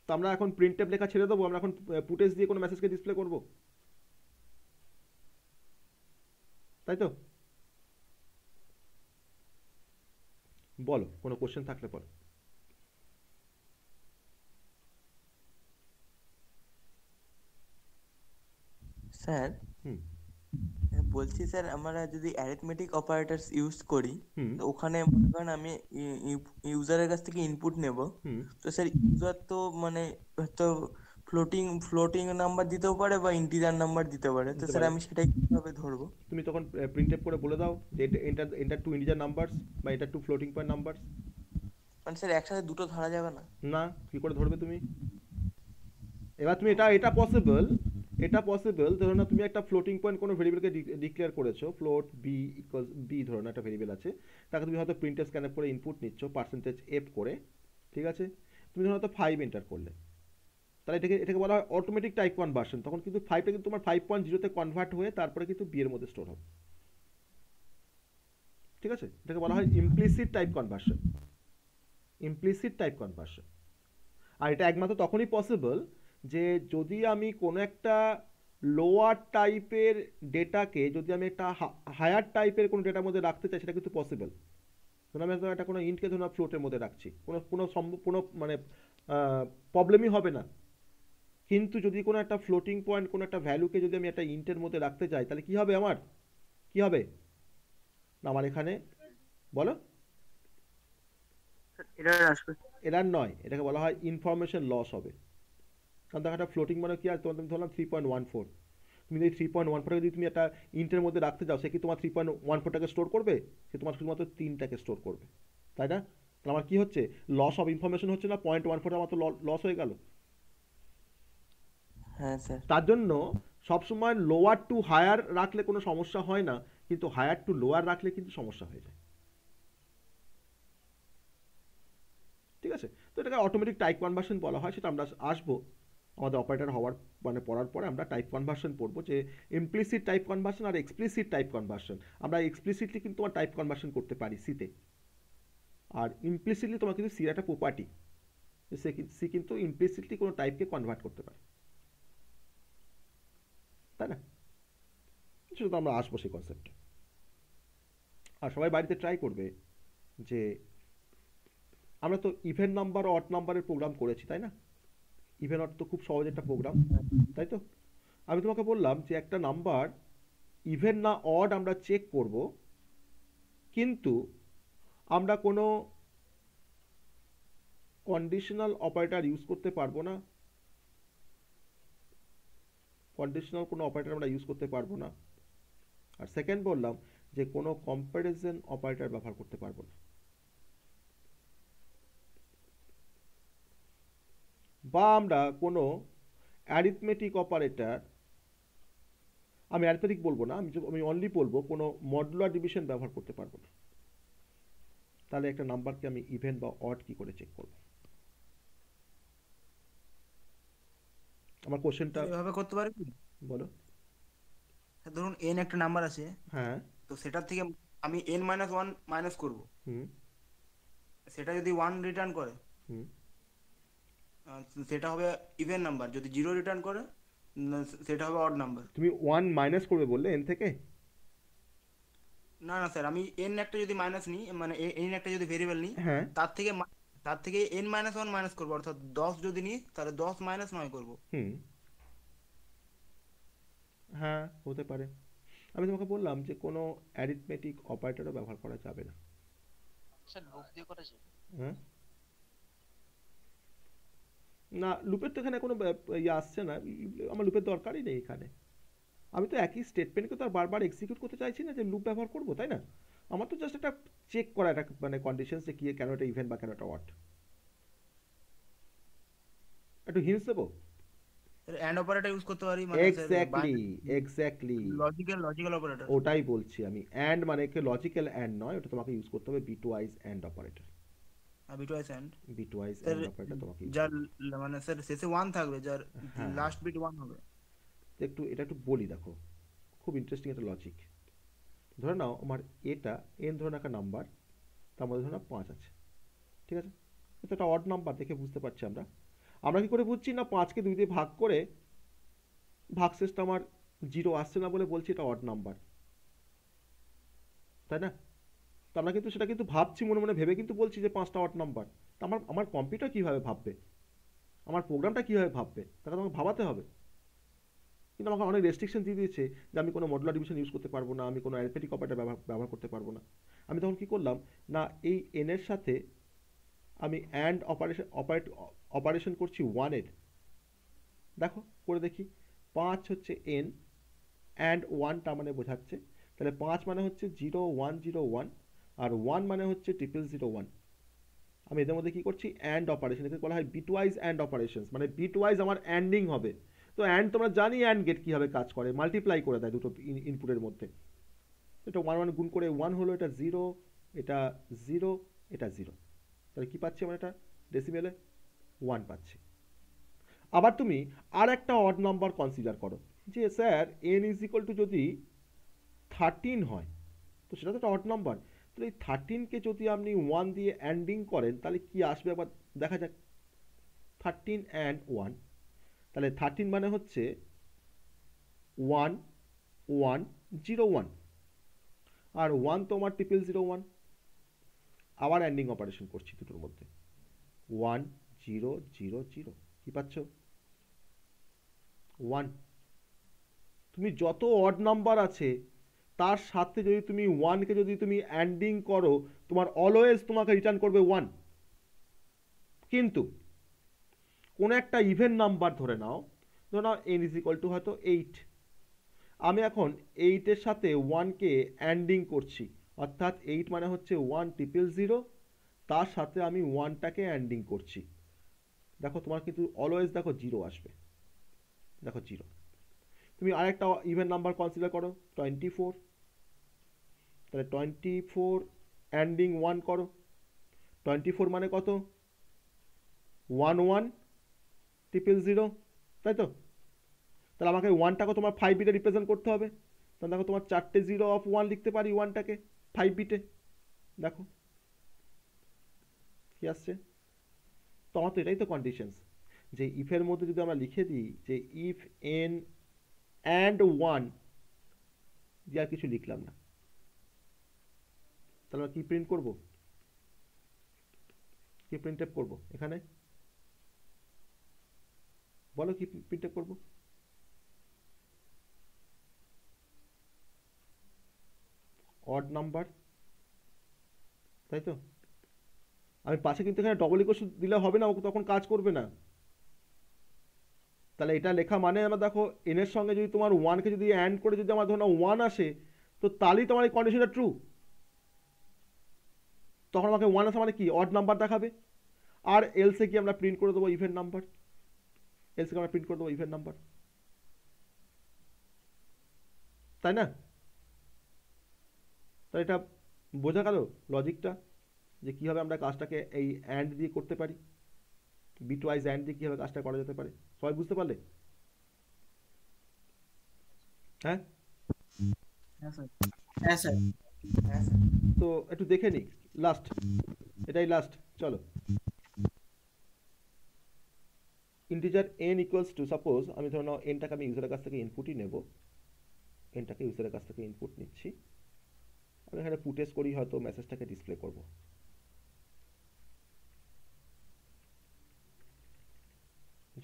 তো আমরা এখন প্রিন্টএফ লেখা ছেড়ে দেবো, আমরা এখন পুটেস দিয়ে কোনো মেসেজকে ডিসপ্লে করব, তাই তো? বলো কোনো কোশ্চেন থাকলে বলো। স্যার বলছি স্যার আমরা যদি অ্যারিথমেটিক অপারেটরস ইউজ করি তো ওখানে মনে করেন আমি ইউজারের কাছ থেকে ইনপুট নেব, তো স্যার ইউজার তো মানে হয়তো ফ্লোটিং নাম্বার দিতেও পারে বা ইন্টিজার নাম্বার দিতে পারে, তো স্যার আমি সেটাই কিভাবে ধরবো? তুমি তখন প্রিন্টএফ করে বলে দাও যে এন্টার টু ইন্টিজার নাম্বারস বা enter two floating point numbers. মানে স্যার একসাথে দুটো ধরা যাবে না? না, কি করে ধরবে তুমি? এবার তুমি এটা পসিবল, এটা পসিবল ধরো না তুমি একটা ফ্লোটিং পয়েন্ট কোনো ভেরিয়েবলকে ডিক্লেয়ার করেছো, ফ্লোট বি ইকুয়ালস বি ধরো না একটা ভেরিয়েবল আছে, তাকে তুমি হয়তো প্রিন্টএফ স্ক্যানআপ করে ইনপুট নিচ্ছ %f করে, ঠিক আছে? তুমি ধরো হয়তো 5 এন্টার করলে, তাহলে এটাকে বলা হয় অটোমেটিক টাইপ কনভার্সন। তখন কিন্তু 5টা কিন্তু তোমার 5.0 তে কনভার্ট হয়ে তারপরে কিন্তু বি এর মধ্যে স্টোর হবে, ঠিক আছে? এটাকে বলা হয় implicit type conversion, implicit type conversion. আর এটা একমাত্র তখনই পসিবল যে যদি আমি কোনো একটা লোয়ার টাইপের ডেটাকে যদি আমি একটা হায়ার টাইপের কোনো ডেটার মধ্যে রাখতে চাই, সেটা কিন্তু পসিবল। ধরুন আমি একটা কোনো ইন্টকে ধরুন ফ্লোটের মধ্যে রাখছি, কোনো মানে প্রবলেমই হবে না। কিন্তু যদি কোনো একটা ফ্লোটিং পয়েন্ট কোনো একটা ভ্যালুকে যদি আমি একটা ইন্টের মধ্যে রাখতে চাই, তাহলে কি হবে? আমার কি হবে না, আমার এখানে বলো এরার নয়, এটাকে বলা হয় ইনফরমেশন লস হবে। কারণ দেখো একটা ফ্লোটিং মানে কি, আর তোমার ধরলাম 3.14, তুমি যদি 3.14 যদি তুমি একটা ইন্টের মধ্যে রাখতে চাও, সে কি তোমার 3.14টাকে স্টোর করবে? সে তোমার শুধুমাত্র 3টাকে স্টোর করবে, তাই না? তাহলে আমার কি হচ্ছে? লস অফ ইনফরমেশন হচ্ছে না? 0.14 আমার তো লস হয়ে গেল। হ্যাঁ স্যার। তার জন্য সবসময় লোয়ার টু হায়ার রাখলে কোনো সমস্যা হয় না, কিন্তু হায়ার টু লোয়ার রাখলে কিন্তু সমস্যা হয়ে যায়, ঠিক আছে? তো এটাকে অটোমেটিক টাইপ কনভার্সন বলা হয়, সেটা আমরা আসবো আমাদের অপারেটর হওয়ার মানে পড়ার পরে আমরা টাইপ কনভার্সন পড়বো, যে ইমপ্লিসিট টাইপ কনভার্সন আর এক্সপ্লিসিট টাইপ কনভার্সন। আমরা এক্সপ্লিসিটলি কিন্তু তোমার টাইপ কনভার্সন করতে পারি সিতে, আর ইমপ্লিসিটলি তোমার কিন্তু সির একটা প্রপার্টি, সি কিন্তু ইমপ্লিসিটলি কোনো টাইপকে কনভার্ট করতে পারে, তাই না? সেটা তো আমরা আসবো সেই কনসেপ্টে। আর সবাই বাড়িতে ট্রাই করবে যে আমরা তো ইভেন নাম্বার অড নাম্বারের প্রোগ্রাম করেছি, তাই না? ইভেন অড তো খুব সহজ একটা প্রোগ্রাম, তাই তো? আমি তোমাকে বললাম যে একটা নাম্বার ইভেন না অড আমরা চেক করব, কিন্তু আমরা কোনো কন্ডিশনাল অপারেটর ইউজ করতে পারবো না, কন্ডিশনাল কোনো অপারেটর আমরা ইউজ করতে পারবো না। আর সেকেন্ড বললাম যে কোনো কম্প্যারিজন অপারেটর ব্যবহার করতে পারবো না, বা আমরা কোনো অ্যারিথমেটিক অপারেটর, আমি অ্যারিথমেটিক বলবো না, আমি অনলি বলবো কোনো মডুলার ডিভিশন ব্যবহার করতে পারবো না। তাহলে একটা নাম্বারকে আমি ইভেন বা অড কি করে চেক করব? আমার কোশ্চেনটা এভাবে করতে পারি কি? বলো। ধরুন n একটা নাম্বার আছে, হ্যাঁ, তো সেটার থেকে আমি n-1 মাইনাস করব। সেটা যদি 1 রিটার্ন করে সেটা হবে ইভেন নাম্বার, যদি 0 রিটার্ন করে সেটা হবে অড নাম্বার। তুমি 1 মাইনাস করবে বললে n থেকে? না না স্যার, আমি n একটা যদি মাইনাস নিই, মানে n একটা যদি ভেরিয়েবল নিই, হ্যাঁ, তার থেকে n-1 মাইনাস করব, অর্থাৎ 10 যদি নিই তাহলে 10 - 9 করব। হ্যাঁ, হতে পারে। আমি তোমাকে বললাম যে কোনো অ্যারিথমেটিক অপারেটরও ব্যবহার করা যাবে না। স্যার লুপ দিয়ে করা যাবে? হ্যাঁ, না, লুপের তো এখানে কোনো ইয়ে আসছে না, আমার লুপের দরকারই নেই এখানে। আমি তো একই স্টেটমেন্টকে তো আর বারবার এক্সিকিউট করতে চাইছি না যে লুপ ব্যবহার করবো, তাই না? আমার তো জাস্ট একটা চেক করা, একটা মানে কন্ডিশনস যে কি কেন এটা ইভেন বা কেন এটা অড। একটু হিন্টস দেবো? এন্ড অপারেটর ইউজ করতে পারি, মানে এক্স্যাক্টলি লজিক্যাল অপারেটর। ওটাই বলছি আমি, এন্ড মানে কি লজিক্যাল এন্ড নয়, ওটা তোমাকে ইউজ করতে হবে bitwise and operator. Bitwise and operator তোমাকে যার মানে স্যার শেষে 1 থাকবে, যার লাস্ট বিট 1 হবে। এটা একটু বলি, দেখো খুব ইন্টারেস্টিং একটা লজিক। ধরে নাও আমার এটা n ধরনের একটা নাম্বার, তার মধ্যে ধরে নাও 5 আছে, ঠিক আছে? এটা একটা অড নাম্বার দেখে বুঝতে পারছি আমরা কি করে বুঝছি না 5কে 2 দিয়ে ভাগ করে ভাগশেষটা আমার 0 আসছে না বলে বলছি এটা অড নাম্বার, তাই না? তো আমরা কিন্তু সেটা কিন্তু ভাবছি, মনে মনে ভেবে কিন্তু বলছি যে 5টা অড নাম্বার। তা আমার কম্পিউটার কীভাবে ভাববে, আমার প্রোগ্রামটা কীভাবে ভাববে, তাকে তোমাকে ভাবাতে হবে। কিন্তু আমাকে অনেক রেস্ট্রিকশন দিয়ে দিয়েছে যে আমি কোনো মডুলার ডিভিশন ইউজ করতে পারবো না, আমি কোনো অ্যারিথমেটিক অপারেটর ব্যবহার করতে পারবো না। আমি তখন কি করলাম না, এই n এর সাথে আমি অ্যান্ড অপারেশন করছি 1 এর। দেখো করে দেখি, 5 হচ্ছে n অ্যান্ড 1 তার মানে বোঝাচ্ছে, তাহলে 5 মানে হচ্ছে 0101 আর 1 মানে হচ্ছে 0001। আমি এদের মধ্যে কি করছি, অ্যান্ড অপারেশন, একে বলা হয় বিটওয়াইজ অ্যান্ড অপারেশনস, মানে বিটওয়াইজ আমার অ্যান্ডিং হবে। তো অ্যান্ড তোমরা জানি অ্যান্ড গেট কীভাবে কাজ করে, মাল্টিপ্লাই করে দেয় দুটো ইনপুটের মধ্যে। এটা 1 গুণ করে 1 হলো, এটা 0, এটা 0, এটা 0, তাহলে কী পাচ্ছি আমরা, এটা ডেসিমেলে 1 পাচ্ছি। আবার তুমি আর একটা অড নাম্বার কনসিডার করো যে স্যার n = যদি 13 হয়, তো সেটা তো একটা অড নাম্বার। তাহলে এই 13কে যদি আপনি 1 দিয়ে অ্যান্ডিং করেন তাহলে কি আসবে একবার দেখা যাক। 13 and 1, তাহলে 13 মানে হচ্ছে 1101 আর 1 তোমার 0001। আবার অ্যান্ডিং অপারেশন করছি দুটোর মধ্যে, 1000, কি পাচ্ছ? 1। তুমি যত অড নাম্বার আছে তার সাথে যদি তুমি 1কে যদি তুমি অ্যান্ডিং করো, তোমার অলওয়েজ তোমাকে রিটার্ন করবে 1। কিন্তু কোনো একটা ইভেন নাম্বার ধরে নাও n = হয়তো 8, আমি এখন 8 এর সাথে 1কে অ্যান্ডিং করছি, অর্থাৎ 8 মানে হচ্ছে 1000, তার সাথে আমি 1টাকে অ্যান্ডিং করছি। দেখো তোমার কিন্তু অলওয়েজ দেখো 0 আসবে, দেখো 0। তুমি আরেকটা ইভেন নাম্বার কনসিডার করো 24, তাহলে 24 অ্যান্ডিং 1 করো, 24 মানে কত, 1100, তাই তো? তাহলে আমাকে 1টাকে তোমার 5 বিটে রিপ্রেজেন্ট করতে হবে, তাহলে দেখো তোমার 4টে 0 অফ 1 লিখতে পারি 1টাকে 5 বিটে। দেখো কি আসছে। তো আমার তো এটাই তো কন্ডিশনস, যে ইফের মধ্যে যদি আমরা লিখে দিই যে ইফ n and 1 দিয়ে আর কিছু লিখলাম না, তাহলে আমরা কি প্রিন্ট করব, কি প্রিন্টএফ করব এখানে, বলো কি প্রিন্টএফ করব? অড নাম্বার, তাই তো? আমি পাশে কিন্তু এখানে ডবল ইকুয়াল দিলে হবে না, তখন কাজ করবে না। তাহলে এটা লেখা মানে আমরা দেখো n এর সঙ্গে যদি তোমার 1কে যদি অ্যান্ড করে যদি আমার ধরো 1 আসে, তো তাহলেই তোমার এই কন্ডিশনটা ট্রু। তখন আমাকে 1 আসা মানে কি, অড নাম্বার দেখাবে। আর এলসে কি আমরা প্রিন্ট করে দেবো ইভেন নাম্বার, এলসে আমরা প্রিন্ট করে দেবো ইভেন নাম্বার, তাই না? তাহলে এটা বোঝা গেল লজিকটা, যে কীভাবে আমরা কাজটাকে এই অ্যান্ড দিয়ে করতে পারি, বিটওয়াইজ অ্যান্ড দিয়ে কীভাবে কাজটা করা যেতে পারে। সবাই বুঝতে পারলে? হ্যাঁ হ্যাঁ স্যার হ্যাঁ স্যার তো একটু দেখে নিই লাস্ট, এটাই লাস্ট। চলো, integer n equals to, suppose আমি ধরে নাও এনটাকে আমি ইউজারের কাছ থেকে ইনপুটই নেব, এনটাকে ইউজারের কাছ থেকে ইনপুট নিচ্ছি, আমি এখানে পুটেস করি, হয়তো মেসেজটাকে ডিসপ্লে করব।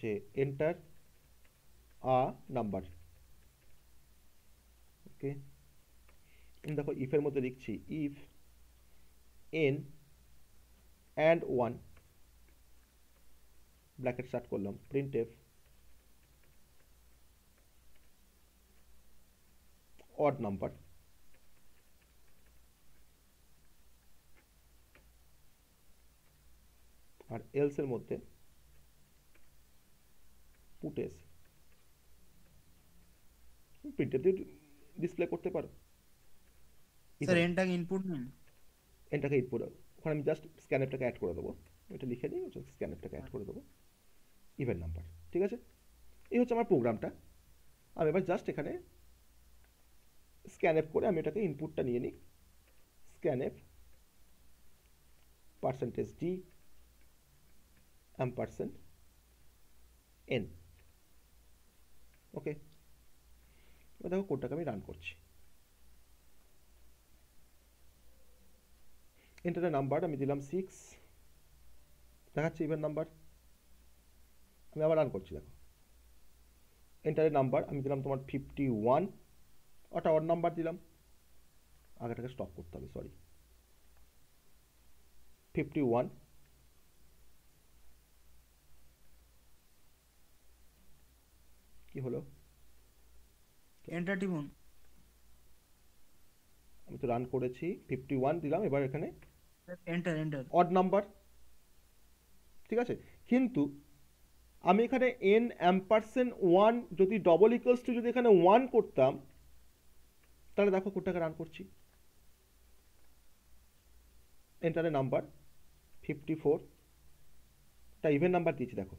যে এন্টার আ নাম্বার, ওকে। দেখো ইফের মধ্যে লিখছি if n and 1 bracket start করলাম, printf odd number, আর else এর মধ্যে পুটেস, printf দিয়ে ডিসপ্লে করতে পারো। স্যার এনটাকে ইনপুট নেন, এনটাকে ইনপুট, ওখানে আমি জাস্ট স্ক্যানএফটাকে অ্যাড করে দেবো, এটা লিখে নিই, স্ক্যানএফটাকে অ্যাড করে দেবো, ইভেন্ট নাম্বার, ঠিক আছে। এই হচ্ছে আমার প্রোগ্রামটা। আমি এবার জাস্ট এখানে স্ক্যানএফ করে আমি এটাকে ইনপুটটা নিয়ে নিই, স্ক্যানএফ %d ampersand n, ওকে। এবার দেখো কোডটাকে আমি রান করছি, এন্টারের নাম্বার আমি দিলাম 6, দেখাচ্ছে ইভেন নাম্বার। আমি আবার রান করছি, দেখো এন্টারের নাম্বার আমি দিলাম তোমার 51, ওটা অড নাম্বার দিলাম, আগেটাকে স্টপ করতে হবে, সরি, 51, কি হলো, এন্টার টিপুন, আমি তো রান করেছি, 51 দিলাম, এবার এখানে এন্টার এন্টার অড নাম্বার, ঠিক আছে। কিন্তু আমি এখানে n ampersand 1 যদি ডবল ইকুয়ালস টু যদি এখানে 1 করতাম, তাহলে দেখো কোডটাকে রান করছি, এন্টারের নাম্বার 54, এটা ইভেন নাম্বার দিয়েছি, দেখো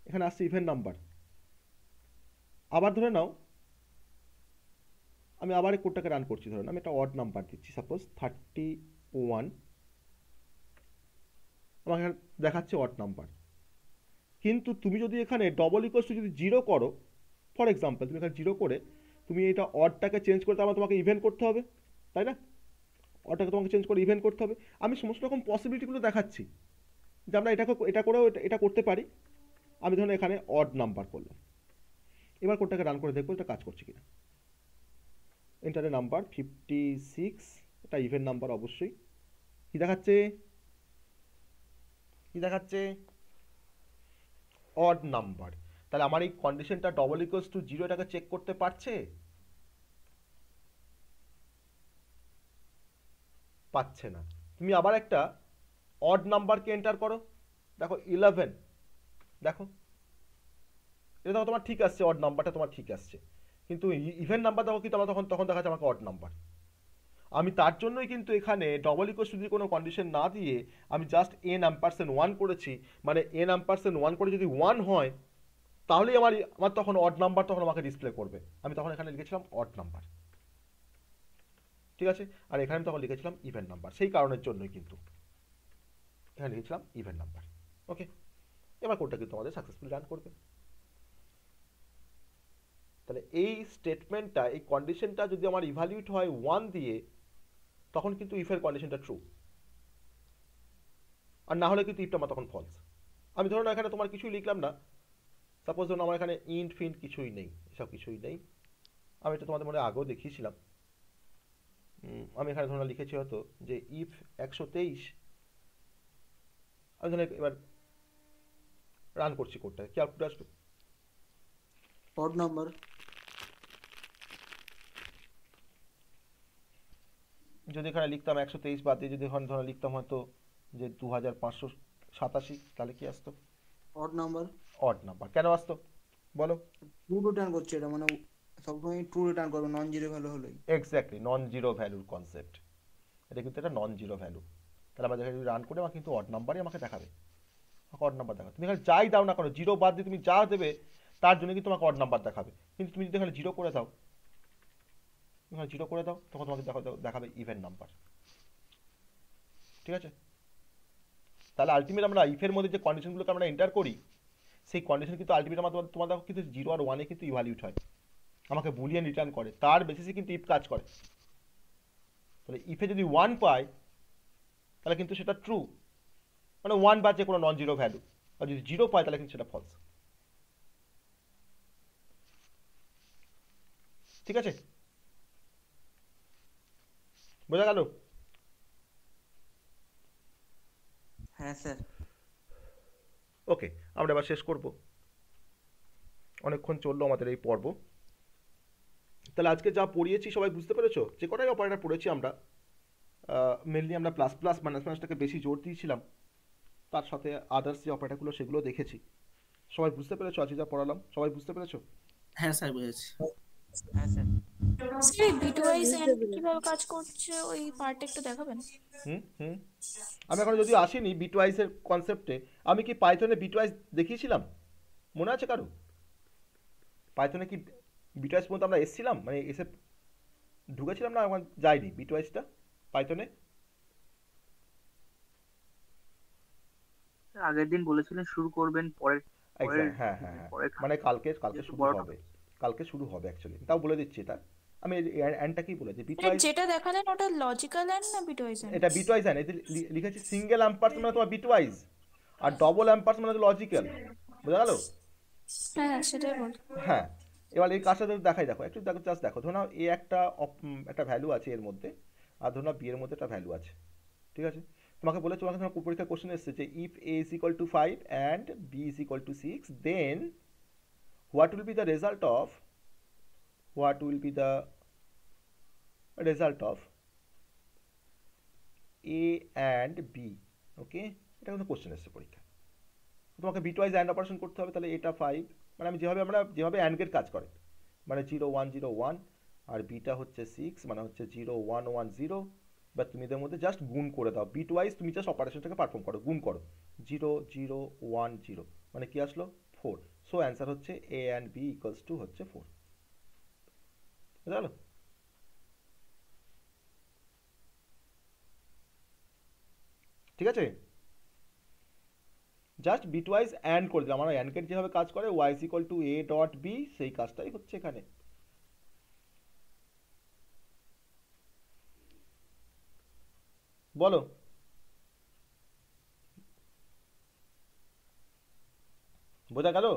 এখানে আসছে ইভেন নাম্বার। আবার ধরে নাও আমি আবার এই কোডটাকে রান করছি, ধরুন আমি একটা অড নাম্বার দিচ্ছি, সাপোজ 31, আমাকে দেখাচ্ছে অড নাম্বার। কিন্তু তুমি যদি এখানে ডবল ইকুয়ালস টু যদি 0 করো, ফর এক্সাম্পল তুমি এখানে 0 করে তুমি এটা অডটাকে চেঞ্জ করতে আবার তোমাকে ইভেন করতে হবে, তাই না? অডটাকে তোমাকে চেঞ্জ করে ইভেন করতে হবে। আমি সমস্ত রকম পসিবিলিটিগুলো দেখাচ্ছি যে আমরা এটা করেও এটা করতে পারি। আমি ধরুন এখানে অড নাম্বার করলাম, এবার কোডটাকে রান করে দেখবো এটা কাজ করছে কিনা। এন্টারের নাম্বার 56, এটা ইভেন নাম্বার অবশ্যই। কি দেখাচ্ছে, কি দেখাচ্ছে, অড নাম্বার। তাহলে আমার এই কন্ডিশনটা ডবল ইকুয়ালস টু 0 এটাকে চেক করতে পারছে, পাচ্ছে না। তুমি আবার একটা অড নাম্বারকে এন্টার করো, দেখো 11, দেখো এটা দেখো তোমার ঠিক আসছে, অড নাম্বারটা তোমার ঠিক আসছে, কিন্তু ইভেন নাম্বার দেখো কি তোমার তখন দেখাচ্ছে আমাকে অড নাম্বার। আমি তার জন্যই কিন্তু এখানে ডবল ইকুয়ালস টু যদি কোনো কন্ডিশন না দিয়ে আমি জাস্ট n ampersand 1 করেছি, মানে n ampersand 1 করে যদি 1 হয় তাহলেই আমার তখন অড নাম্বার তখন আমাকে ডিসপ্লে করবে। আমি তখন এখানে লিখেছিলাম অড নাম্বার, ঠিক আছে। আর এখানে আমি তখন লিখেছিলাম ইভেন নাম্বার, সেই কারণের জন্যই কিন্তু এখানে লিখেছিলাম ইভেন নাম্বার, ওকে। এবার কোডটা কিন্তু আমাদের সাকসেসফুলি রান করবে। তাহলে এই স্টেটমেন্টটা, এই কন্ডিশনটা যদি আমার ইভ্যালুয়েট হয় 1 দিয়ে, তখন কিন্তু ইফের কন্ডিশনটা ট্রু, আর না হলে কিন্তু ইফটা আমার তখন ফলস। আমি ধরুন এখানে তোমার কিছুই লিখলাম না, সাপোজ ধরুন আমার এখানে ইন্ট ফিন্ট কিছুই নেই, এসব কিছুই নেই। আমি এটা তোমাদের মনে আগেও দেখিয়েছিলাম। আমি এখানে ধরুন লিখেছি হয়তো যে ইফ 123, আমি ধরুন এবার রান করছি কোডটা, কি আউটপুট আসবে, অড নাম্বার। যদি এখানে লিখতাম 123 বাদ দিয়ে যদি ধরুন লিখতাম হয়তো যে 2587, তাহলে কি আসতো, অড নাম্বার। অড নাম্বার কেন আসতো বলো? ট্রু রিটার্ন করছে এটা, মানে সবসময় ট্রু রিটার্ন করবে, নন জিরো ভ্যালু হলেই। এক্স্যাক্টলি, নন জিরো ভ্যালুর কনসেপ্ট, এটা কিন্তু এটা নন জিরো ভ্যালু। তাহলে আমরা যদি রান করে আমার কিন্তু অড নাম্বারই আমাকে দেখাবে, অড নাম্বার দেখাবে। তুমি এখানে যাই দাও না করো, জিরো বাদ দিয়ে তুমি যা দেবে তার জন্য কিন্তু তোমাকে অড নাম্বার দেখাবে। কিন্তু তুমি যদি এখানে 0 করে দাও, এখানে 0 করে দাও, তখন তোমাকে দেখাবে ইভেন নাম্বার। ঠিক আছে? তাহলে আলটিমেট আমরা ইফের মধ্যে যে কন্ডিশনগুলোকে আমরা এন্টার করি, সেই কন্ডিশন কিন্তু আলটিমেট তোমাদের কিন্তু 0 আর 1 কিন্তু ইভ্যালুয়েট হয়, আমাকে বুলিয়ান রিটার্ন করে, তার বেসিসে কিন্তু ইফ কাজ করে। তাহলে ইফে যদি 1 পায় তাহলে কিন্তু সেটা ট্রু, মানে 1 বা যে কোনো নন জিরো ভ্যালু, আর যদি 0 পায় তাহলে কিন্তু সেটা ফলস। ঠিক আছে? বোঝা গেল? হ্যাঁ স্যার। ওকে, আমরা এবার শেষ করব, অনেকক্ষণ চললো আমাদের এই পর্ব। তাহলে আজকে যা পড়িয়েছি সবাই বুঝতে পেরেছো? যে কটাই অপারেটর পড়েছি আমরা, মেনলি আমরা প্লাস প্লাস মাইনাস মাইনাসটাকে বেশি জোর দিয়েছিলাম, তার সাথে আদার্স যে অপারেটরগুলো সেগুলো দেখেছি। সবাই বুঝতে পেরেছো আজকে যা পড়ালাম? সবাই বুঝতে পেরেছো? হ্যাঁ স্যার, বুঝেছি। হ্যাঁ স্যার। স্যার বিটওয়াইজ এন্ড কিভাবে কাজ করছে ওই পার্টটা একটু দেখাবেন? আমি এখন যদি আসিনি বিটওয়াইজের কনসেপ্টে, আমি কি পাইথনে বিটওয়াইজ দেখিয়েছিলাম? মনে আছে কারো? পাইথনে কি বিটওয়াইজ পর্যন্ত আমরা এসেছিলাম, মানে এসে ঢুকেছিলাম না, এখন যাইনি বিটওয়াইজটা পাইথনে? আগের দিন বলেছিলেন শুরু করবেন পরের। হ্যাঁ, মানে কালকে শুরু হবে, কালকে শুরু হবে অ্যাকচুয়ালি, তাও বলে দিচ্ছি এটা। আমি এন্ডটা কি বলেছি, বিটওয়াইজ যেটা দেখালেন ওটা লজিক্যাল এন্ড না বিটওয়াইজ এন্ড? এটা বিটওয়াইজ এন্ড, এতে লিখেছি সিঙ্গেল অ্যাম্পারস মানে তোমার বিটওয়াইজ, আর ডবল অ্যাম্পারস মানে লজিক্যাল। বোঝা গেল? হ্যাঁ সেটাই বল। হ্যাঁ, এবার এই কাজটা দেখাই, দেখো একটু, দেখো জাস্ট দেখো, ধরো এ একটা ভ্যালু আছে এর মধ্যে, আর ধরো বি এর মধ্যে একটা ভ্যালু আছে। ঠিক আছে? তোমাকে বলে, তোমাকে পরীক্ষা কোশ্চেন এসেছে যে if a is equal to 5 and b is equal to 6, then what will be the result of a and b? ওকে, এটা কিন্তু কোশ্চেন এসেছে পরীক্ষা। তোমাকে বিটওয়াইজ অ্যান্ড অপারেশন করতে হবে। তাহলে এটা 5, মানে আমি যেভাবে অ্যান্ড গেট কাজ করে, মানে 0 1 0 1, আর বিটা হচ্ছে 6, মানে হচ্ছে 0 1 1 0, বা তুমি এদের মধ্যে জাস্ট গুণ করে দাও। বিটওয়াইজ তুমি জাস্ট অপারেশনটাকে পারফর্ম করো, গুণ করো। 0 0 1 0 মানে কি আসলো? 4। সো অ্যান্সার হচ্ছে a and b equals two হচ্ছে 4। বুঝা গেল? ঠিক আছে? জাস্ট বিটওয়াইজ অ্যান্ড করে দিলাম। আমরা অ্যান্ড গেট যেভাবে কাজ করে y is equal to a dot b, সেই কাজটাই হচ্ছে এখানে। বলো, বোঝা গেল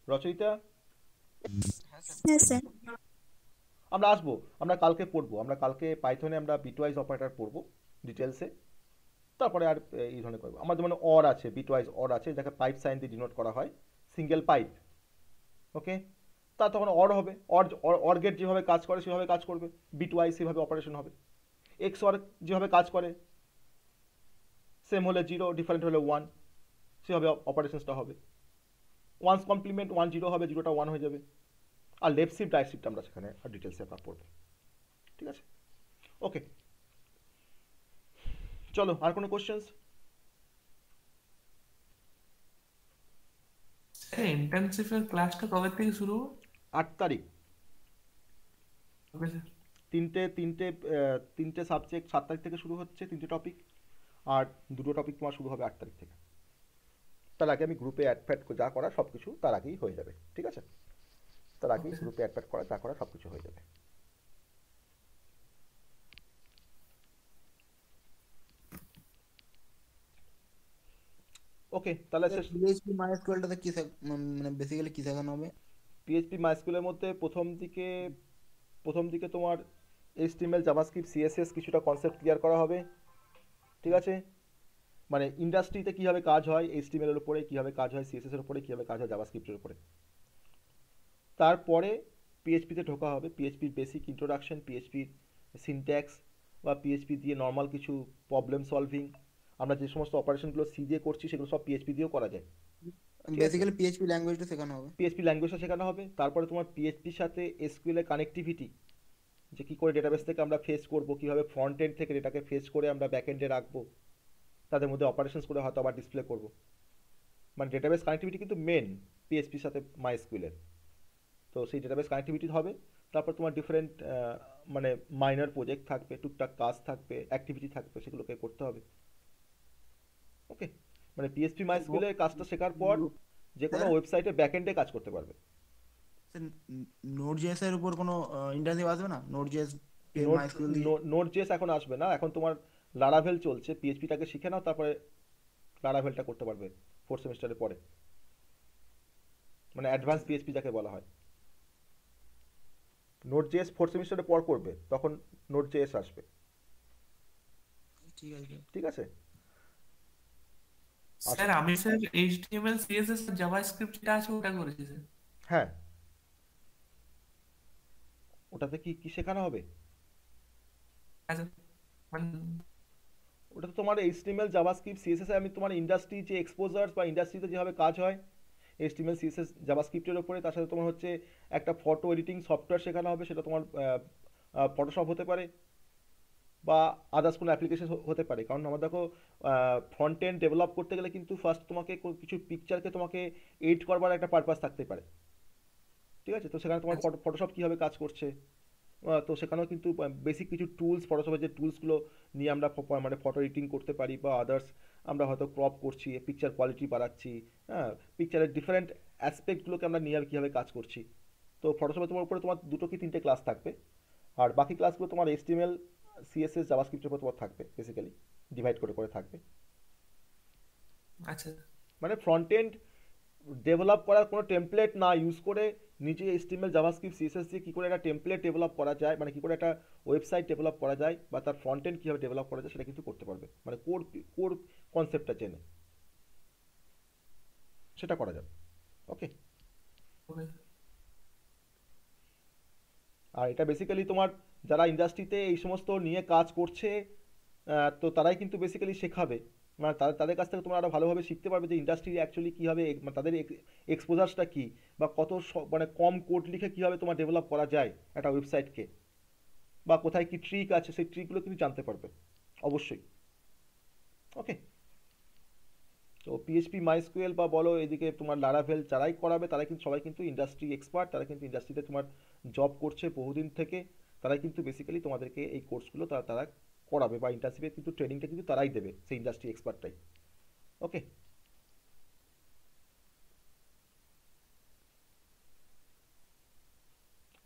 রচয়িতা? হ্যাঁ স্যার। আমরা আসবো, আমরা কালকে পড়বো, আমরা কালকে পাইথনে আমরা বিটওয়াইজ অপারেটর পড়বো ডিটেলসে, তারপরে আর এই ধরনের করবো। আমাদের মানে অর আছে, বিটওয়াইজ অর আছে, যাকে পাইপ সাইন দিয়ে ডিনোট করা হয়, সিঙ্গেল পাইপ। ওকে, তা তখন অর হবে, অর গেট যেভাবে কাজ করে সেভাবে কাজ করবে, বিটওয়াইজ সেভাবে অপারেশন হবে। এক্স অর যেভাবে কাজ করে, সেম হলে 0, ডিফারেন্ট হলে 1, সেভাবে অপারেশনসটা হবে। ওয়ান্স কমপ্লিমেন্ট 1 0 হবে, 0টা 1 হয়ে যাবে। আর লেফট শিফট রাইট শিফট আমরা সেখানে আর ডিটেলসে আমরা পড়বো। ঠিক আছে? ওকে, চলো, আর কোনো কোশ্চেন্স? ইন্টার্নশিপের ক্লাসটা কবে থেকে শুরু? 8 তারিখ। তিনটে সাবজেক্ট 7 তারিখ থেকে শুরু হচ্ছে, 3টে টপিক, আর 2টো টপিক তোমার শুরু হবে 8 তারিখ থেকে। তার আগে আমি গ্রুপে অ্যাড ফ্যাড যা করা সব কিছু তার আগেই হয়ে যাবে। ঠিক আছে? তার আগেই গ্রুপে অ্যাড ফ্যাড করা যা করা সব কিছু হয়ে যাবে। ওকে, তাহলে পিএইচপি মাইস্কুয়েলটাতে কি মানে বেসিক্যালি কি শেখানো হবে? পিএইচপি মাইস্কুয়েলের মধ্যে প্রথম দিকে তোমার HTML জাভাস্ক্রিপ্ট CSS কিছুটা কনসেপ্ট ক্লিয়ার করা হবে। ঠিক আছে? মানে ইন্ডাস্ট্রিতে কীভাবে কাজ হয় HTML এর উপরে, কীভাবে কাজ হয় CSS এর উপরে, কীভাবে কাজ হয় জাভাস্ক্রিপ্টের উপরে। তারপরে পিএইচপিতে ঢোকা হবে, পিএইচপির বেসিক ইন্ট্রোডাকশন, পিএইচপির সিনট্যাক্স, বা পিএইচপি দিয়ে নর্মাল কিছু প্রবলেম সলভিং। আমরা যে সমস্ত অপারেশনগুলো সি দিয়ে করছি সেগুলো সব পিএইচপি দিয়েও করা যায়। বেসিক্যালি পিএইচপি ল্যাঙ্গুয়েজটা শেখানো হবে। পিএইচপি ল্যাঙ্গুয়েজটা শেখানো হবে। তারপরে তোমার পিএইচপির সাথে SQL এর কানেক্টিভিটি, যে কী করে ডেটাবেস থেকে আমরা ফেস করব, কীভাবে ফ্রন্ট এন্ড থেকে ডেটাকে ফেস করে আমরা ব্যাক এন্ডে রাখবো, তাদের মধ্যে অপারেশনস করে হয়তো আবার ডিসপ্লে করব। মানে ডেটাবেস কানেক্টিভিটি কিন্তু মেন পিএইচপির সাথে মাইস্কুয়েলের। তো সেই ডেটাবেস কানেক্টিভিটি হবে, তারপর তোমার ডিফারেন্ট মানে মাইনর প্রজেক্ট থাকবে, টুকটাক কাজ থাকবে, অ্যাক্টিভিটি থাকবে, সেগুলোকে করতে হবে। ওকে, মানে পিএইচপি মাইস্কুলের কাজটা শেখার পর যে কোনো ওয়েবসাইটে ব্যাকএন্ডে কাজ করতে পারবে। নোড.জেএস এর উপর কোনো ইন্টার্নশিপ আসবে না? নোড.জেএস নোড.জেএস এখন আসবে না, এখন তোমার লারাভেল চলছে, পিএইচপিটাকে শিখে নাও, তারপরে লারাভেলটা করতে পারবে 4th সেমিস্টারের পরে, মানে অ্যাডভান্স পিএইচপি যাকে বলা হয়। নোড.জেএস 4th সেমিস্টারের পর করবে, তখন নোড.জেএস আসবে। ঠিক আছে, ঠিক আছে স্যার আমি স্যার HTML CSS আর জাভাস্ক্রিপ্ট যেটা আছে ওটা করেছি স্যার। হ্যাঁ, ওটাতে কি কি শেখানো হবে? ওটা তো তোমার HTML জাভাস্ক্রিপ্ট CSS আমি তোমার ইন্ডাস্ট্রি যে এক্সপোজার্স বা ইন্ডাস্ট্রিতে যেভাবে কাজ হয় HTML CSS জাভাস্ক্রিপ্টের উপরে, তার সাথে তোমার হচ্ছে একটা ফটো এডিটিং সফটওয়্যার শেখানো হবে, সেটা তোমার ফটোশপ হতে পারে বা আদার্স কোনো অ্যাপ্লিকেশন হতে পারে। কারণ আমার দেখো ফ্রন্ট এন্ড ডেভেলপ করতে গেলে কিন্তু ফার্স্ট তোমাকে কিছু পিকচারকে তোমাকে এডিট করবার একটা পারপাস থাকতে পারে, ঠিক আছে? তো সেখানে তোমার ফটোশপ কীভাবে কাজ করছে, তো সেখানেও কিন্তু বেসিক কিছু টুলস, ফটোশপের যে টুলসগুলো নিয়ে আমরা মানে ফটো এডিটিং করতে পারি বা আদার্স আমরা হয়তো ক্রপ করছি, পিকচার কোয়ালিটি বাড়াচ্ছি, হ্যাঁ, পিকচারের ডিফারেন্ট অ্যাসপেক্টগুলোকে আমরা নিয়ে কীভাবে কাজ করছি। তো ফটোশপে তোমার উপরে তোমার 2 কি 3টে ক্লাস থাকবে, আর বাকি ক্লাসগুলো তোমার HTML CSS জাভাস্ক্রিপ্টের উপর তোমার থাকবে, বেসিক্যালি ডিভাইড করে করে থাকবে। আচ্ছা, মানে ফ্রন্ট এন্ড ডেভেলপ করার কোনো টেমপ্লেট না ইউজ করে নিজে HTML জাভাস্ক্রিপ্ট CSS দিয়ে কী করে একটা টেমপ্লেট ডেভেলপ করা যায়, মানে কী করে একটা ওয়েবসাইট ডেভেলপ করা যায় বা তার ফ্রন্ট এন্ড কীভাবে ডেভেলপ করা যায় সেটা কিন্তু করতে পারবে, মানে কোর কনসেপ্টটা জেনে সেটা করা যাবে। ওকে, আর এটা বেসিক্যালি তোমার যারা ইন্ডাস্ট্রিতে এই সমস্ত নিয়ে কাজ করছে তো তারাই কিন্তু বেসিক্যালি শেখাবে, মানে তাদের কাছ থেকে তোমরা আরও ভালোভাবে শিখতে পারবে যে ইন্ডাস্ট্রি অ্যাকচুয়ালি কীভাবে, মানে তাদের এক্সপোজারটা কী বা কত মানে কম কোড লিখে কীভাবে তোমার ডেভেলপ করা যায় একটা ওয়েবসাইটকে, বা কোথায় কী ট্রিক আছে সেই ট্রিকগুলো কিন্তু জানতে পারবে অবশ্যই। ওকে, তো পিএইচপি মাইস্কুয়েল বা বলো এদিকে তোমার লারাভেল যারাই করাবে তারা কিন্তু সবাই কিন্তু ইন্ডাস্ট্রি এক্সপার্ট, তারা কিন্তু ইন্ডাস্ট্রিতে তোমার জব করছে বহুদিন থেকে, তারাই কিন্তু বেসিক্যালি তোমাদেরকে এই কোর্সগুলো তারা করাবে বা ইন্টার্নশিপে কিন্তু ট্রেনিংটা কিন্তু তারাই দেবে, সেই ইন্ডাস্ট্রি এক্সপার্টটাই। ওকে,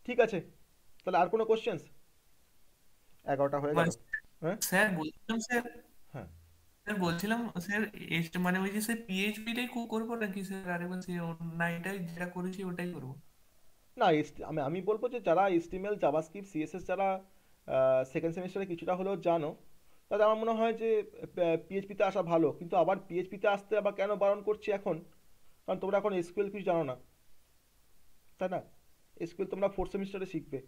ঠিক আছে, তাহলে আর কোনো কোশ্চেন্স? 11টা হয়ে গেল। হ্যাঁ স্যার বলছিলাম স্যার, হ্যাঁ স্যার বলছিলাম স্যার মানে ওই যে স্যার পিএইচপিটাই করবো নাকি স্যার আরেকবার না এটাই যেটা করেছি ওটাই করবো? না, আমি বলবো যে যারা HTML জাভাস্ক্রিপ্ট CSS যারা সেকেন্ড সেমিস্টারে কিছুটা হলেও জানো, তাহলে আমার মনে হয় যে পিএইচপিতে আসা ভালো, কিন্তু আবার পিএইচপিতে আসতে আবার কেন বারণ করছি এখন, কারণ তোমরা এখন SQL কিছু জানো না, তাই না? SQL তোমরা 4th সেমিস্টারে শিখবে,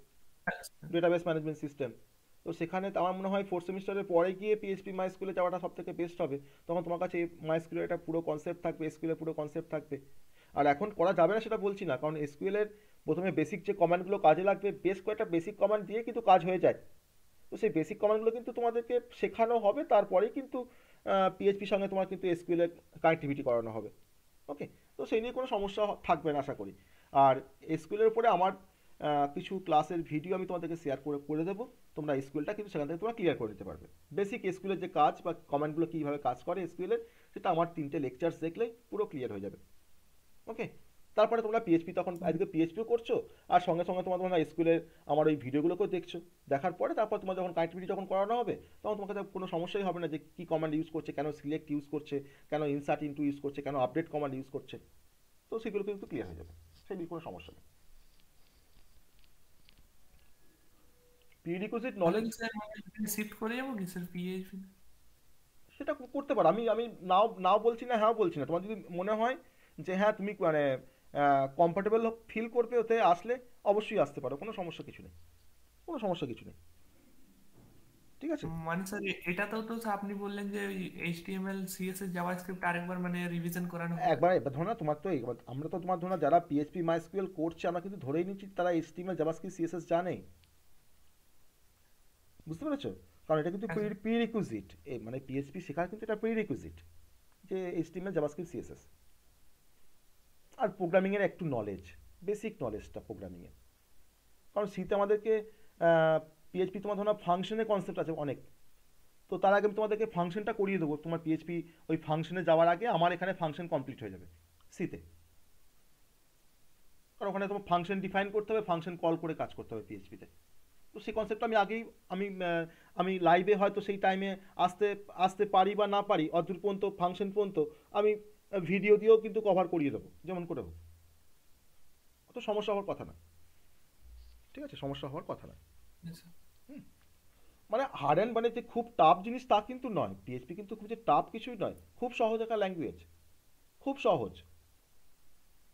ডেটাবেস ম্যানেজমেন্ট সিস্টেম। তো সেখানে আমার মনে হয় 4th সেমিস্টারের পরে গিয়ে পিএইচপি মাইস্কুলে যাওয়াটা সব থেকে বেস্ট হবে, তখন তোমার কাছে মাইস্কুলের একটা পুরো কনসেপ্ট থাকবে, SQL-এর পুরো কনসেপ্ট থাকবে। আর এখন করা যাবে না সেটা বলছি না, কারণ SQL-এর প্রথমে বেসিক যে কমান্ডগুলো কাজে লাগবে, বেশ কয়েকটা বেসিক কমান্ড দিয়ে কিন্তু কাজ হয়ে যায়, তো সেই বেসিক কমান্ডগুলো কিন্তু তোমাদেরকে শেখানো হবে, তারপরেই কিন্তু পিএইচপির সঙ্গে তোমার কিন্তু SQL-এর কানেক্টিভিটি করানো হবে। ওকে, তো সেই নিয়ে কোনো সমস্যা থাকবে না আশা করি। আর SQL-এর উপরে আমার কিছু ক্লাসের ভিডিও আমি তোমাদেরকে শেয়ার করে দেবো, তোমরা SQL-টা কিন্তু সেখান থেকে তোমরা ক্লিয়ার করে নিতে পারবে। বেসিক SQL-এর যে কাজ বা কমান্ডগুলো কীভাবে কাজ করে SQL-এর, সেটা আমার 3টে লেকচার্স দেখলেই পুরো ক্লিয়ার হয়ে যাবে। ওকে, তারপরে তোমরা পিএইচপি তখন আজকে পিএইচপিও করছো আর সঙ্গে সঙ্গে তোমরা SQL-এর আমার ওই ভিডিওগুলোকেও দেখছো, দেখার পরে তারপর তোমার যখন কানেক্টিভিটি যখন করানো হবে তখন তোমাকে কোনো সমস্যাই হবে না যে কী কমান্ড ইউজ করছে, কেন সিলেক্ট ইউজ করছে, কেন ইনসার্ট ইনটু ইউজ করছে, কেন আপডেট কমান্ড ইউজ করছে, তো সেগুলো কিন্তু ক্লিয়ার হয়ে যাবে, সেই নিয়ে কোনো সমস্যা নেই। প্রিরিকুইজিট নলেজ শিফট করে যাবো কি স্যার পিএইচপি? সেটা করতে পারো, আমি নাও বলছি না, হ্যাঁ বলছি না। তোমার যদি মনে হয় যে হ্যাঁ তুমি মানে কমফোর্টেবল ফিল করবে ওতে আসলে, অবশ্যই আসতে পারো, কোনো সমস্যা কিছু নেই, কোনো সমস্যা কিছু নেই, ঠিক আছে? মানে স্যার এটাতেও তো আপনি বললেন যে HTML CSS জাভাস্ক্রিপ্ট আরেকবার মানে রিভিশন করানো হবে একবার। ধরো না তোমার তো আমরা তো তোমার ধরো না যারা পিএইচপি মাইস্কুয়েল করছে আমরা কিন্তু ধরেই নিচ্ছি তারা HTML জাভাস্ক্রিপ্ট CSS জানে, বুঝতে পেরেছো? কারণ এটা কিন্তু প্রিরিকুইজিট, মানে পিএইচপি শেখার কিন্তু এটা প্রিরিকুইজিট যে HTML জাভাস্ক্রিপ্ট CSS আর প্রোগ্রামিংয়ের একটু নলেজ, বেসিক নলেজটা প্রোগ্রামিংয়ে। কারণ সিতে আমাদেরকে পিএইচপি তোমার ধরো ফাংশনের কনসেপ্ট আছে অনেক, তো তার আগে আমি তোমাদেরকে ফাংশনটা করিয়ে দেবো, তোমার পিএইচপি ওই ফাংশনে যাওয়ার আগে আমার এখানে ফাংশন কমপ্লিট হয়ে যাবে সিতে। কারণ ওখানে তোমার ফাংশন ডিফাইন করতে হবে, ফাংশন কল করে কাজ করতে হবে পিএইচপিতে। তো সেই কনসেপ্টটা আমি আগেই আমি লাইভে হয়তো সেই টাইমে আসতে পারি বা না পারি, অদূর পর্যন্ত ফাংশন পর্যন্ত আমি ভিডিও দিয়েও কিন্তু কভার করিয়ে দেবো যেমন করে হোক। অত সমস্যা হওয়ার কথা না, ঠিক আছে, সমস্যা হওয়ার কথা না। মানে হার্ড অ্যান্ড মানে যে খুব টাফ জিনিস তা কিন্তু নয়, পিএইচপি কিন্তু খুব যে টাফ কিছুই নয়, খুব সহজ একটা ল্যাঙ্গুয়েজ, খুব সহজ।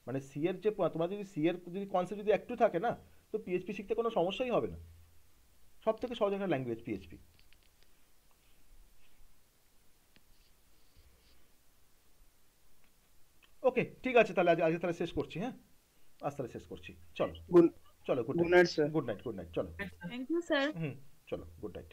মানে সি এর যে তোমার যদি সি এর যদি কনসেপ্ট যদি একটু থাকে না, তো পিএইচপি শিখতে কোনো সমস্যাই হবে না। সব থেকে সহজ একটা ল্যাঙ্গুয়েজ পিএইচপি। ওকে, ঠিক আছে, তাহলে আজকে তাহলে শেষ করছি। হ্যাঁ, আজ তাহলে শেষ করছি। চলো চলো, গুড নাইট, গুড নাইট, চলো। Thank you sir. চলো, গুড নাইট।